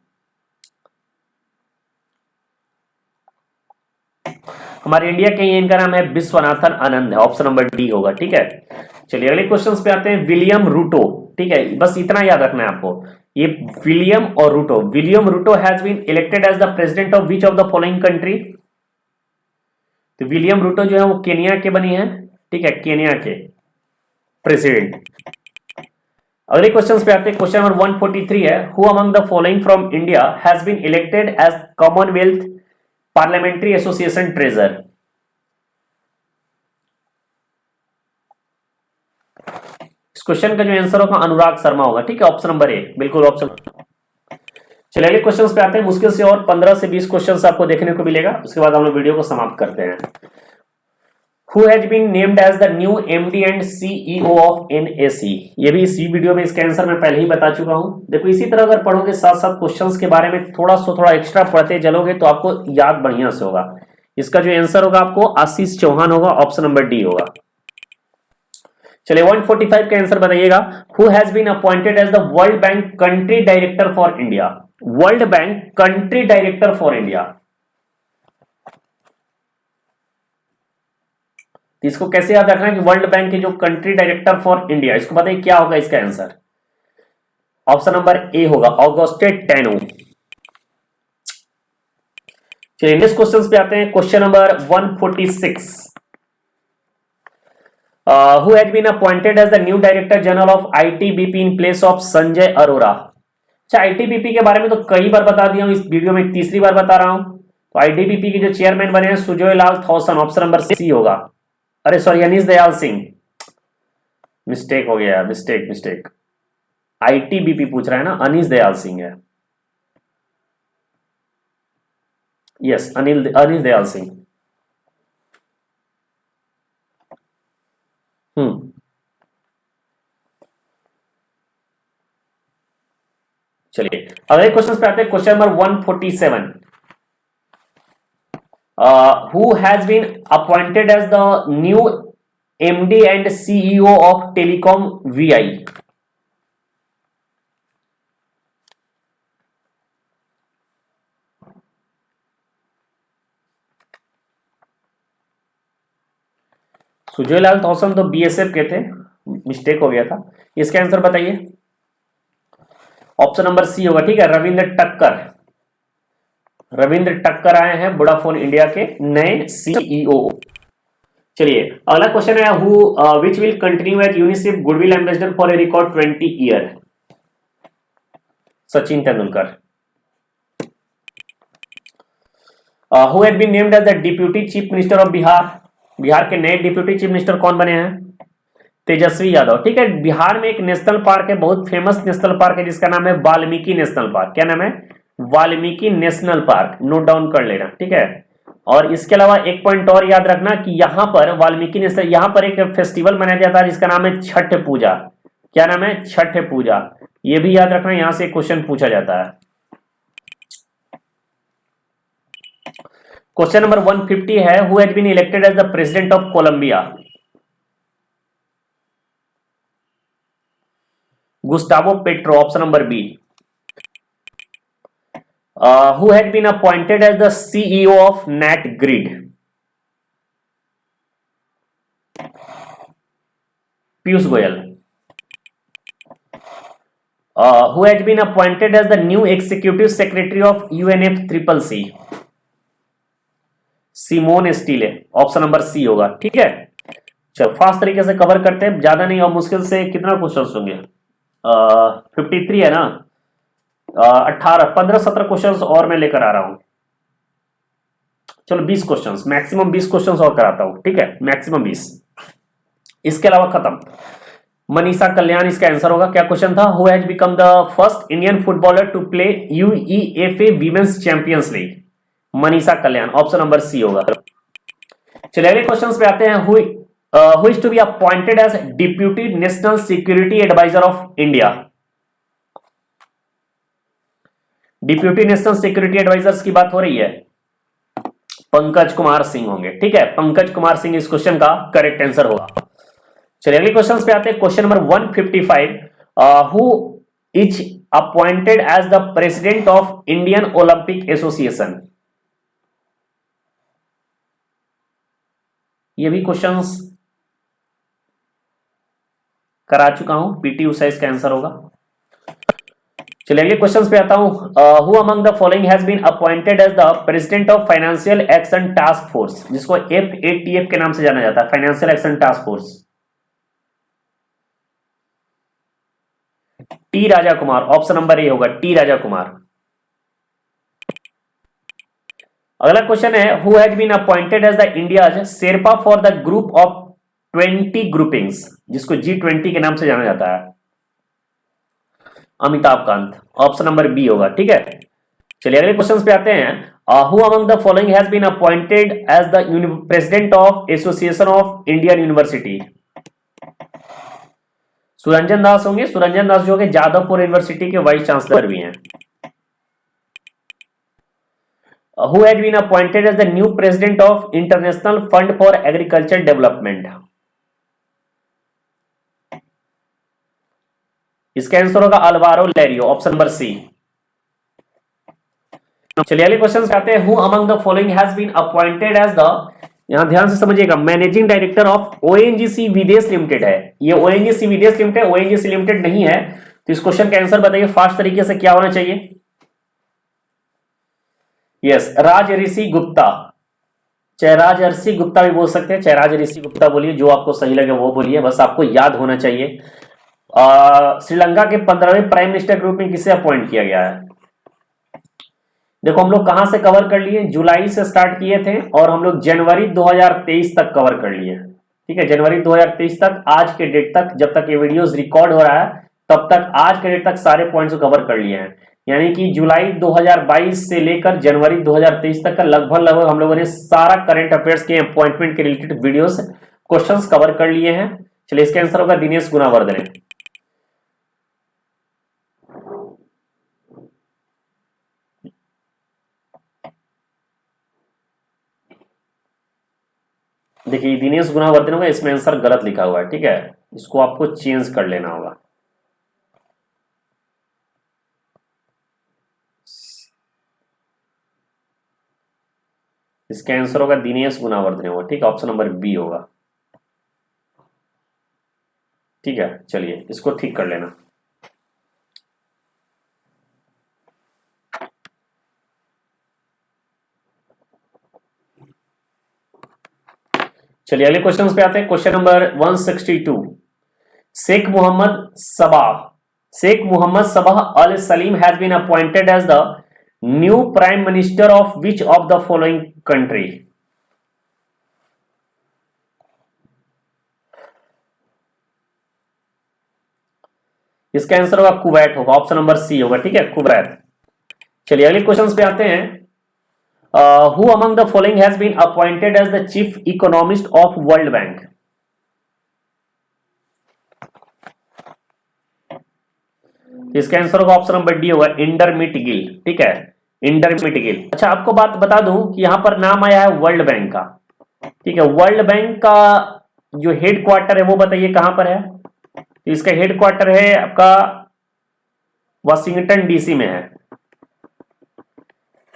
हमारे इंडिया के इनका नाम है विश्वनाथन आनंद है, ऑप्शन नंबर डी होगा, ठीक है। चलिए अगले क्वेश्चंस पे आते हैं, विलियम रूटो, ठीक है, बस इतना याद रखना है आपको, ये विलियम और Ruto, William Ruto has been elected as the president of which of the following country? तो विलियम रूटो जो है वो केनिया के बनी है, ठीक है, केनिया के प्रेसिडेंट। अगले क्वेश्चन पे आते हैं, क्वेश्चन नंबर 143 है, who among the following from India has been elected as commonwealth parliamentary association treasurer? इस क्वेश्चन का जो आंसर होगा अनुराग शर्मा होगा, ठीक है, ऑप्शन नंबर ए, बिल्कुल ऑप्शन। चलिए अगले क्वेश्चन पे आते हैं, मुश्किल से और 15 से 20 क्वेश्चन आपको देखने को मिलेगा, उसके बाद हम लोग वीडियो को समाप्त करते हैं। Who has been named as the new MD and CEO of NAC? ये भी इसी वीडियो में इसका आंसर मैं पहले ही बता चुका हूं। देखो इसी तरह अगर पढ़ोगे साथ साथ क्वेश्चंस के बारे में थोड़ा एक्स्ट्रा पढ़ते चलोगे तो आपको याद बढ़िया से होगा। इसका जो आंसर होगा आपको आशीष चौहान होगा, ऑप्शन नंबर डी होगा। चलिए 145 का आंसर बताइएगा, who has been appointed as the world bank country director for India? World bank country director for India, इसको कैसे याद रखना है कि वर्ल्ड बैंक के जो कंट्री डायरेक्टर फॉर इंडिया, इसको बताइए क्या होगा इसका आंसर? ऑप्शन नंबर ए होगा, ऑगस्टे टेनो। चलिए नेक्स्ट क्वेश्चन पे आते हैं, question number 146। Who has been appointed as the new director general of ITBP in place of Sanjay Arora? अच्छा आईटीबीपी के बारे में तो कई बार बता दिया हूं, इस वीडियो में तीसरी बार बता रहा हूं। तो आईटीबीपी के जो चेयरमैन बने हैं सुजय लाल थॉसन, ऑप्शन नंबर सी होगा। अरे सॉरी अनीश दयाल सिंह, मिस्टेक हो गया, मिस्टेक। आईटीबीपी पूछ रहा है ना, अनीश दयाल सिंह है, यस अनीश दयाल सिंह। चलिए अगले क्वेश्चन पे आते हैं। Question number 147, who has been appointed as the new MD and CEO of Telecom VI? सुजयलाल थॉसन तो बीएसएफ के थे, मिस्टेक हो गया था। इसका आंसर बताइए। ऑप्शन नंबर सी होगा, ठीक है, रविंद्र टक्कर। रविंद्र टक्कर आए हैं वोडाफोन इंडिया के नए सीईओ। चलिए अगला क्वेश्चन है, who which will continue as UNICEF goodwill ambassador for a record 20 year? Sachin Tendulkar. Who had been named as the deputy chief minister of Bihar? Bihar के नए डिप्यूटी चीफ मिनिस्टर कौन बने हैं? तेजस्वी यादव। ठीक है, बिहार में एक नेशनल पार्क है, बहुत फेमस नेशनल पार्क है, जिसका नाम है वाल्मीकि नेशनल पार्क। क्या नाम है? Valmiki national park. Note down कर लेना, ठीक है। और इसके अलावा एक पॉइंट और याद रखना कि यहां पर वाल्मीकि नेशनल, यहां पर एक फेस्टिवल मनाया जाता है जिसका नाम है छठ पूजा। क्या नाम है? छठ पूजा। यह भी याद रखना, यहां से क्वेश्चन पूछा जाता है। क्वेश्चन नंबर 150 है, who had been elected as the president of Colombia? Gustavo Petro, option number B. Who had been appointed as the CEO of NatGrid? Piyush Goyal. Who had been appointed as the new executive secretary of UNFCCC? Simon Stiell, option number C होगा। ठीक है, चलो fast तरीके से cover करते हैं, ज्यादा नहीं और मुश्किल से। कितना क्वेश्चन होंगे? 53 है ना, 18 15 17 क्वेश्चंस और मैं लेकर आ रहा हूं। चलो 20 क्वेश्चंस, मैक्सिमम 20 क्वेश्चंस और कराता हूं, ठीक है, मैक्सिमम 20। इसके अलावा खत्म। मनीषा कल्याण इसका आंसर होगा। क्या क्वेश्चन था? Who has become the first Indian footballer to play UEFA women's champions league? Manisha Kalyan, option number C होगा। चलिए अगले क्वेश्चन पे आते हैं। Who is to be appointed as deputy national security adviser of India? Deputy national security advisers की बात हो रही है, पंकज कुमार सिंह होंगे। ठीक है, पंकज कुमार सिंह इस क्वेश्चन का करेक्ट आंसर होगा। चलिए अगले क्वेश्चन पे आते हैं। Question number 155, who is appointed as the president of Indian Olympic association? ये भी क्वेश्चंस करा चुका हूं, पीटी उषा इसका आंसर होगा। चलिए अगले क्वेश्चंस पे आता हूं। Who among the following has been appointed as the president of financial action task force, जिसको FATF के नाम से जाना जाता है, financial action task force? T Raja Kumar, option number A होगा, टी राजा कुमार। अगला क्वेश्चन है, who has been appointed as the India's sherpa for the group of 20 groupings, जिसको G20 के नाम से जाना जाता है? Amitabh Kant, option number B होगा। ठीक है, चलिए अगले क्वेश्चन पे आते हैं। Who among the following has been appointed as the president of association of Indian university? Suranjan Das होंगे। सुरंजन दास जो कि जादवपुर यूनिवर्सिटी के वाइस चांसलर भी हैं। Who had been appointed as the new president of International Fund for Agriculture Development? इसका answer होगा Alvaro लेरियो, option number C. चलिए अगले क्वेश्चन पे आते हैं। Who among the following has been appointed as the, यहां ध्यान से समझिएगा, मैनेजिंग डायरेक्टर ऑफ ONGC विदेश लिमिटेड है। ये ONGC विदेश लिमिटेड, ONGC लिमिटेड नहीं है। तो इस क्वेश्चन का आंसर बताइए फास्ट तरीके से, क्या होना चाहिए? यस, राज ऋषि गुप्ता। चाहे राज ऋषि गुप्ता भी बोल सकते हैं, चाहे राज ऋषि गुप्ता बोलिए, जो आपको सही लगे वो बोलिए, बस आपको याद होना चाहिए। श्रीलंका के 15वें प्राइम मिनिस्टर के रूप में किसे अपॉइंट किया गया है? देखो हम लोग कहां से कवर कर लिए, जुलाई से स्टार्ट किए थे और हम लोग जनवरी 2023 तक कवर कर लिए। ठीक है, जनवरी 2023 तक, आज के डेट तक, जब तक ये वीडियोस रिकॉर्ड हो रहा है तब तक, आज के डेट तक सारे पॉइंट्स को कवर कर लिए हैं। यानी कि जुलाई 2022 से लेकर जनवरी 2023 तक का लगभग हम लोगों ने सारा करंट अफेयर्स के अपॉइंटमेंट के रिलेटेड वीडियोस क्वेश्चंस कवर कर लिए हैं। चलिए इसका आंसर होगा दिनेश गुनावर्धने। देखिए दिनेश गुणावर्धन होगा, इसमें आंसर गलत लिखा हुआ है, ठीक है, इसको आपको चेंज कर लेना होगा। इसका आंसर होगा दिनेश गुणावर्धन होगा, ठीक है, ऑप्शन नंबर बी होगा। ठीक है, चलिए इसको ठीक कर लेना। चलिए अगले क्वेश्चन पे आते हैं। Question number 162। Sheikh Mohammad Sabah Sheikh Mohammad Sabah Al Salem has been appointed as the new prime minister of which of the following country? इसका आंसर होगा कुवैत होगा, ऑप्शन नंबर सी होगा, ठीक है, कुवैत। चलिए अगले क्वेश्चन पे आते हैं। Who among the following has been appointed as the chief economist of world bank? इसका आंसर होगा ऑप्शन नंबर डी होगा, इंडरमिट गिल, ठीक है, इंडरमिट गिल। अच्छा आपको बात बता दूं कि यहां पर नाम आया है वर्ल्ड बैंक का, ठीक है, वर्ल्ड बैंक का जो हेड क्वार्टर है वो बताइए कहां पर है? तो इसका हेड क्वार्टर है आपका वाशिंगटन डीसी में है,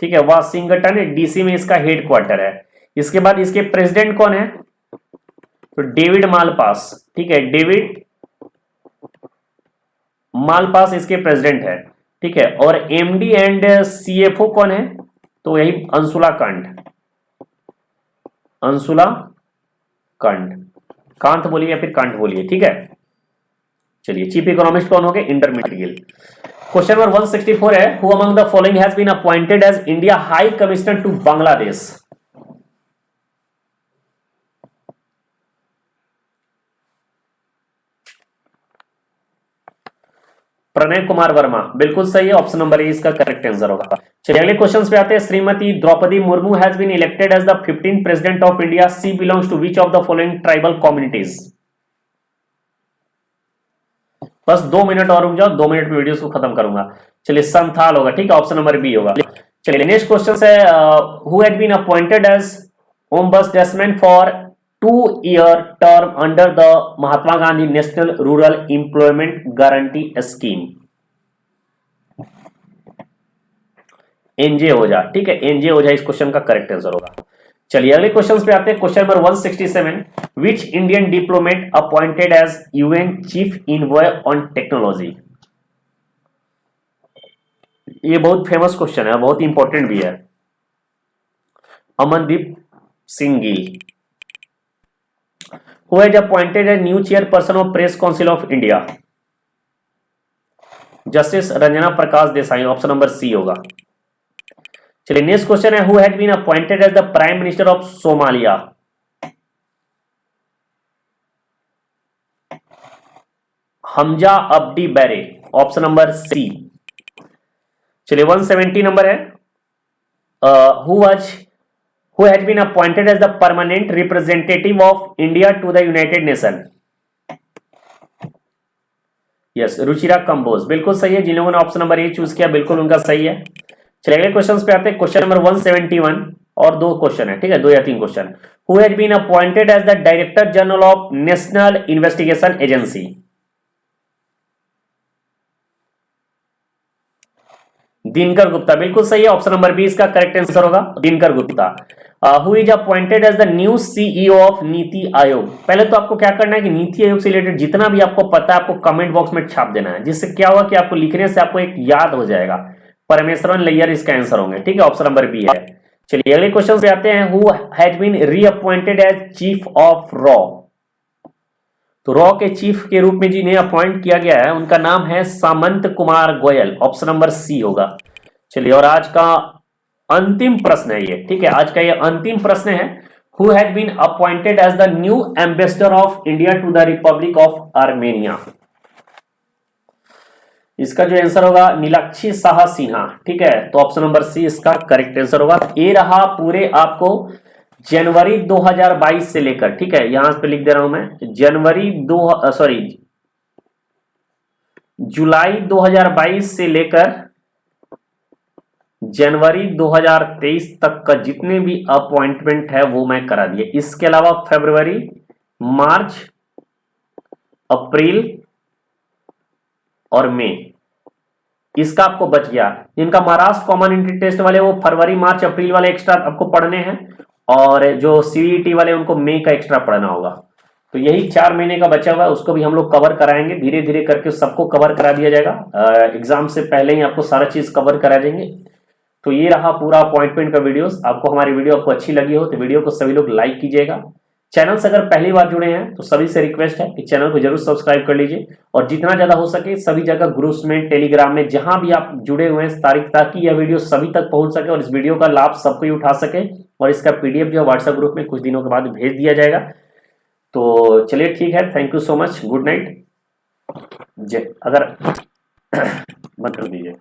ठीक है, वाशिंगटन डीसी में इसका हेड क्वार्टर है। इसके बाद इसके प्रेसिडेंट कौन है? तो डेविड मालपास, ठीक है, डेविड मालपास इसके प्रेसिडेंट है, ठीक है। और एमडी एंड सीएफओ कौन है? तो यही अंशुला कांत, अंशुला कांत, कांत बोलिए या फिर कांत बोलिए, ठीक है। चलिए चीफ इकोनॉमिस्ट कौन हो गए? इंडरमिट गिल। क्वेश्चन नंबर 164 है, who among the following has been appointed as India high commissioner to Bangladesh? Pranay Kumar Verma, बिल्कुल सही है, ऑप्शन नंबर ए इसका करेक्ट आंसर होगा। चलिए अगले क्वेश्चन पे आते हैं। Shrimati Draupadi Murmu has been elected as the 15th president of India. She belongs to which of the following tribal communities? बस 2 मिनट और रुक जाओ, 2 मिनट में वीडियो को खत्म करूंगा। चलिए संथाल होगा, ठीक है, ऑप्शन नंबर बी होगा। चलिए नेक्स्ट क्वेश्चन है, who had been appointed as ombudsman for 2-year term under the Mahatma Gandhi national rural employment guarantee scheme? N J Ojha, ठीक है, एनजे ओझा इस क्वेश्चन का करेक्ट आंसर होगा। चलिए अगले क्वेश्चन पे आते हैं। Question number 167, which Indian diplomat appointed as UN chief envoy on technology? ये बहुत फेमस क्वेश्चन है, बहुत इंपॉर्टेंट भी है। Amandeep Singh Gill. Who has appointed a new chairperson of Press Council of India? Justice Ranjana Prakash Desai, option number C होगा। चलिए नेक्स्ट क्वेश्चन है, who had been appointed as the prime minister of Somalia? Hamza Abdi Barre, option number C. चलिए 170 number है, who had been appointed as the permanent representative of India to the United Nations? Yes, Ruchira Kamboj, बिल्कुल सही है। जिन लोगों ने option number A choose किया बिल्कुल उनका सही है। चलिए अगले क्वेश्चन पे आते हैं। क्वेश्चन नंबर 171 और 2 क्वेश्चन है, ठीक है, 2 या 3 question. Who had been appointed as the director general of national investigation agency? Dinkar Gupta, बिल्कुल सही है, ऑप्शन नंबर बी इसका करेक्ट आंसर होगा, Dinkar Gupta. Who is appointed as the new CEO of NITI Aayog? पहले तो आपको क्या करना है कि नीति आयोग से रिलेटेड जितना भी आपको पता है आपको कमेंट बॉक्स में छाप देना है, जिससे क्या होगा कि आपको लिखने से आपको एक याद हो जाएगा। परमेश्वरन लैयर इसका आंसर होंगे, ठीक है, ऑप्शन नंबर बी है। चलिए अगले क्वेश्चन पे आते हैं। Who has been reappointed as chief of रॉ? तो रॉ के चीफ के रूप में जिन्हें अपॉइंट किया गया है उनका नाम है Samant Kumar Goyal, option number C होगा। चलिए और आज का अंतिम प्रश्न है ये, ठीक है, आज का ये अंतिम प्रश्न है। Who had been appointed as the new ambassador of India to the republic of Armenia? इसका जो आंसर होगा नीलाक्षी शाह सिन्हा, ठीक है, तो ऑप्शन नंबर सी इसका करेक्ट आंसर होगा। ये रहा पूरे आपको जनवरी 2022 से लेकर, ठीक है, यहां पे लिख दे रहा हूं मैं, जुलाई 2022 से लेकर जनवरी 2023 तक का जितने भी अपॉइंटमेंट है वो मैं करा दिए। इसके अलावा फरवरी, मार्च, अप्रैल और मई, इसका आपको बच गया। जिनका महाराष्ट्र कॉमन एंट्री टेस्ट वाले वो फरवरी, मार्च, अप्रैल वाले एक्स्ट्रा आपको पढ़ने हैं, और जो सीईटी वाले उनको मई का एक्स्ट्रा पढ़ना होगा। तो यही 4 महीने का बचा हुआ है, उसको भी हम लोग कवर कराएंगे, धीरे धीरे करके सबको कवर करा दिया जाएगा। एग्जाम से पहले ही आपको सारा चीज कवर करा देंगे। तो ये रहा पूरा अपॉइंटमेंट का वीडियोस। आपको हमारी वीडियो आपको अच्छी लगी हो तो वीडियो को सभी लोग लाइक कीजिएगा। चैनल से अगर पहली बार जुड़े हैं तो सभी से रिक्वेस्ट है कि चैनल को जरूर सब्सक्राइब कर लीजिए, और जितना ज्यादा हो सके सभी जगह ग्रुप्स में, टेलीग्राम में, जहां भी आप जुड़े हुए हैं ताकि यह वीडियो सभी तक पहुंच सके और इस वीडियो का लाभ सब कोई उठा सके। और इसका पीडीएफ जो है व्हाट्सएप ग्रुप में कुछ दिनों के बाद भेज दिया जाएगा। तो चलिए ठीक है, thank you so much, good night. जय, अगर बंद कर दीजिए।